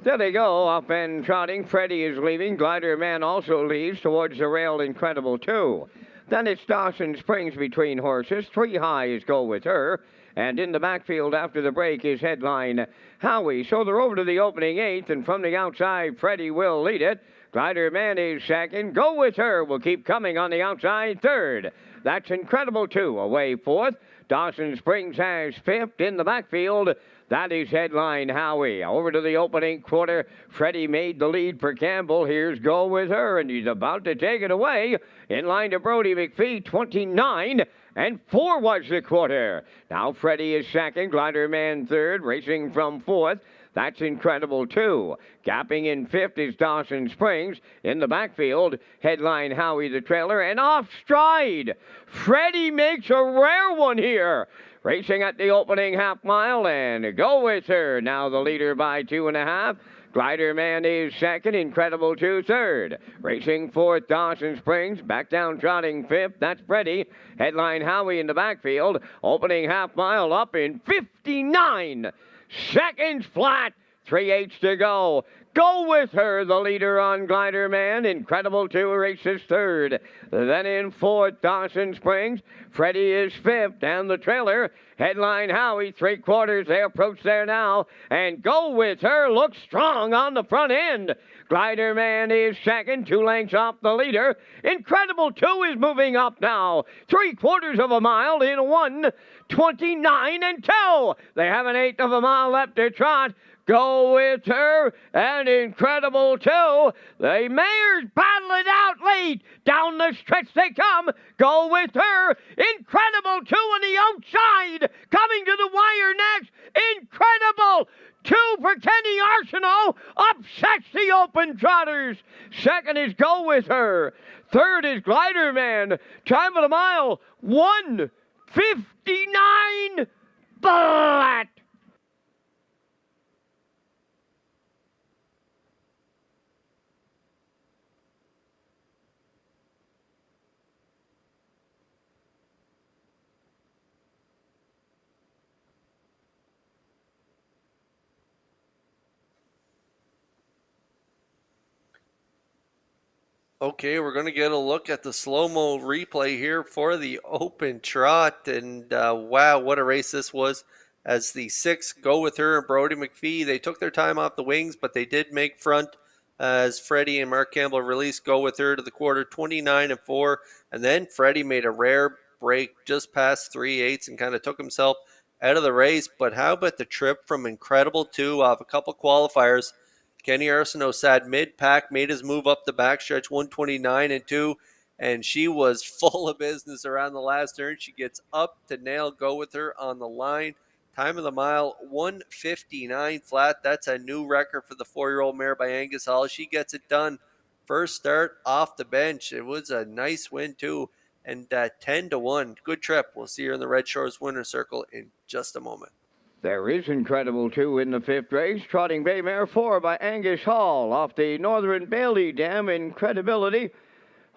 There they go, up and trotting. Freddie is leaving. Glider Man also leaves towards the rail, Incredible 2. Then it's Dawson Springs between horses. 3 high is Go With Her. And in the backfield after the break is Headline Howie. So they're over to the opening 8th, and from the outside, Freddie will lead it. Glider Man is second. Go With Her will keep coming on the outside, 3rd. That's Incredible 2 away 4th. Dawson Springs has 5th in the backfield. That is Headline Howie. Over to the opening quarter. Freddie made the lead for Campbell. Here's Go With Her, and he's about to take it away. In line to Brody McPhee, 29 and 4 was the quarter. Now Freddie is second. Glider Man 3rd, racing from 4th. That's Incredible 2. Gapping in 5th is Dawson Springs. In the backfield, Headline Howie the trailer, and off stride. Freddie makes a rare one here. Racing at the opening half mile, and Go With Her. Now the leader by 2.5. Glider Man is second. Incredible 2 third. Racing 4th, Dawson Springs. Back down trotting 5th. That's Freddie. Headline Howie in the backfield. Opening half mile up in 59 seconds flat. 3/8 to go. Go With Her, the leader on Glider Man. Incredible 2 races 3rd. Then in 4th, Dawson Springs. Freddie is 5th, and the trailer, Headline Howie, 3/4. They approach there now, and Go With Her looks strong on the front end. Glider Man is second, 2 lengths off the leader. Incredible 2 is moving up now. 3/4 of a mile in 1:29 and 2. They have an 1/8 of a mile left to trot. Go With Her and Incredible 2. The mares battle it out late. Down the stretch they come. Go With Her. Incredible 2 on the outside. Coming to the wire next. Incredible 2 for Kenny Arsenault. Upsets the Open Trotters. Second is Go With Her. 3rd is Glider Man. Time of the mile, 1:59 flat. Okay, we're going to get a look at the slow-mo replay here for the Open Trot. And wow, what a race this was. As the 6 Go With Her and Brody McPhee, they took their time off the wings, but they did make front as Freddie and Mark Campbell released Go With Her to the quarter, 29 and 4. And then Freddie made a rare break just past 3/8 and kind of took himself out of the race. But how about the trip from Incredible 2 off a couple qualifiers? Kenny Arsenault sat mid-pack, made his move up the backstretch, 129 and 2, and she was full of business around the last turn. She gets up to nail Go With Her on the line. Time of the mile, 1:59 flat. That's a new record for the 4-year-old mare by Angus Hall. She gets it done. First start off the bench. It was a nice win, too. And 10-1. Good trip. We'll see her in the Red Shores winner's circle in just a moment. There is Incredible 2 in the 5th race. Trotting Bay Mare 4 by Angus Hall off the Northern Bailey Dam. Incredibility.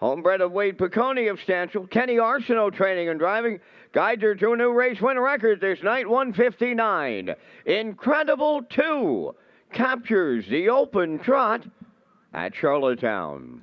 Homebred of Wade Piccone of Stanchel. Kenny Arsenault training and driving. Guides her to a new race win record this night, 1:59. Incredible 2 captures the Open Trot at Charlottetown.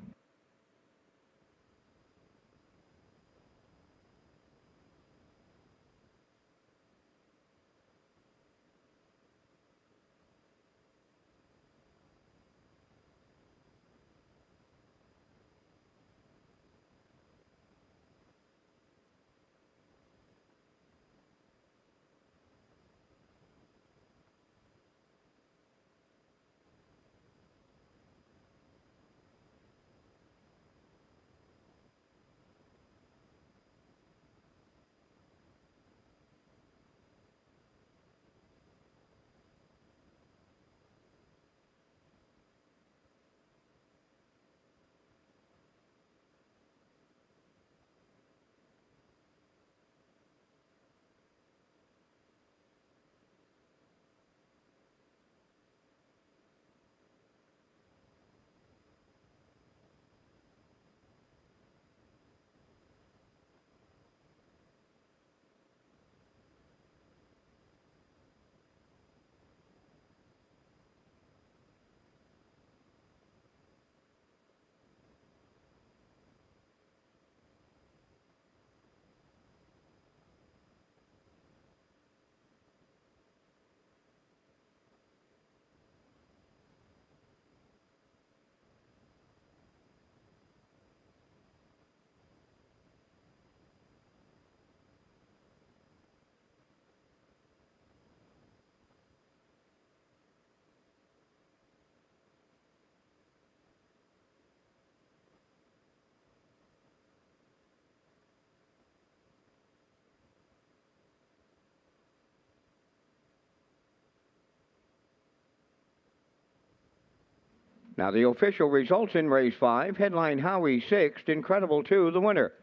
Now the official results in race 5, headline Howie 6th, Incredible 2 the winner.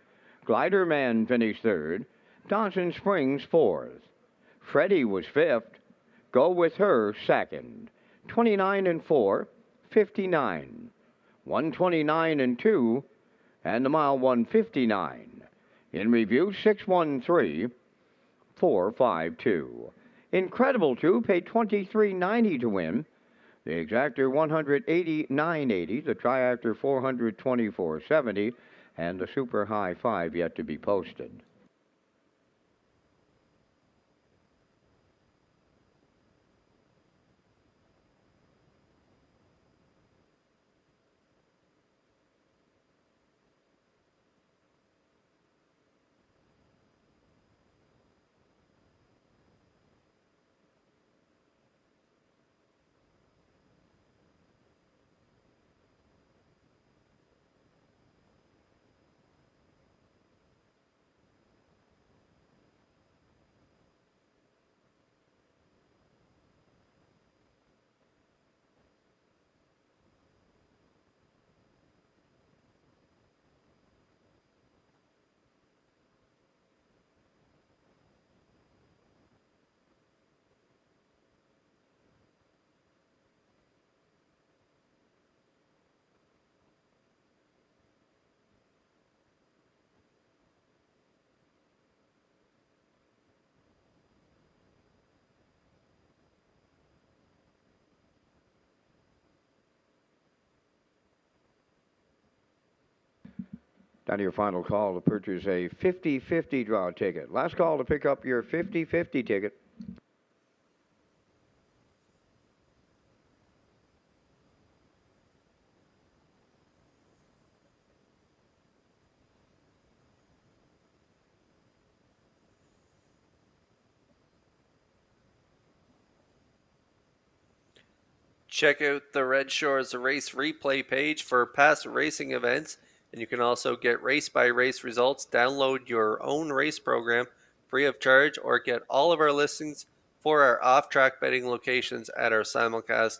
Glider Man finished 3rd, Dawson Springs 4th. Freddie was 5th, Go With Her 2nd. 29 and 4, 59. 129 and 2, and the mile 159. In review, 613, 452. Incredible 2 paid $23.90 to win. The exactor $189.80, the triactor $424.70, and the super high 5 yet to be posted. Down to your final call to purchase a 50-50 draw ticket. Last call to pick up your 50-50 ticket. Check out the Red Shores Race Replay page for past racing events, and you can also get race-by-race results, download your own race program free of charge, or get all of our listings for our off-track betting locations at our simulcast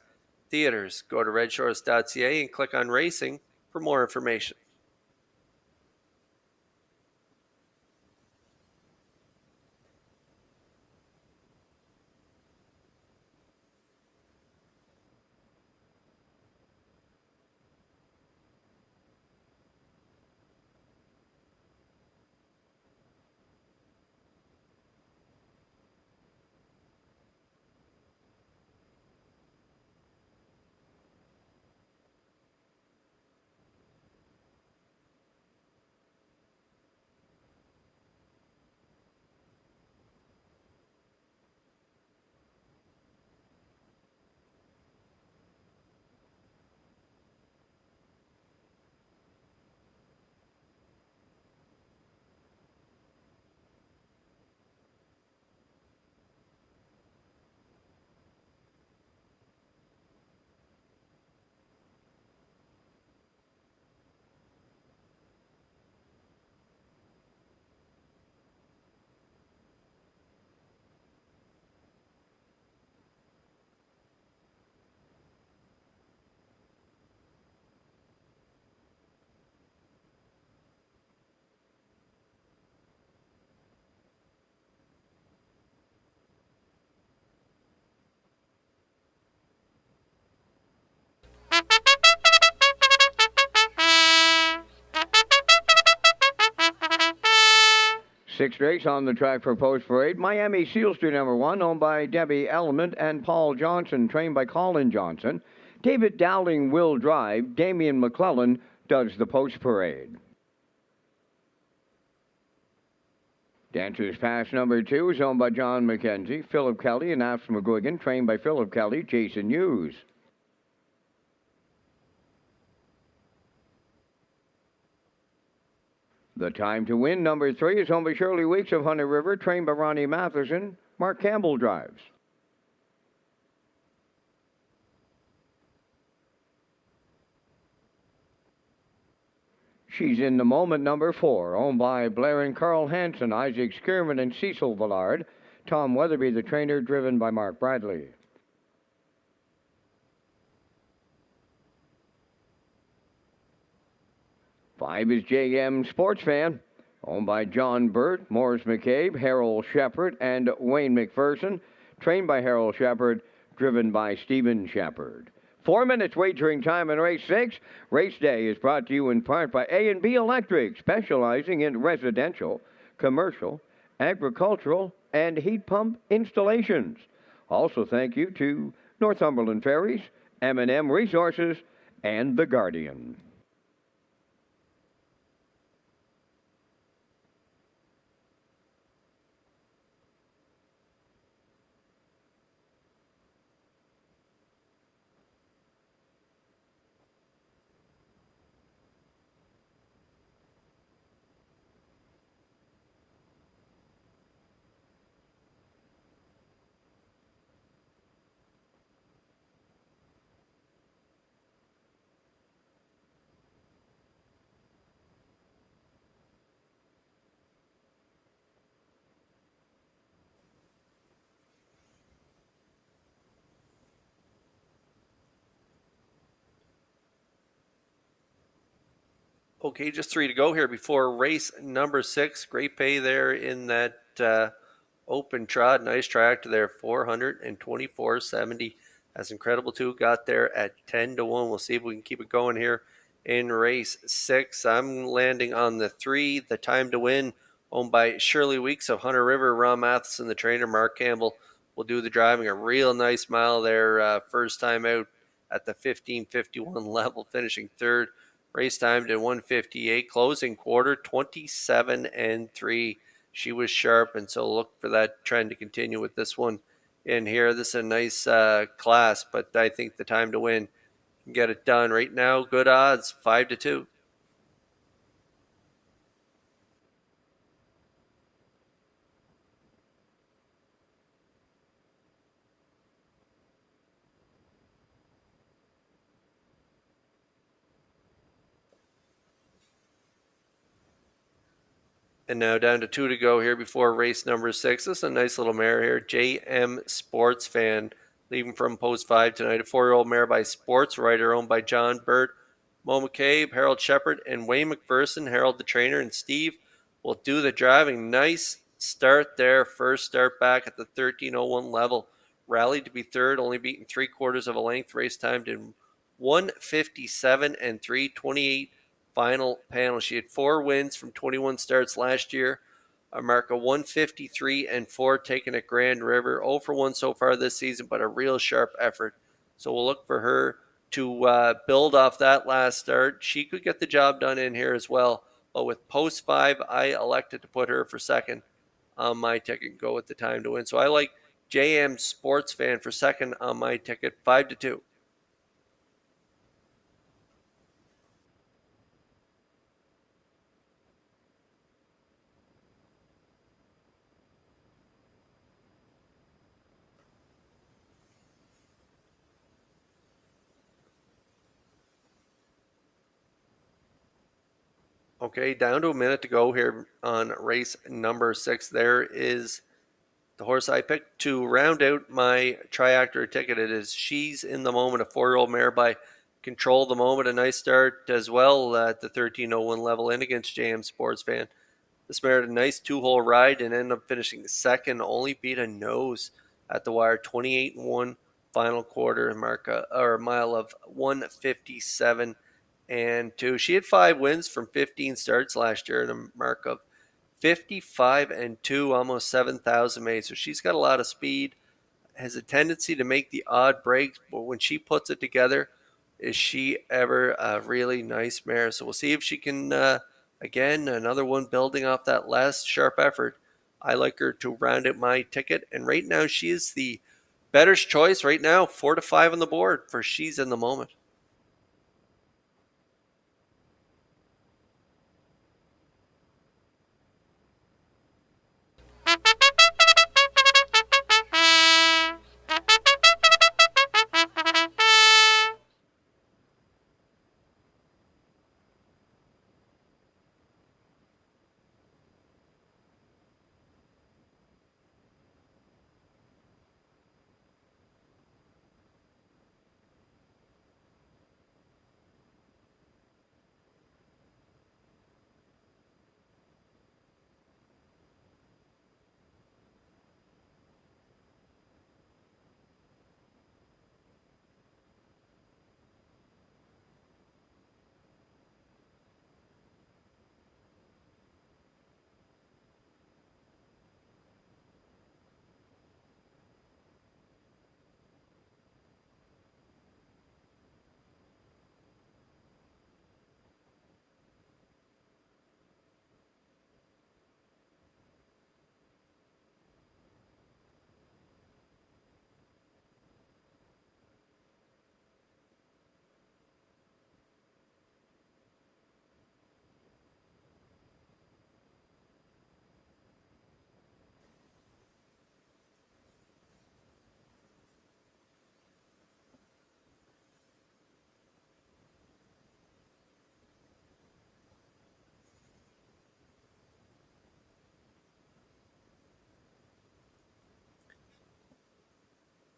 theaters. Go to Redshores.ca and click on Racing for more information. Sixth race on the track for Post Parade. Miami Sealster number 1, owned by Debbie Element and Paul Johnson, trained by Colin Johnson. David Dowling will drive. Damian McClellan does the Post Parade. Dancers Pass number 2 is owned by John McKenzie, Philip Kelly, and Ash McGuigan, trained by Philip Kelly, Jason Hughes. The Time to Win number 3 is owned by Shirley Weeks of Hunter River, trained by Ronnie Matheson. Mark Campbell drives. She's in the Moment number 4, owned by Blair and Carl Hansen, Isaac Skierman, and Cecil Villard. Tom Weatherby, the trainer, driven by Mark Bradley. 5 is JM Sports Fan, owned by John Burt, Morris McCabe, Harold Shepard, and Wayne McPherson. Trained by Harold Shepard, driven by Stephen Shepard. 4 minutes wagering time in race 6. Race day is brought to you in part by A&B Electric, specializing in residential, commercial, agricultural, and heat pump installations. Also thank you to Northumberland Ferries, M&M Resources, and The Guardian. Okay, just 3 to go here before race number 6. Great pay there in that open trot. Nice track to there, 424.70. That's incredible too. Got there at 10 to 1. We'll see if we can keep it going here in race 6. I'm landing on the 3, the time to win, owned by Shirley Weeks of Hunter River. Ron Matheson, the trainer. Mark Campbell will do the driving. A real nice mile there, first time out at the 15:51 level, finishing 3rd. Race time to 1:58. Closing quarter 27-3. She was sharp, and so look for that trend to continue with this one in here. This is a nice class, but I think the time to win can get it done right now. Good odds, 5 to 2. And now down to 2 to go here before race number 6. This is a nice little mare here. JM Sports Fan, leaving from post 5 tonight. A 4-year-old mare by Sports Writer, owned by John Burt, Mo McCabe, Harold Shepard, and Wayne McPherson. Harold the trainer, and Steve will do the driving. Nice start there. First start back at the 13:01 level. Rallied to be 3rd, only beaten 3/4 of a length. Race time to 1:57-3, 28 final panel. She had 4 wins from 21 starts last year. A mark of 1:53-4 taken at Grand River. 0 for 1 so far this season, but a real sharp effort. So we'll look for her to build off that last start. She could get the job done in here as well. But with post 5, I elected to put her for 2nd on my ticket and go with the time to win. So I like JM Sports Fan for 2nd on my ticket, 5 to 2. Okay, down to a minute to go here on race number 6. There is the horse I picked to round out my triactor ticket. It is She's in the Moment, a 4-year-old mare by Control the Moment. A nice start as well at the 13:01 level in against JM Sports Fan. This mare had a nice 2-hole ride and ended up finishing 2nd. Only beat a nose at the wire, 28-1 final quarter, a mile of 1:57-2. She had 5 wins from 15 starts last year and a mark of 55-2, almost 7,000 made. So she's got a lot of speed, has a tendency to make the odd breaks, but when she puts it together, is she ever a really nice mare. So we'll see if she can, again, another one building off that last sharp effort. I like her to round out my ticket, and right now she is the better choice right now, 4 to 5 on the board for She's in the Moment.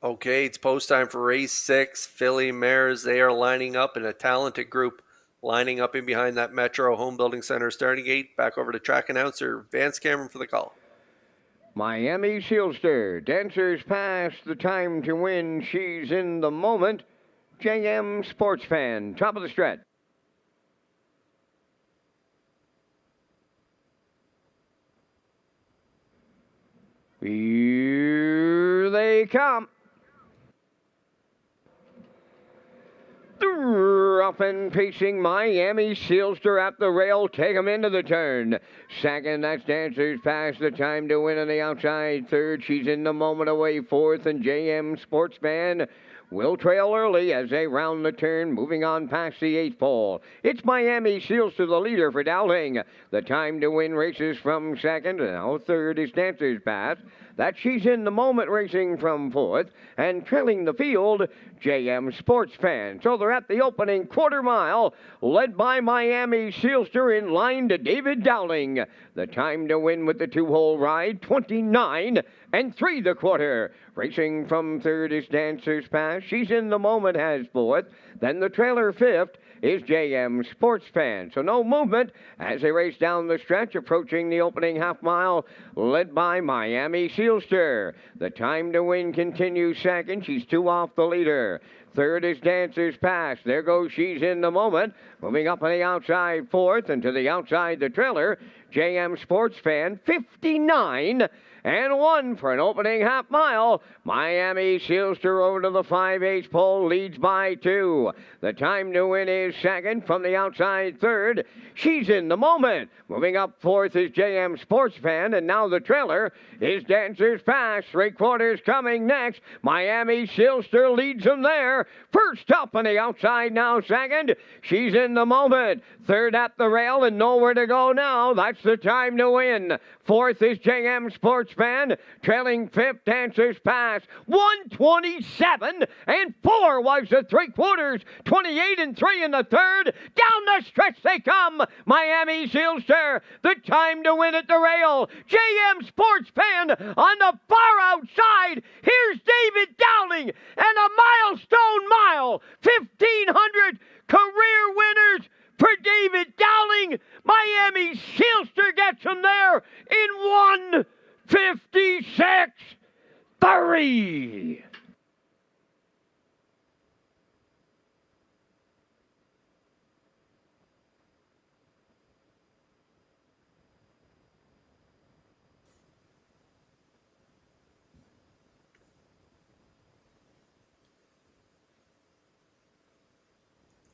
Okay, it's post time for race 6. Filly mares, they are lining up in a talented group, lining up in behind that Metro Home Building Center starting gate. Back over to track announcer Vance Cameron for the call. Miami Sealster, Dancers Pass, the time to win. She's in the moment. JM Sports Fan, top of the stretch. Here they come. Up and pacing Miami Sealster at the rail. Take him into the turn. Second, that's Dancers Pass. The time to win on the outside. Third, she's in the moment away. Fourth, and JM Sportsman will trail early as they round the turn, moving on past the 8th pole. It's Miami Sealster, the leader for Dowling. The time to win races from second. Now third is Dancers Pass. That she's in the moment racing from fourth. And trailing the field, JM Sports Fan. So they're at the opening quarter mile, led by Miami Sealster in line to David Dowling. The time to win with the 2-hole ride, 29 and 3 the quarter. Racing from third is Dancers Pass. She's in the moment, has fourth. Then the trailer fifth is JM Sports Fan. So no movement as they race down the stretch, approaching the opening half mile, led by Miami Sealster. The time to win continues second. She's 2 off the leader. Third is Dancers Pass. There goes She's in the moment. Moving up on the outside, fourth, and to the outside the trailer, JM Sports Fan, 59 and 1 for an opening half mile. Miami Sealster over to the 5/8 pole, leads by 2. The time to win is second. From the outside, third. She's in the moment. Moving up fourth is JM Sports Fan, and now the trailer is Dancers Pass. 3/4 coming next. Miami Sealster leads them there. First up on the outside, now second. She's in the moment. Third at the rail and nowhere to go now. That's the time to win. Fourth is JM Sports Fan. Trailing fifth, Dancers Pass. 127 and 4 was the 3/4. 28 and 3 in the third. Down the stretch they come. Miami Sealster. The time to win at the rail. JM Sports Fan on the far outside. Here's David Dowling and a milestone mile. 1,500 career winners for David Dowling. Miami Sealster gets him there in 1:56.3.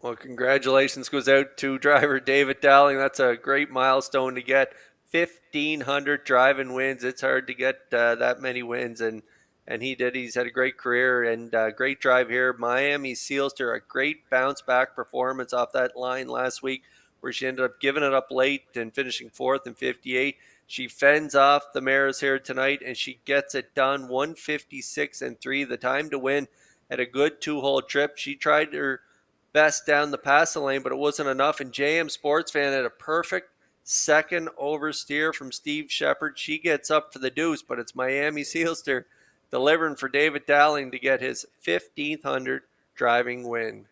Well, congratulations goes out to driver David Dowling. That's a great milestone to get. 1,500 driving wins. It's hard to get that many wins, and he did. He's had a great career and great drive here. Miami Sealster, a great bounce back performance off that line last week where she ended up giving it up late and finishing fourth in 58. She fends off the mares here tonight, and she gets it done. 1:56 and 3, the time to win at a good 2-hole trip. She tried her best down the passing lane, but it wasn't enough. And JM Sports Fan had a perfect second oversteer from Steve Shepard. She gets up for the deuce, but it's Miami Sealster delivering for David Dowling to get his 1,500 driving win.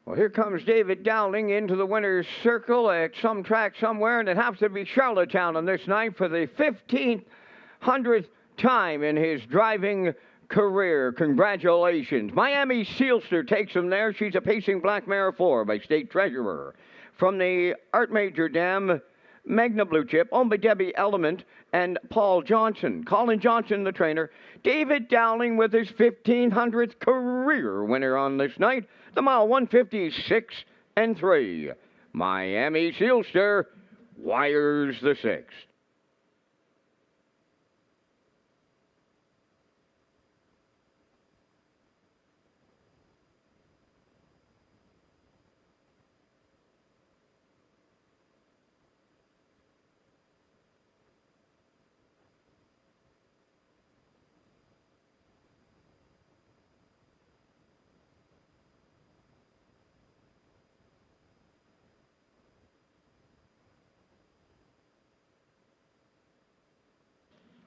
Well, here comes David Dowling into the winner's circle at some track somewhere, and it happens to be Charlottetown on this night for the 1,500th time in his driving career. Congratulations. Miami Sealster takes him there. She's a pacing black mare 4 by State Treasurer. From the Art Major Dam, Magna Blue Chip, owned by Debbie Element and Paul Johnson. Colin Johnson, the trainer. David Dowling with his 1,500th career winner on this night. The mile 156 and 3. Miami Sealster wires the 6th.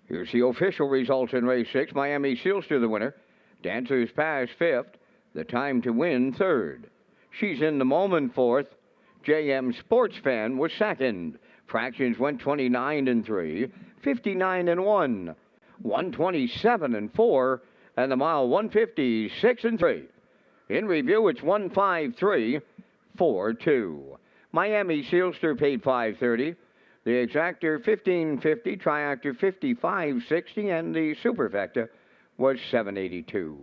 Here's the official results in race 6. Miami Sealster the winner. Dancers Pass 5th. The Time to Win 3rd. She's in the Moment 4th. JM Sports Fan was 2nd. Fractions went 29 and 3, 59 and 1, 127 and 4, and the mile 156 and 3. In review, it's 153, 4-2. Miami Sealster paid $5.30. The exactor $15.50, triactor $55.60, and the superfecta was $7.82.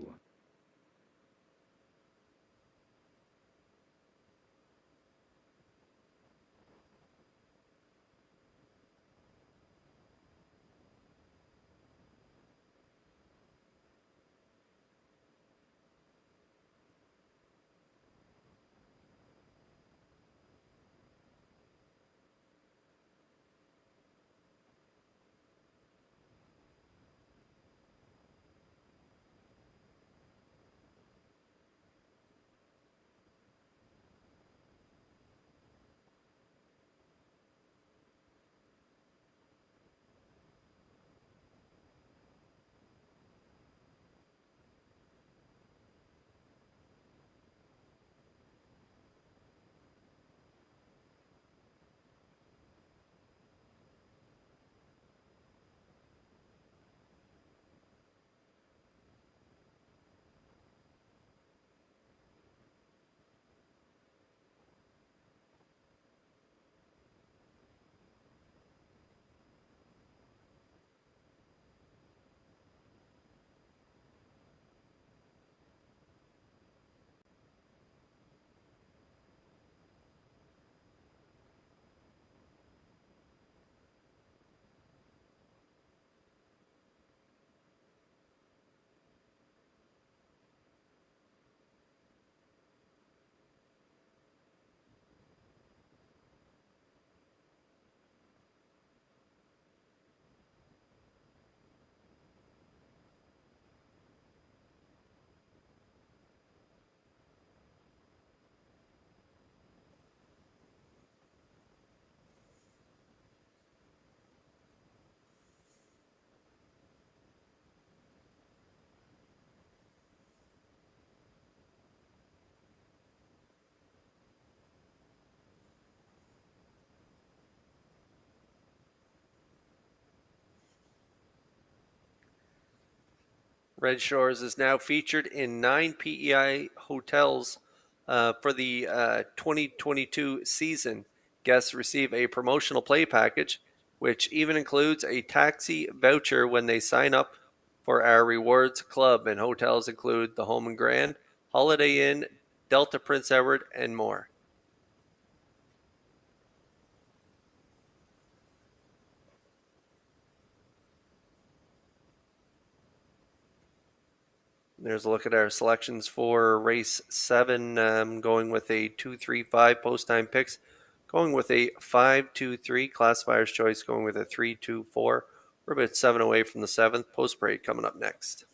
Red Shores is now featured in 9 PEI hotels for the 2022 season. Guests receive a promotional play package, which even includes a taxi voucher when they sign up for our rewards club, and hotels include the Home and Grand, Holiday Inn, Delta Prince Edward, and more. There's a look at our selections for race 7. Going with a 2-3-5 post time picks. Going with a 5-2-3 classifier's choice. Going with a 3-2-4. We're about 7 away from the 7th. Post break coming up next.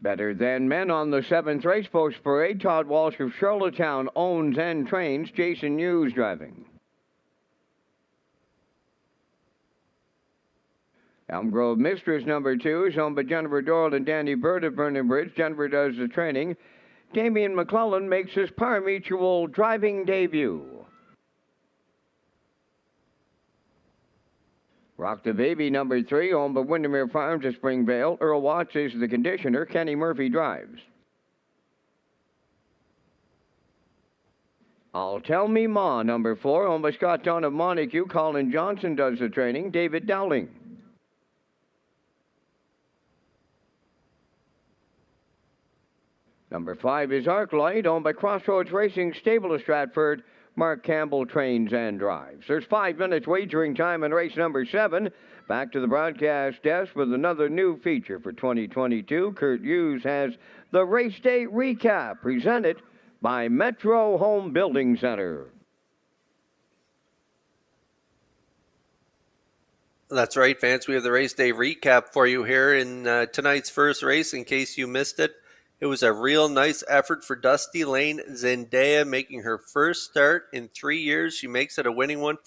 Better Than Men on the 7th Race Post Parade. Todd Walsh of Charlottetown owns and trains. Jason Hughes driving. Elm Grove Mistress number 2 is owned by Jennifer Doyle and Danny Bird of Vernon Bridge. Jennifer does the training. Damian McClellan makes his par mutual driving debut. Rock the Baby number 3, owned by Windermere Farms of Springvale. Earl Watts is the conditioner. Kenny Murphy drives. I'll Tell Me Ma number 4, owned by Scott Dunn of Montague. Colin Johnson does the training. David Dowling. Number 5 is Arclight, owned by Crossroads Racing Stable of Stratford. Mark Campbell trains and drives. There's 5 minutes wagering time in race number 7. Back to the broadcast desk with another new feature for 2022. Kurt Hughes has the race day recap presented by Metro Home Building Center. That's right, fans. We have the race day recap for you here in tonight's first race in case you missed it. It was a real nice effort for Dusty Lane Zendaya, making her first start in 3 years. She makes it a winning one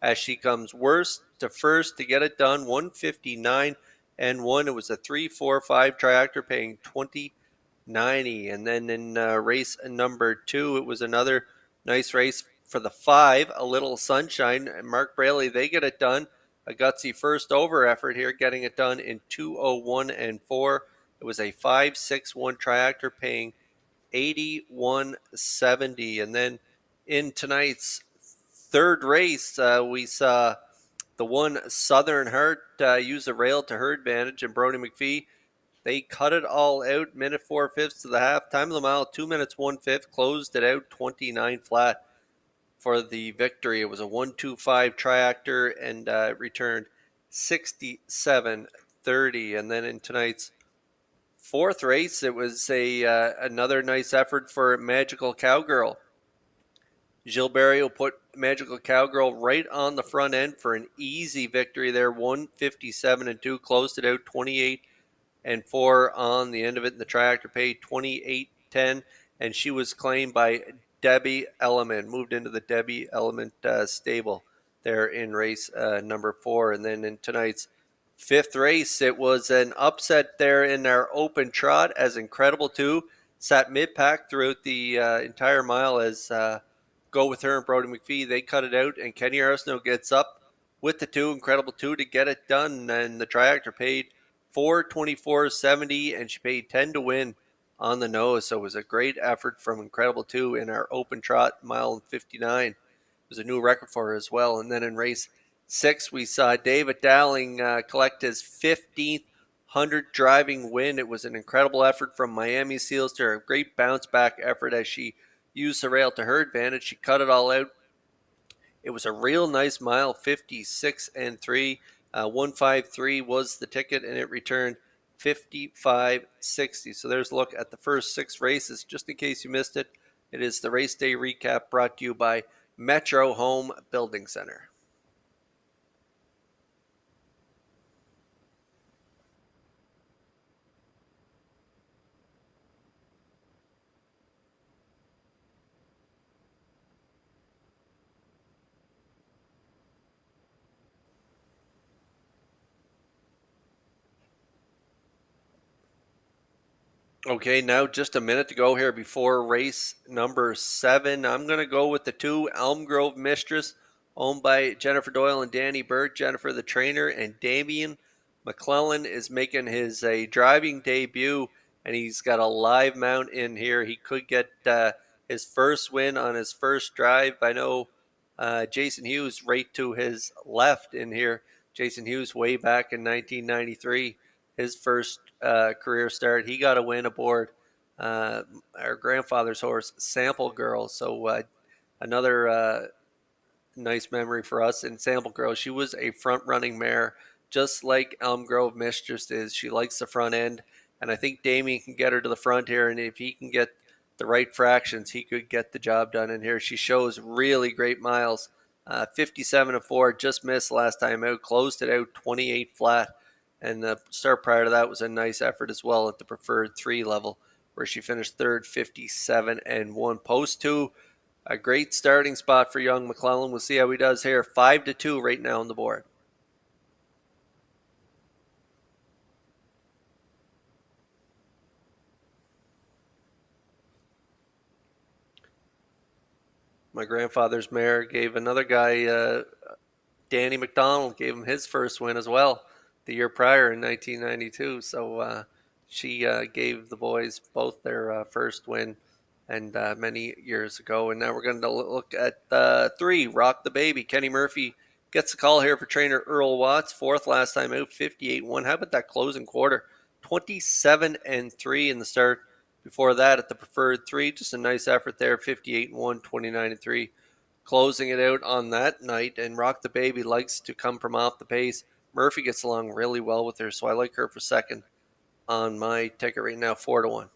as she comes worst to first to get it done, 159 and 1. It was a 3-4-5 triactor paying $20.90. And then in race number 2, it was another nice race for the 5, A Little Sunshine. And Mark Braley, they get it done. A gutsy first over effort here, getting it done in 2:01 and 4. It was a 5-6-1 triactor paying $81.70. And then in tonight's third race, we saw the one Southern Heart use the rail to her advantage, and Brody McPhee, they cut it all out. Minute 4/5 to the half. Time of the mile, 2 minutes 1/5. Closed it out 29 flat for the victory. It was a 1-2-5 triactor and returned 67.30. And then in tonight's fourth race, it was another nice effort for Magical Cowgirl. Gilles Barrio put Magical Cowgirl right on the front end for an easy victory there, 157-2, closed it out 28-4 on the end of it. And the tractor paid 28.10, and she was claimed by Debbie Element, moved into the Debbie Element stable there in race number 4. And then in tonight's fifth race, it was an upset there in our open trot as Incredible 2 sat mid-pack throughout the entire mile as Go With Her and Brody McPhee. They cut it out, and Kenny Arsenault gets up with the 2, Incredible 2, to get it done. And the triactor paid $424.70, and she paid 10 to win on the nose. So it was a great effort from Incredible 2 in our open trot, mile 59. It was a new record for her as well. And then in race 6, we saw David Dowling collect his 15th 100 driving win. It was an incredible effort from Miami Sealster, a great bounce back effort as she used the rail to her advantage. She cut it all out. It was a real nice mile, 56-3. 153 was the ticket, and it returned 55.60. So there's a look at the first 6 races. Just in case you missed it, it is the race day recap brought to you by Metro Home Building Center. Okay, now just a minute to go here before race number 7. I'm going to go with the 2, Elm Grove Mistress, owned by Jennifer Doyle and Danny Bird. Jennifer, the trainer, and Damian McClellan is making his driving debut, and he's got a live mount in here. He could get his first win on his first drive. I know Jason Hughes right to his left in here. Jason Hughes way back in 1993. His first career start, he got a win aboard our grandfather's horse, Sample Girl. So another nice memory for us. And Sample Girl, she was a front-running mare, just like Elm Grove Mistress is. She likes the front end, and I think Damien can get her to the front here, and if he can get the right fractions, he could get the job done in here. She shows really great miles. 57-4, just missed last time out, closed it out 28 flat. And the start prior to that was a nice effort as well at the preferred 3 level, where she finished third, 57-1. Post 2, a great starting spot for young McClellan. We'll see how he does here. 5-2 right now on the board. My grandfather's mare gave another guy, Danny McDonald, gave him his first win as well the year prior in 1992. So she gave the boys both their first win and many years ago. And now we're going to look at 3, Rock the Baby. Kenny Murphy gets the call here for trainer Earl Watts. 4th last time out, 58-1. How about that closing quarter? 27-3 in the start. Before that, at the preferred 3, just a nice effort there, 58-1, 29-3. Closing it out on that night, and Rock the Baby likes to come from off the pace. Murphy gets along really well with her, so I like her for second on my ticket right now, 4-1.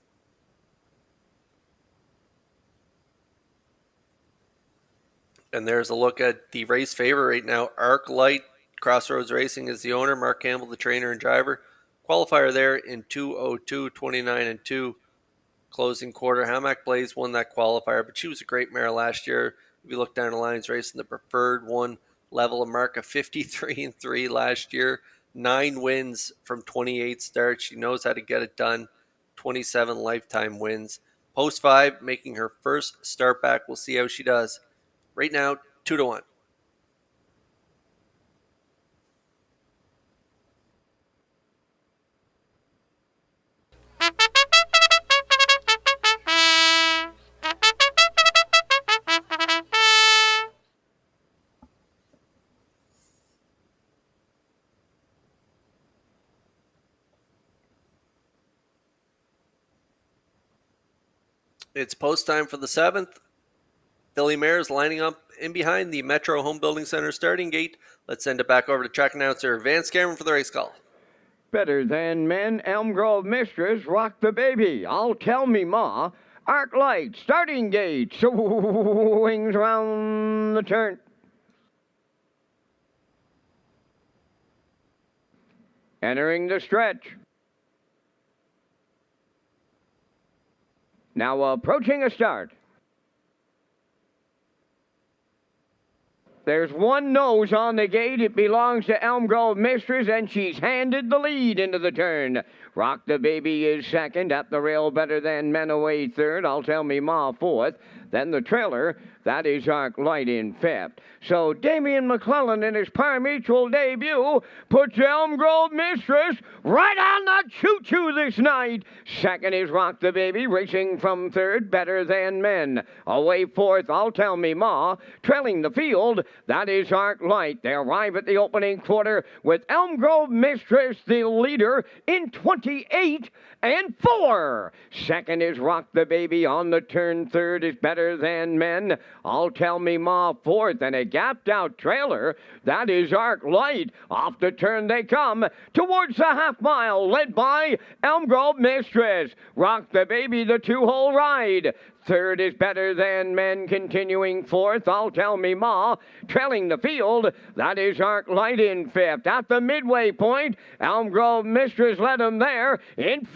And there's a look at the race favorite right now. Arc Light, Crossroads Racing is the owner. Mark Campbell, the trainer and driver. Qualifier there in 2:02, 29-2. Closing quarter. Hamac Blaze won that qualifier, but she was a great mare last year. If you look down the lines, racing the preferred 1 level, a mark of 53-3 last year. 9 wins from 28 starts. She knows how to get it done. 27 lifetime wins. Post 5, making her first start back. We'll see how she does. Right now, 2-1. It's post time for the 7th. Filly mares lining up in behind the Metro Home Building Center starting gate. Let's send it back over to track announcer Vance Cameron for the race call. Better Than Men, Elm Grove Mistress, Rock the Baby, I'll Tell Me Ma, Arc Light, starting gate, swings round the turn. Entering the stretch. Now approaching a start. There's one nose on the gate. It belongs to Elm Grove Mistress, and she's handed the lead into the turn. Rock the Baby is second. At the rail, Better Than Men away third. I'll Tell Me Ma fourth. Then the trailer, that is Arc Light in fifth. So Damian McClellan in his par-mutual debut puts Elm Grove Mistress right on the choo-choo this night. Second is Rock the Baby, racing from third, Better Than Men. Away fourth, I'll Tell Me Ma. Trailing the field, that is Arc Light. They arrive at the opening quarter with Elm Grove Mistress, the leader, in 28-4. Second is Rock the Baby. On the turn, third is Better Than Men. I'll Tell Me Ma fourth, and a gapped out trailer. That is Arc Light. Off the turn they come towards the half mile, led by Elm Grove Mistress. Rock the Baby, the 2-hole ride. Third is Better Than Men, continuing fourth. I'll Tell Me Ma. Trailing the field, that is Arc Light in fifth. At the midway point, Elm Grove Mistress led him there in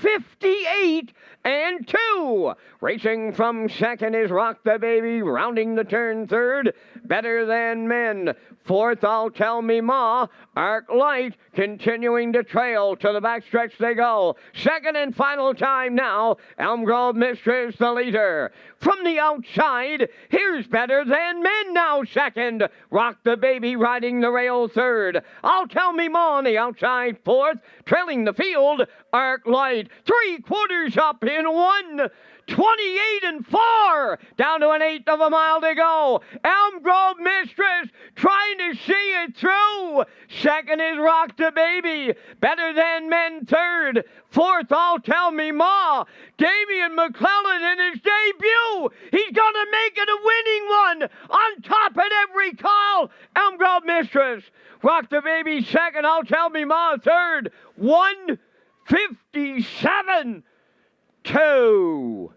58-2. Racing from second is Rock the Baby, rounding the turn third, Better Than Men. Fourth, I'll Tell Me Ma. Arc Light continuing to trail. To the backstretch they go. Second and final time now. Elm Grove Mistress the leader. From the outside, here's Better Than Men now second. Rock the Baby riding the rail third. I'll Tell Me Ma on the outside fourth. Trailing the field, Arc Light. 3/4 up in 1:28-4. Down to an eighth of a mile to go. Elm Grove Mistress trying to see it through. Second is Rock the Baby. Better Than Men third. Fourth, I'll Tell Me Ma. Damian McClellan in his debut. He's going to make it a winning one. On top at every call. Elm Grove Mistress. Rock the Baby second. I'll Tell Me Ma third. 1:57-2.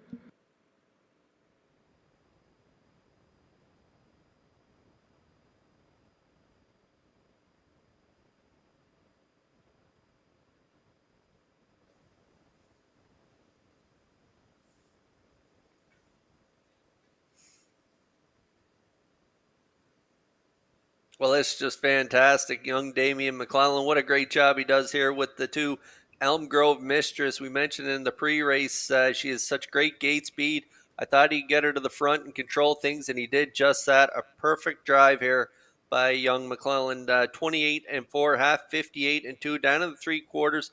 Well, it's just fantastic. Young Damian McClellan, what a great job he does here with the two Elm Grove Mistress. We mentioned in the pre-race, she has such great gate speed. I thought he'd get her to the front and control things, and he did just that. A perfect drive here by young McClellan. 28-4, half 58-2, down to the 3/4.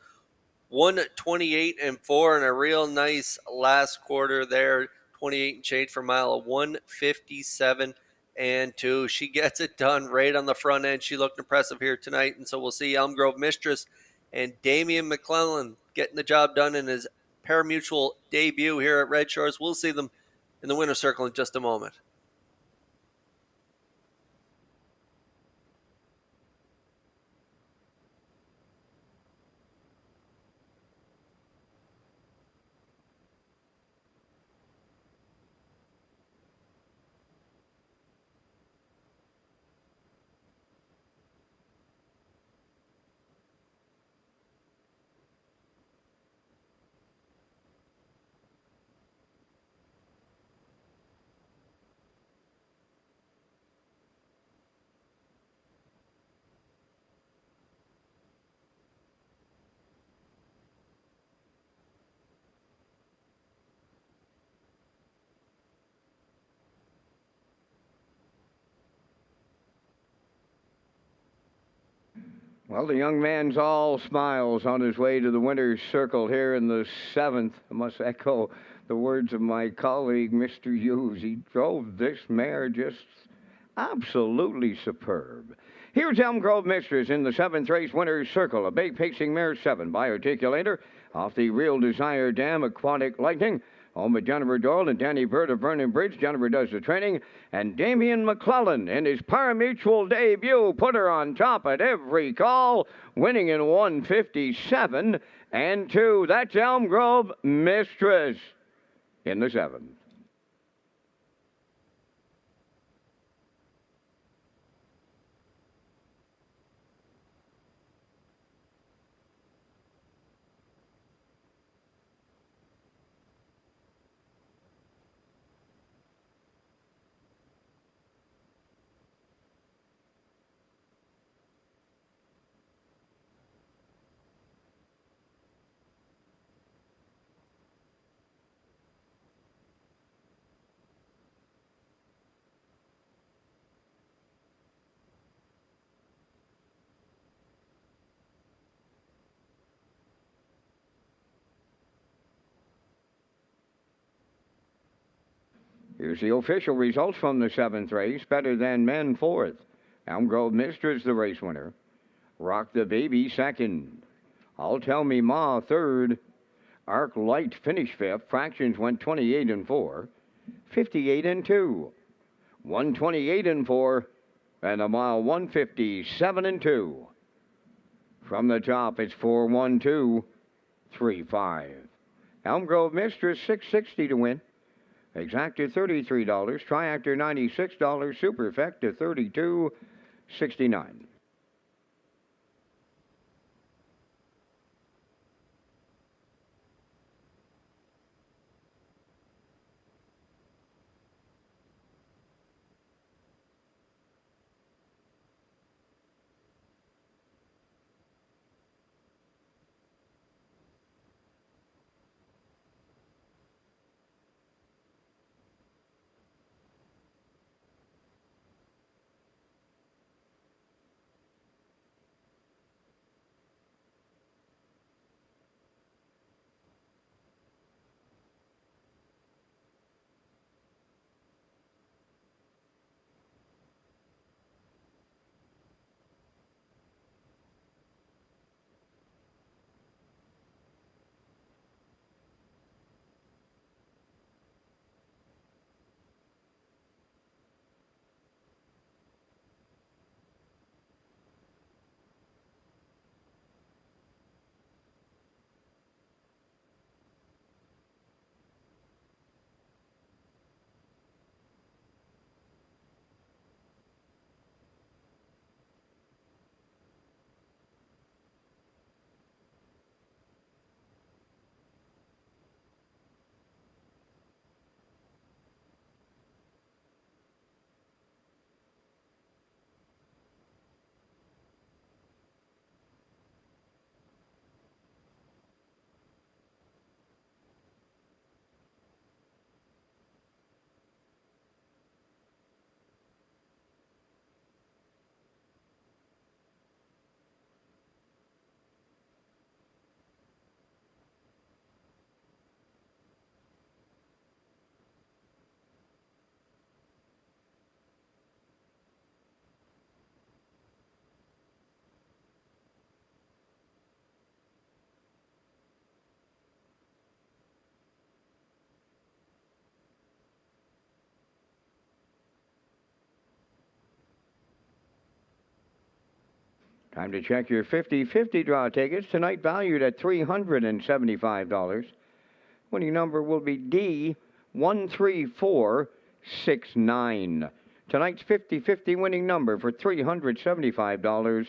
128-4, and a real nice last quarter there. 28 and change for a mile of 157-2. She gets it done right on the front end. She looked impressive here tonight, and so we'll see Elm Grove Mistress and Damian McClellan getting the job done in his parimutuel debut here at Red Shores. We'll see them in the winner's circle in just a moment. Well, the young man's all smiles on his way to the winner's circle here in the 7th. I must echo the words of my colleague, Mr. Hughes. He drove this mare just absolutely superb. Here's Elm Grove Mistress in the 7th race winner's circle. A bay pacing mare 7 by Articulator off the Real Desire Dam, Aquatic Lightning. Home with Jennifer Doyle and Danny Bird of Vernon Bridge. Jennifer does the training. And Damian McClellan, in his parimutuel debut, put her on top at every call, winning in 157-2. That's Elm Grove Mistress in the 7th. Here's the official results from the 7th race. Better Than Men 4th. Elm Grove Mistress the race winner. Rock the Baby 2nd. I'll Tell Me Ma 3rd. Arc Light finished 5th. Fractions went 28-4. 58-2. 128-4. And a mile 157-2. From the top, it's 4-1-2-3-5. Elm Grove Mistress $660 to win. Exacta $33, Triactor $96, Superfecta $32.69. Time to check your 50-50 draw tickets, tonight valued at $375. Winning number will be D13469. Tonight's 50-50 winning number for $375,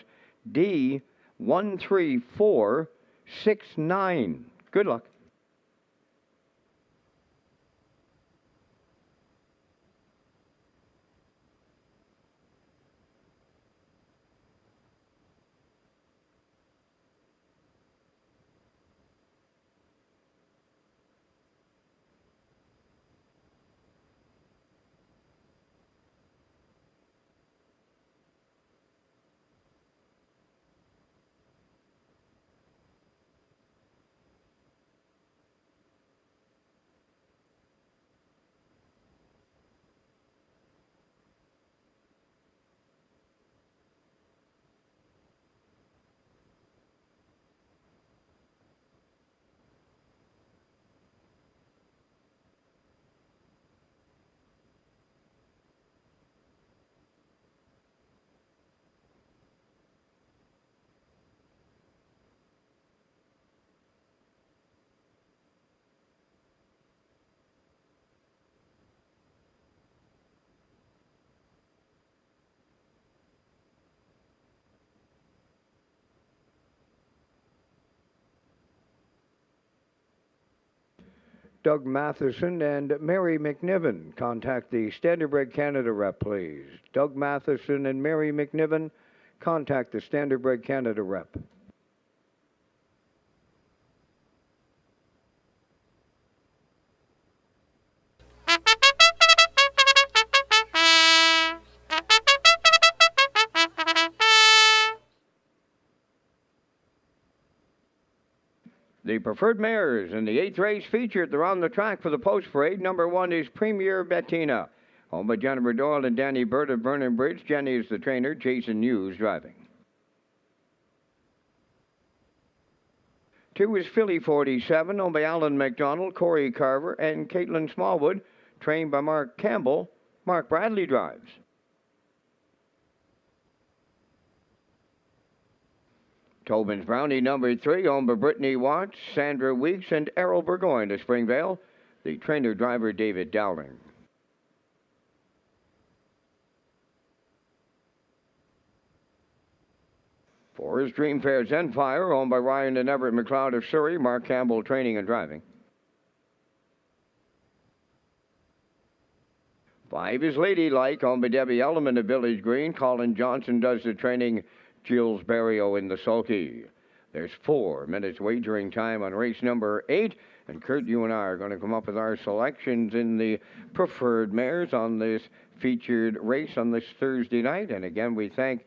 D13469. Good luck. Doug Matheson and Mary McNiven. Contact the Standardbred Canada rep, please. Doug Matheson and Mary McNiven. Contact the Standardbred Canada rep. The preferred mares in the 8th race featured. They're on the track for the post parade. Number 1 is Premier Bettina. Owned by Jennifer Doyle and Danny Bird of Vernon Bridge. Jenny is the trainer. Jason Hughes driving. 2 is Philly 47, owned by Alan McDonald, Corey Carver, and Caitlin Smallwood. Trained by Mark Campbell. Mark Bradley drives. Tobin's Brownie, number 3, owned by Brittany Watts, Sandra Weeks, and Errol Burgoyne to Springvale. The trainer-driver, David Dowling. 4 is Dreamfair Zenfire, owned by Ryan and Everett McLeod of Surrey, Mark Campbell training and driving. 5 is Ladylike, owned by Debbie Elliman of Village Green. Colin Johnson does the training. Jules Barrio in the sulky. There's 4 minutes wagering time on race number 8. And Kurt, you and I are going to come up with our selections in the preferred mares on this featured race on this Thursday night. And again, we thank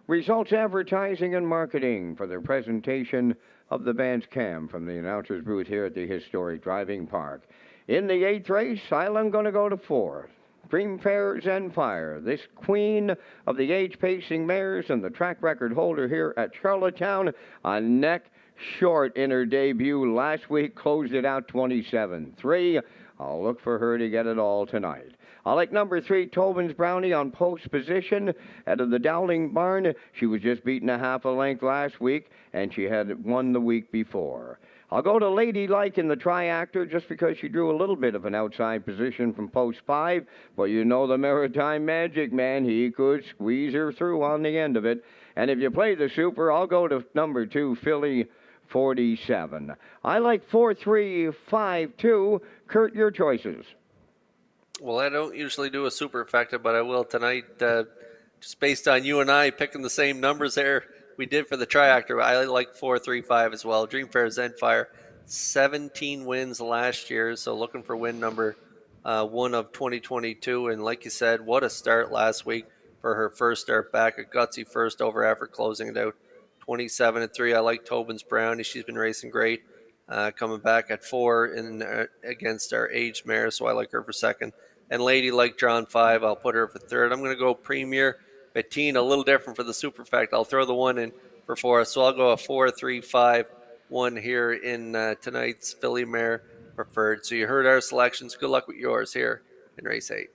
Results Advertising and Marketing for their presentation of the band's cam from the announcer's booth here at the historic driving park. In the 8th race, I'm going to go to 4. Dreamfair Zenfire, this queen of the age-pacing mares and the track record holder here at Charlottetown, a neck short in her debut last week, closed it out 27-3. I'll look for her to get it all tonight. I like number 3, Tobin's Brownie, on post position out of the Dowling barn. She was just beaten a half a length last week, and she had won the week before. I'll go to Ladylike in the Triactor just because she drew a little bit of an outside position from post 5. But you know the Maritime Magic man, he could squeeze her through on the end of it. And if you play the Super, I'll go to number 2, Philly 47. I like 4-3-5-2. Kurt, your choices. Well, I don't usually do a superfecta, but I will tonight, just based on you and I picking the same numbers there we did for the Triactor. I like 4-3-5 as well. Dreamfair Zenfire, 17 wins last year, so looking for win number 1 of 2022. And like you said, what a start last week for her first start back. A gutsy first over effort, closing it out 27-3. I like Tobin's Brownie. She's been racing great, coming back at 4 in against our aged mare, so I like her for second. And Lady like drawn 5, I'll put her for third. I'm going to go Premier Bettina, a little different for the superfecta. I'll throw the 1 in for 4, so I'll go a 4-3-5-1 here in tonight's Filly Mare Preferred. So you heard our selections. Good luck with yours here in race 8.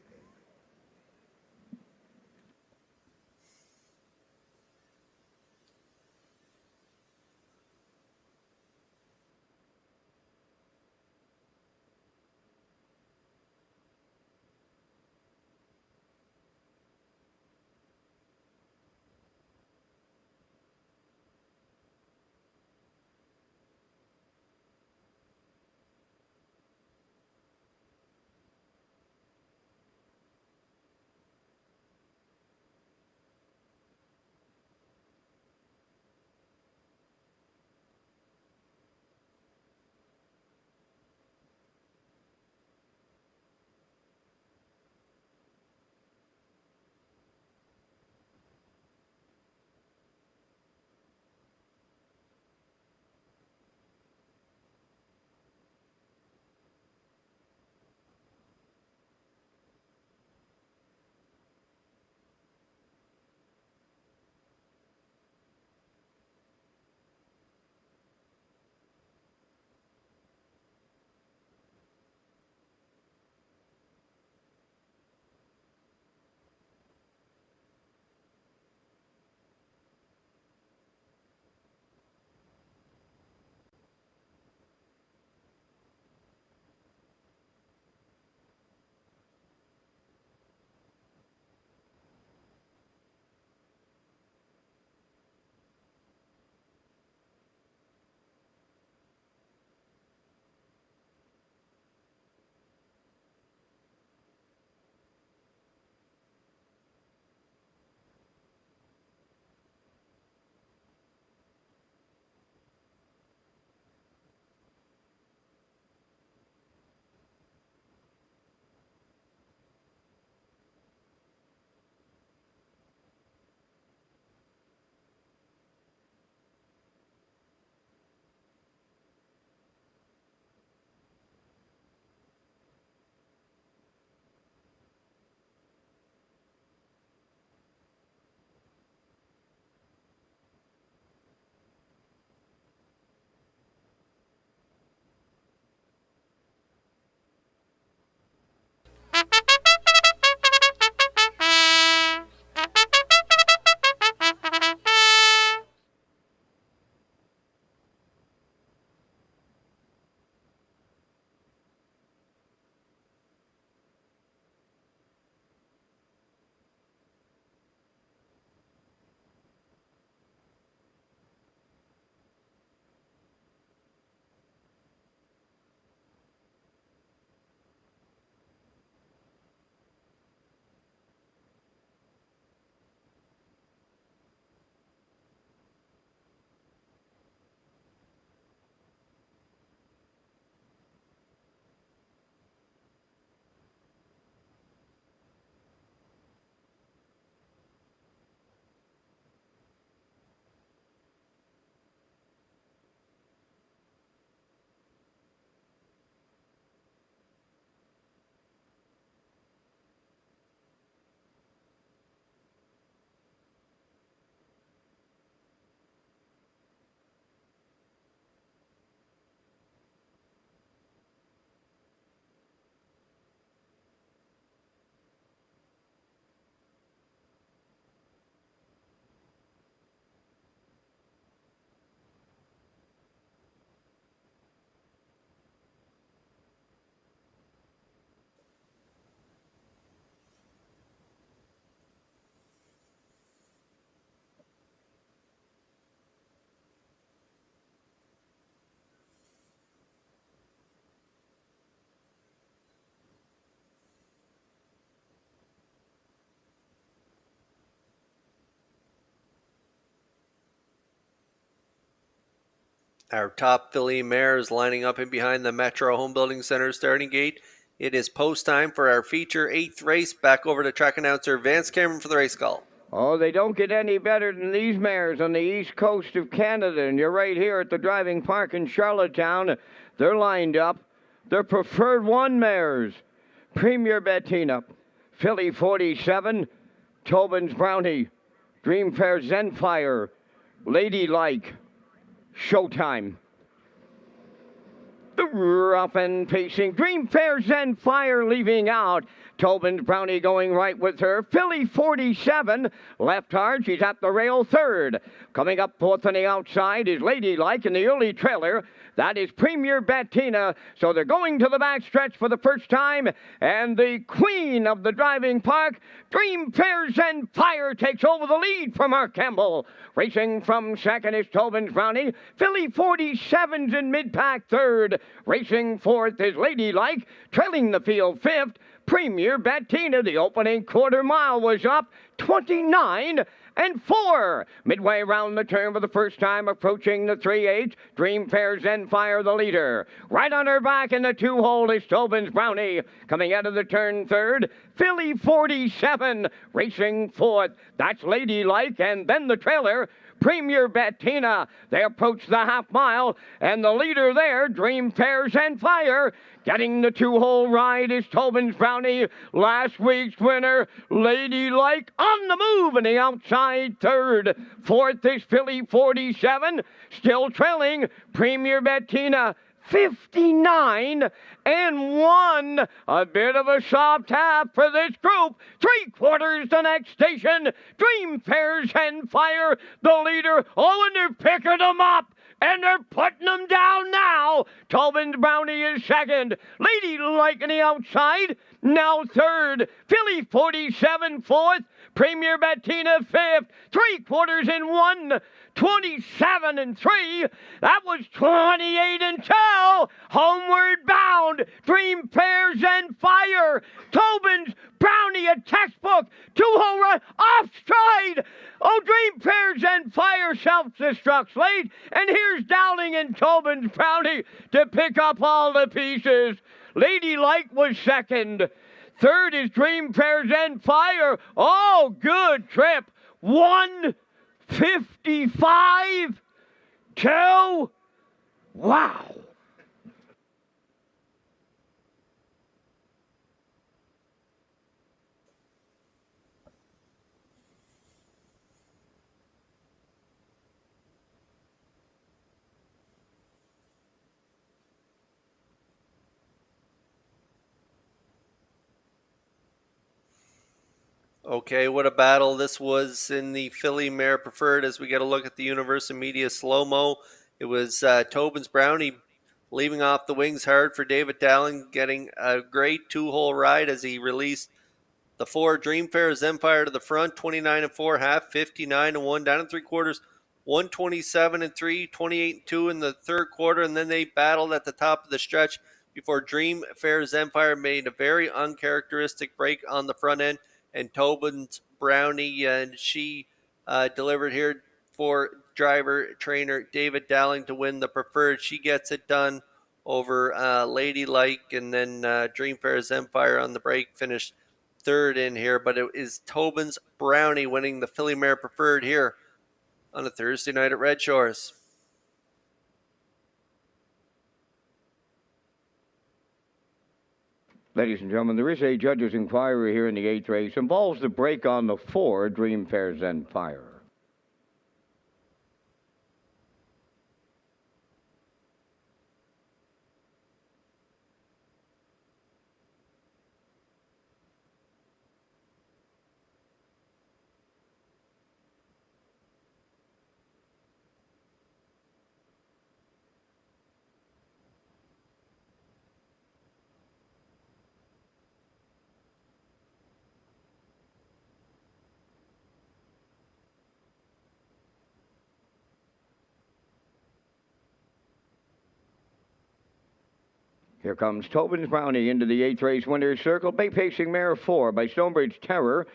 Our top filly mares lining up in behind the Metro Home Building Center starting gate. It is post time for our feature 8th race. Back over to track announcer Vance Cameron for the race call. Oh, they don't get any better than these mares on the east coast of Canada. And you're right here at the driving park in Charlottetown. They're lined up. They're preferred one mares. Premier Bettina, Philly 47, Tobin's Brownie, Dream Fair Zenfire, Ladylike, Showtime. The rough and pacing Dream Fair Zenfire leaving out. Tobin's Brownie going right with her. Philly 47, left hard. She's at the rail third. Coming up fourth on the outside is Ladylike in the early trailer. That is Premier Bettina. So they're going to the backstretch for the first time. And the queen of the driving park, Dream Fair Zenfire, takes over the lead from Mark Campbell. Racing from second is Tobin's Brownie. Philly 47's in mid-pack third. Racing fourth is Ladylike. Trailing the field fifth, Premier Bettina. The opening quarter mile was up 29-4. Midway around the turn for the first time, approaching the 3/8. Dream Fair Zenfire the leader. Right on her back in the 2-hole is Tobin's Brownie. Coming out of the turn third, Philly 47 racing fourth. That's Ladylike, and then the trailer, Premier Bettina. They approach the half mile, and the leader there, Dream Fair Zenfire. Getting the 2-hole ride is Tobin's Brownie. Last week's winner, Ladylike, on the move in the outside third. Fourth is Philly 47, still trailing Premier Bettina. 59-1. A bit of a soft half for this group. 3/4 the next station. Dream Fair Zenfire, the leader. Oh, and they're picking them up. And they're putting them down now. Tobin's Brownie is second. Ladylike on the outside, now third. Philly 47 fourth. Premier Bettina fifth. 3/4 in one. 27-3. That was 28-2. Homeward bound. Dream Fair Zenfire. Tobin's Brownie, a textbook. 2-hole run off stride. Oh, Dream Fair Zenfire self-destructs late. And here's Dowling and Tobin's Brownie to pick up all the pieces. Ladylike was second. Third is Dream Fair Zenfire. Oh, good trip. 1:55-2. Wow. Okay, what a battle this was in the Philly Mare Preferred as we get a look at the Universal Media slow-mo. It was Tobin's Brownie leaving off the wings hard for David Dowling, getting a great 2-hole ride as he released the 4 Dream Fair Zenfire to the front, 29-4 half, 59-1 down in 3/4, 127-3, 28-2 in the third quarter, and then they battled at the top of the stretch before Dream Fair Zenfire made a very uncharacteristic break on the front end. And Tobin's Brownie, and she delivered here for driver trainer David Dowling to win the preferred. She gets it done over Ladylike, and then Dream Fair Zenfire on the break finished third in here. But it is Tobin's Brownie winning the Philly Mare Preferred here on a Thursday night at Red Shores. Ladies and gentlemen, there is a judge's inquiry here in the 8th race. Involves the break on the 4 Dream Fair Zenfire. Here comes Tobin's Brownie into the 8th race winner's circle. Bay pacing mare 4 by Stonebridge Terror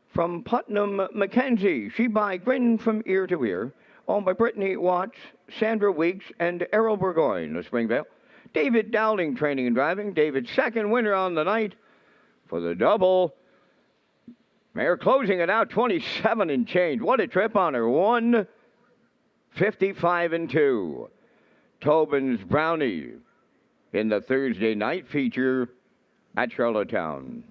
from Putnam Mackenzie. She by Grin from ear to ear. owned by Brittany Watts, Sandra Weeks, and Errol Burgoyne of Springvale. David Dowling training and driving. David's second winner on the night for the double. Mayor closing it out 27 and change. What a trip on her. 155 and 2. Tobin's Brownie in the Thursday night feature at Charlottetown.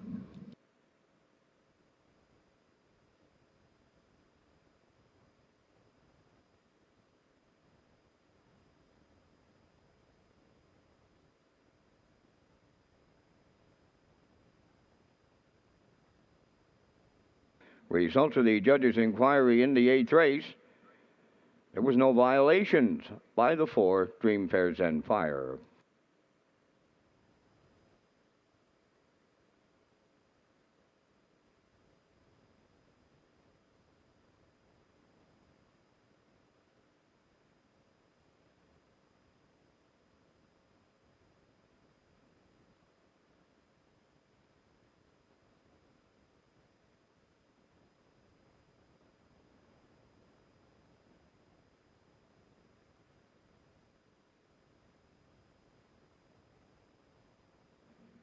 Results of the judge's inquiry in the 8th race. There was no violations by the 4 Dream Fair Zen Fire.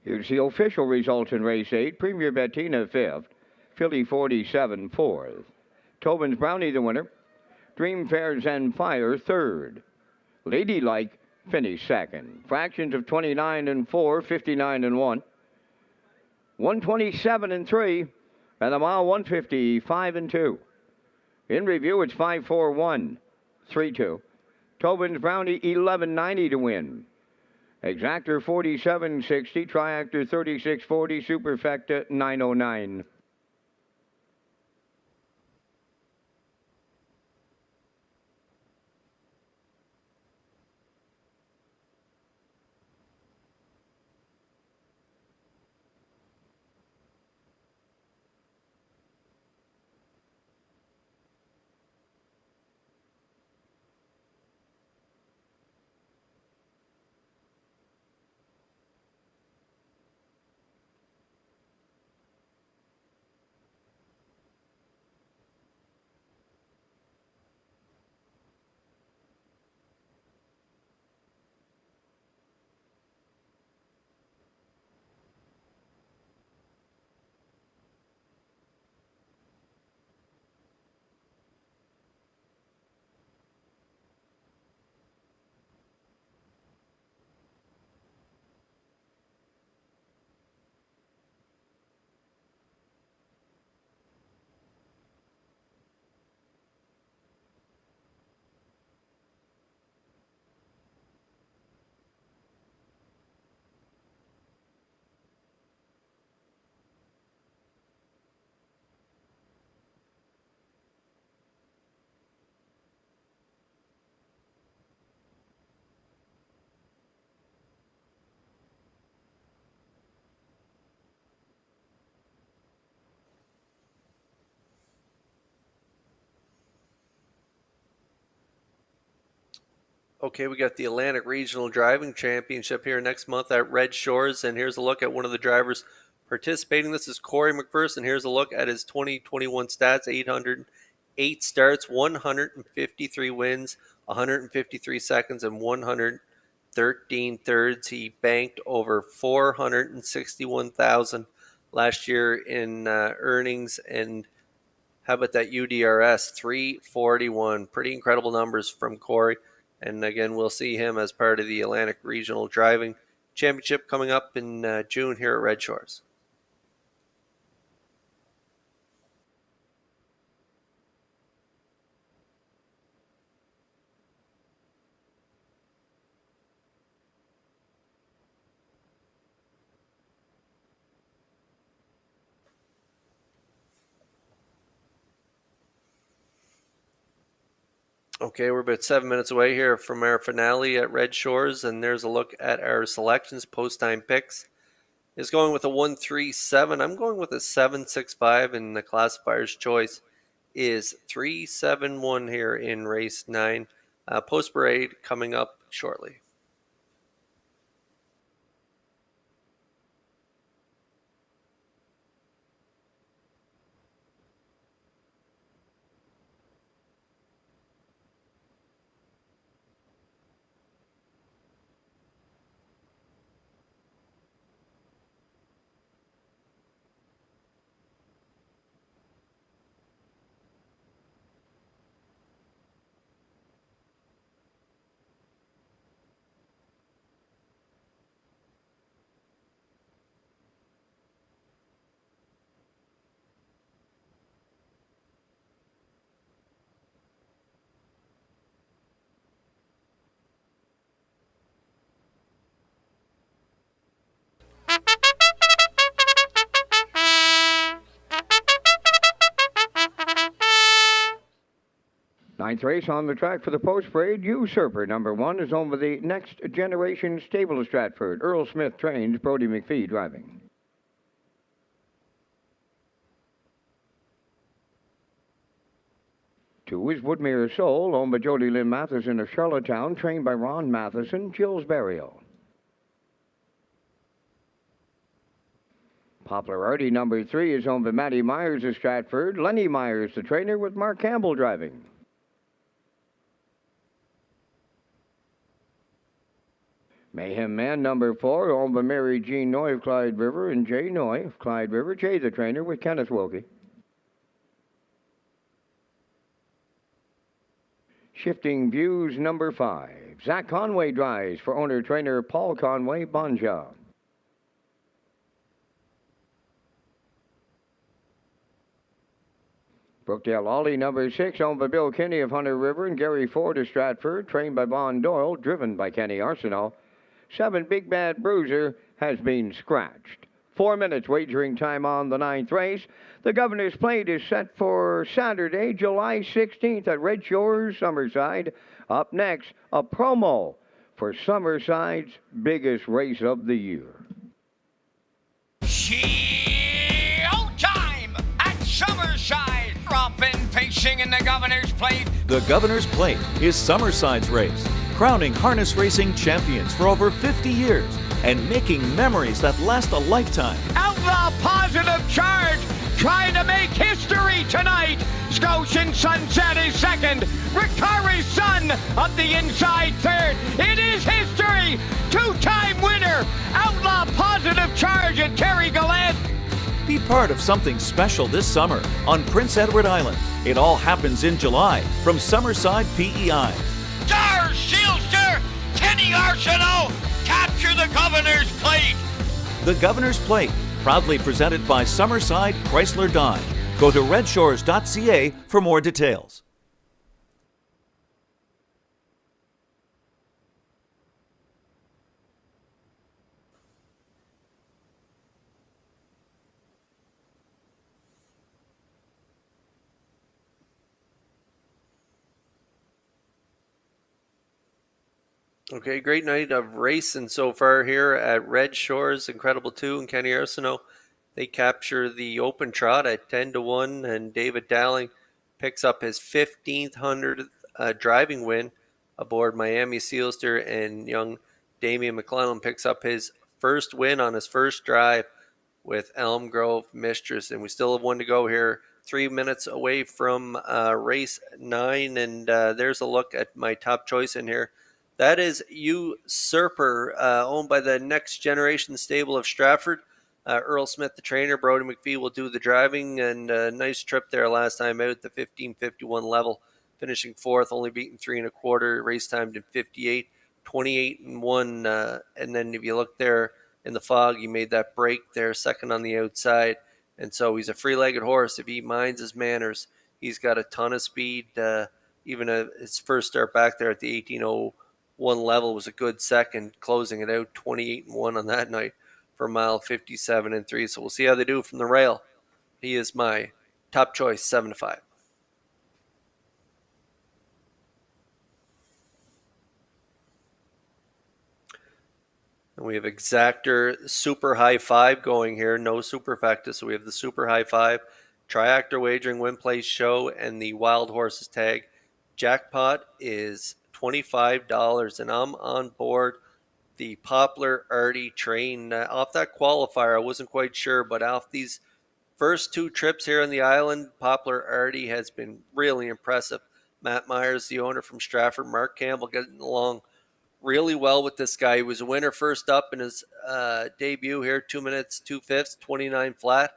Here's the official results in race 8. Premier Bettina 5th. Philly 47 4th. Tobin's Brownie the winner. Dream Fair Zen Fire 3rd. Ladylike finished 2nd. Fractions of 29 and 4, 59 and 1. 127 and 3. And the mile 155 and 2. In review, it's 5-4-1, 3-2. Tobin's Brownie 1190 to win. Exactor 4760, Triactor 3640, Superfecta 909. Okay, we got the Atlantic Regional Driving Championship here next month at Red Shores, and here's a look at one of the drivers participating. This is Corey McPherson. Here's a look at his 2021 stats: 808 starts, 153 wins, 153 seconds, and 113 thirds. He banked over $461,000 last year in earnings, and how about that UDRS 341? Pretty incredible numbers from Corey. And again, we'll see him as part of the Atlantic Regional Driving Championship coming up in June here at Red Shores. Okay, we're about 7 minutes away here from our finale at Red Shores, and there's a look at our selections. Post-time picks is going with a 137. I'm going with a 765, and the classifier's choice is 371 here in race 9. Post-parade coming up shortly. Ninth race on the track for the post parade. Usurper number 1 is owned by the Next Generation Stable of Stratford. Earl Smith trains, Brody McPhee driving. Two is Woodmere Soul, owned by Jody Lynn Matheson of Charlottetown, trained by Ron Matheson, Jill's Burial. Poplar Artie number 3 is owned by Matty Myers of Stratford. Lenny Myers, the trainer, with Mark Campbell driving. Mayhem Man number 4, owned by Mary Jean Noy of Clyde River and Jay Noy of Clyde River. Jay, the trainer, with Kenneth Wilkie. Shifting Views number 5. Zach Conway drives for owner-trainer Paul Conway, Bonja. Brookdale Ollie number 6, owned by Bill Kinney of Hunter River and Gary Ford of Stratford, trained by Bon Doyle, driven by Kenny Arsenault. 7 Big Bad Bruiser has been scratched. 4 minutes wagering time on the 9th race. The Governor's Plate is set for Saturday, July 16th at Red Shores, Summerside. Up next, a promo for Summerside's biggest race of the year. Showtime at Summerside. Robin pacing in the Governor's Plate. The Governor's Plate is Summerside's race, crowning harness racing champions for over 50 years and making memories that last a lifetime. Outlaw Positive Charge trying to make history tonight. Scotian Sunset is second. Ricara's Son up the inside third. It is history. 2-time winner. Outlaw Positive Charge and Terry Gallant. Be part of something special this summer on Prince Edward Island. It all happens in July from Summerside PEI. Dar Shielster, Kenny Arsenault, capture the Governor's Plate. The Governor's Plate, proudly presented by Summerside Chrysler Dodge. Go to Redshores.ca for more details. Okay, great night of racing so far here at Red Shores. Incredible 2 and Kenny Arsenault. They capture the open trot at 10-1, and David Dowling picks up his 1,500th driving win aboard Miami Sealster, and young Damian McClellan picks up his first win on his first drive with Elm Grove Mistress. And we still have one to go here, 3 minutes away from race 9, and there's a look at my top choice in here. That is Usurper, owned by the Next Generation Stable of Stratford. Earl Smith, the trainer. Brody McPhee will do the driving, and a nice trip there last time out, the 15:51 level, finishing 4th, only beaten 3 1/4. Race timed in 58, 28-1. And then if you look there in the fog, he made that break there, second on the outside. And so he's a free-legged horse. If he minds his manners, he's got a ton of speed. Even his first start back there at the 18:01 level was a good second, closing it out 28-1 on that night for mile 57-3. So we'll see how they do from the rail. He is my top choice, 7-5. And we have Exactor Super High 5 going here. No Superfecta, so we have the Super High 5, Triactor Wagering, Win Place Show, and the Wild Horses Tag. Jackpot is $25, and I'm on board the Poplar Artie train. Off that qualifier, I wasn't quite sure, but off these first 2 trips here on the island, Poplar Artie has been really impressive. Matt Myers, the owner from Stratford, Mark Campbell getting along really well with this guy. He was a winner first up in his debut here, 2 minutes, 2/5, 29 flat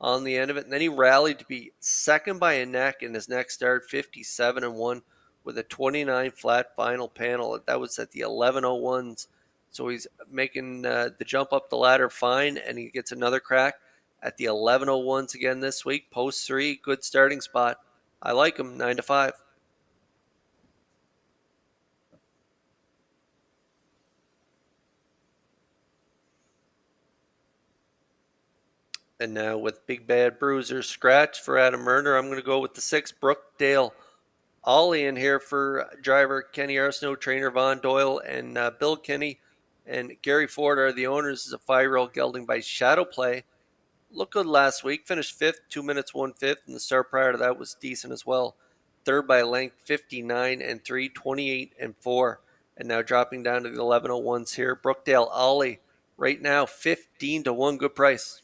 on the end of it. And then he rallied to be second by a neck in his next start, 57-1 with a 29 flat final panel. That was at the 11:01s. So he's making the jump up the ladder fine, and he gets another crack at the 11:01s again this week. Post 3, good starting spot. I like him, 9-5. And now with Big Bad Bruiser scratch for Adam Murner, I'm going to go with the 6, Brookdale Ollie in here for driver Kenny Arsenault, trainer Von Doyle, and Bill Kinney and Gary Ford are the owners. Is a 5-year-old gelding by Shadow Play. Looked good last week. Finished 5th, 2 minutes 1/5, and the start prior to that was decent as well. Third by length, 59-3, 28-4, and now dropping down to the 11:01s here. Brookdale Ollie right now 15-1, good price.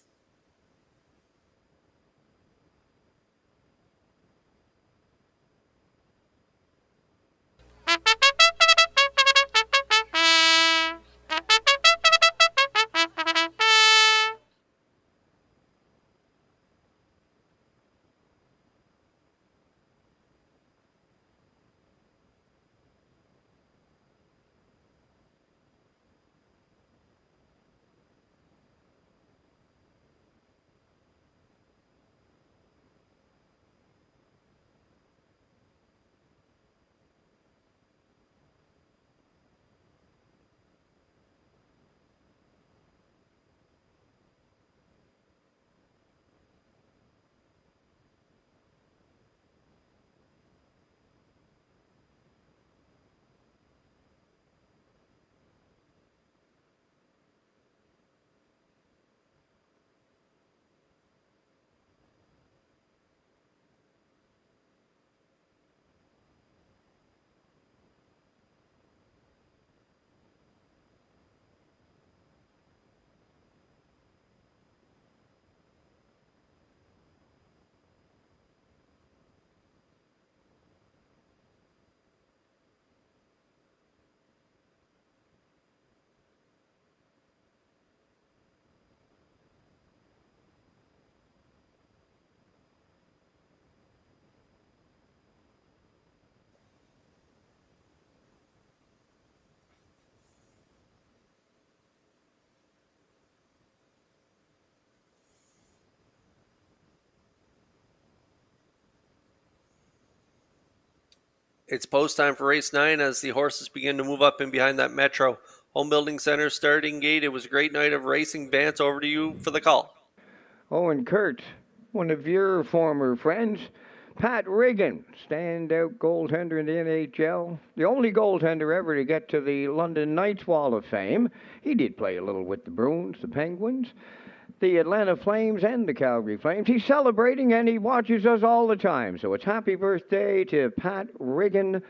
It's post time for race 9 as the horses begin to move up in behind that Metro Home Building Center starting gate. It was a great night of racing. Vance, over to you for the call. Oh, and Kurt, one of your former friends, Pat Riggin, standout goaltender in the NHL, the only goaltender ever to get to the London Knights Wall of Fame. He did play a little with the Bruins, the Penguins, the Atlanta Flames, and the Calgary Flames. He's celebrating, and he watches us all the time. So it's happy birthday to Pat Riggin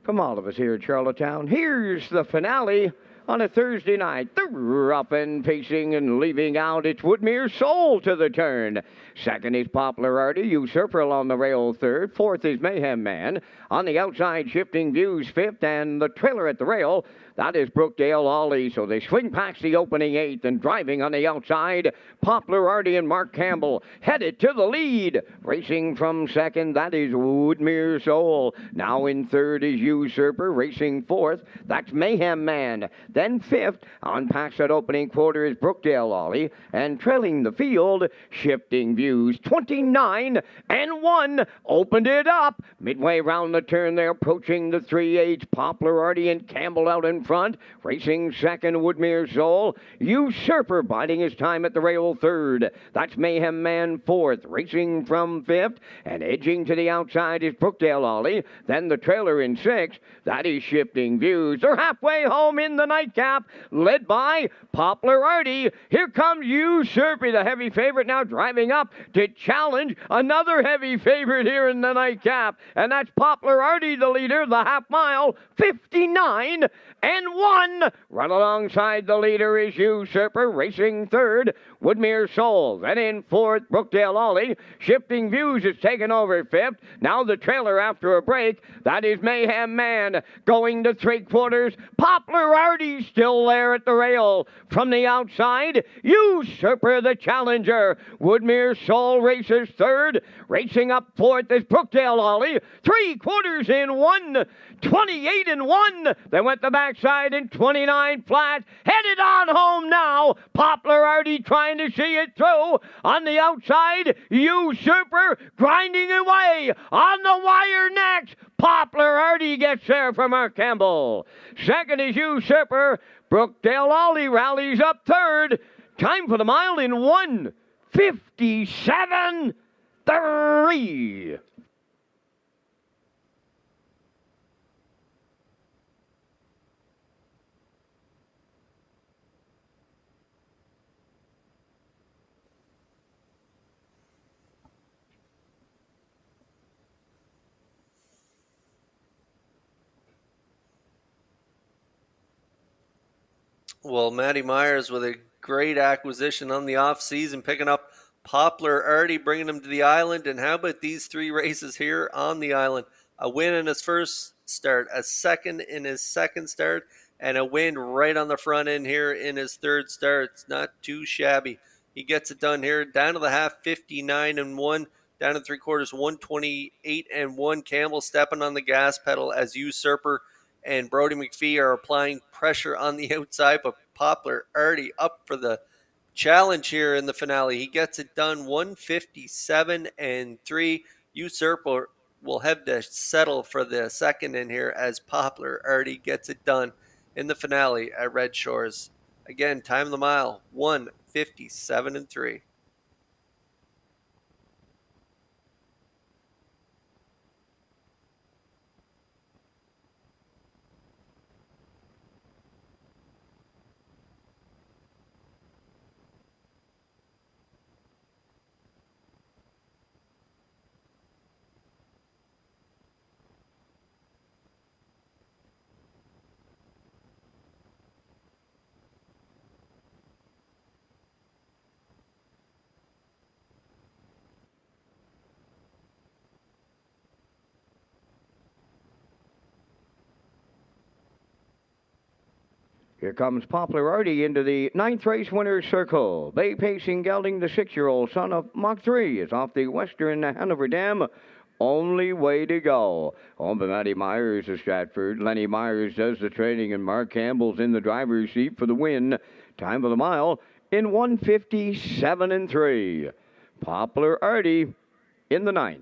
from all of us here at Charlottetown. Here's the finale on a Thursday night. They're up and pacing and leaving out. It's Woodmere Soul to the turn. Second is Poplar Artie, Usurper on the rail third. Fourth is Mayhem Man. On the outside, Shifting Views fifth, and the trailer at the rail, that is Brookdale Ollie. So they swing past the opening eighth, and driving on the outside, Poplar Artie and Mark Campbell headed to the lead. Racing from second, that is Woodmere Soul. Now in third is Usurper. Racing fourth, that's Mayhem Man. Then fifth, on past that opening quarter, is Brookdale Ollie. And trailing the field, Shifting Views. 29-1. Opened it up. Midway round the turn, they're approaching the 3/8. Poplar Artie and Campbell out in front. Racing second, Woodmere Soul. Usurper biding his time at the rail third. That's Mayhem Man fourth. Racing from fifth. And edging to the outside is Brookdale Ollie. Then the trailer in sixth. That is Shifting Views. They're halfway home in the nightcap, led by Poplar Artie. Here comes Usurper, the heavy favorite, now driving up to challenge another heavy favorite here in the nightcap. And that's Poplar Artie, the leader, the half mile, 59-1. Right alongside the leader is Usurper, racing third, Woodmere Soul. Then in fourth, Brookdale Ollie. Shifting Views is taken over fifth. Now the trailer after a break, that is Mayhem Man. Going to three-quarters, Poplar Artie still there at the rail. From the outside, Usurper the challenger. Woodmere Soul races third. Racing up fourth is Brookdale Ollie. Three-quarters in 28-1. They went the backside in 29 flat. Headed on home now. Poplar Artie trying to see it through. On the outside, Usurper grinding away. On the wire next, Poplar Artie gets there from Mark Campbell. Second is Usurper. Brookdale Ollie rallies up third. Time for the mile in 1:57.3. Well, Matty Myers with a great acquisition on the off-season, picking up Poplar Artie, bringing him to the island. And how about these 3 races here on the island? A win in his first start, a second in his second start, and a win right on the front end here in his third start. It's not too shabby. He gets it done here. Down to the half, 59-1. Down to 3/4, 128-1. Campbell stepping on the gas pedal as Usurper and Brody McPhee are applying pressure on the outside, but Poplar already up for the challenge here in the finale. He gets it done 157-3. Usurper will have to settle for the second in here as Poplar already gets it done in the finale at Red Shores. Again, time of the mile, 157-3. Here comes Poplar Artie into the 9th race winner's circle. Bay Pacing gelding, the 6-year-old son of Mach 3, is off the western Hanover Dam. Only way to go. Home by Matty Myers of Stratford. Lenny Myers does the training, and Mark Campbell's in the driver's seat for the win. Time of the mile in 157-3. Poplar Artie in the 9th.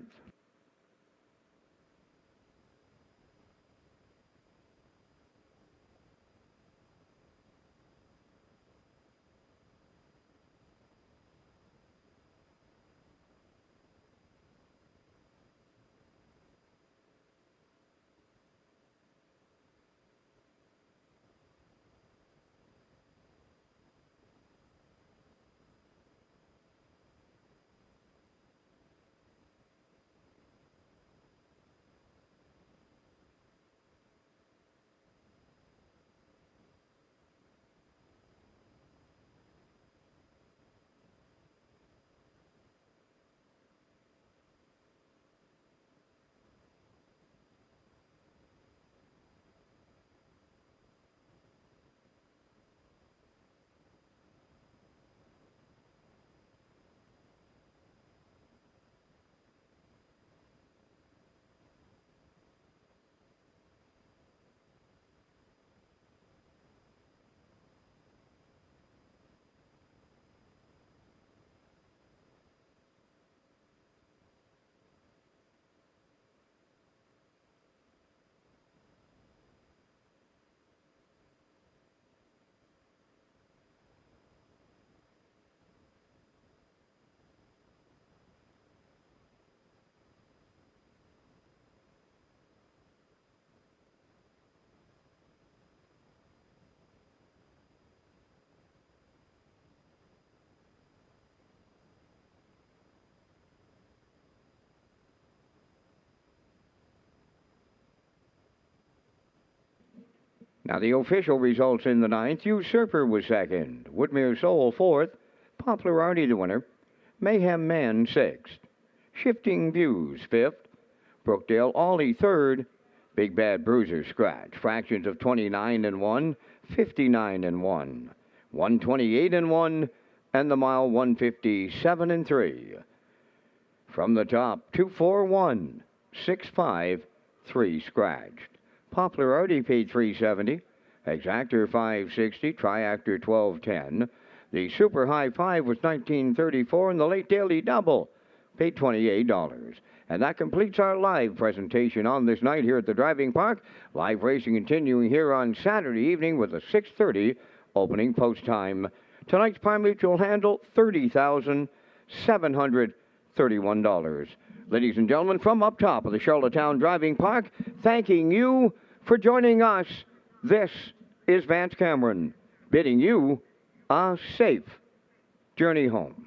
Now the official results in the 9th. Usurper was second. Woodmere Soul 4th. Poplar Artie the winner. Mayhem Man 6th. Shifting Views 5th. Brookdale Ollie 3rd. Big Bad Bruiser Scratch. Fractions of 29-1, 59-1, 128-1, and the mile 157-3. From the top, 241, 653 scratched. Poplar Artie paid $370, Exactor $560, Triactor $1210. The Super High 5 was $1934, and the Late Daily Double paid $28. And that completes our live presentation on this night here at the Driving Park. Live racing continuing here on Saturday evening with a 6:30 opening post time. Tonight's Prime Mutual handle, $30,731. Ladies and gentlemen, from up top of the Charlottetown Driving Park, thanking you for joining us. This is Vance Cameron, bidding you a safe journey home.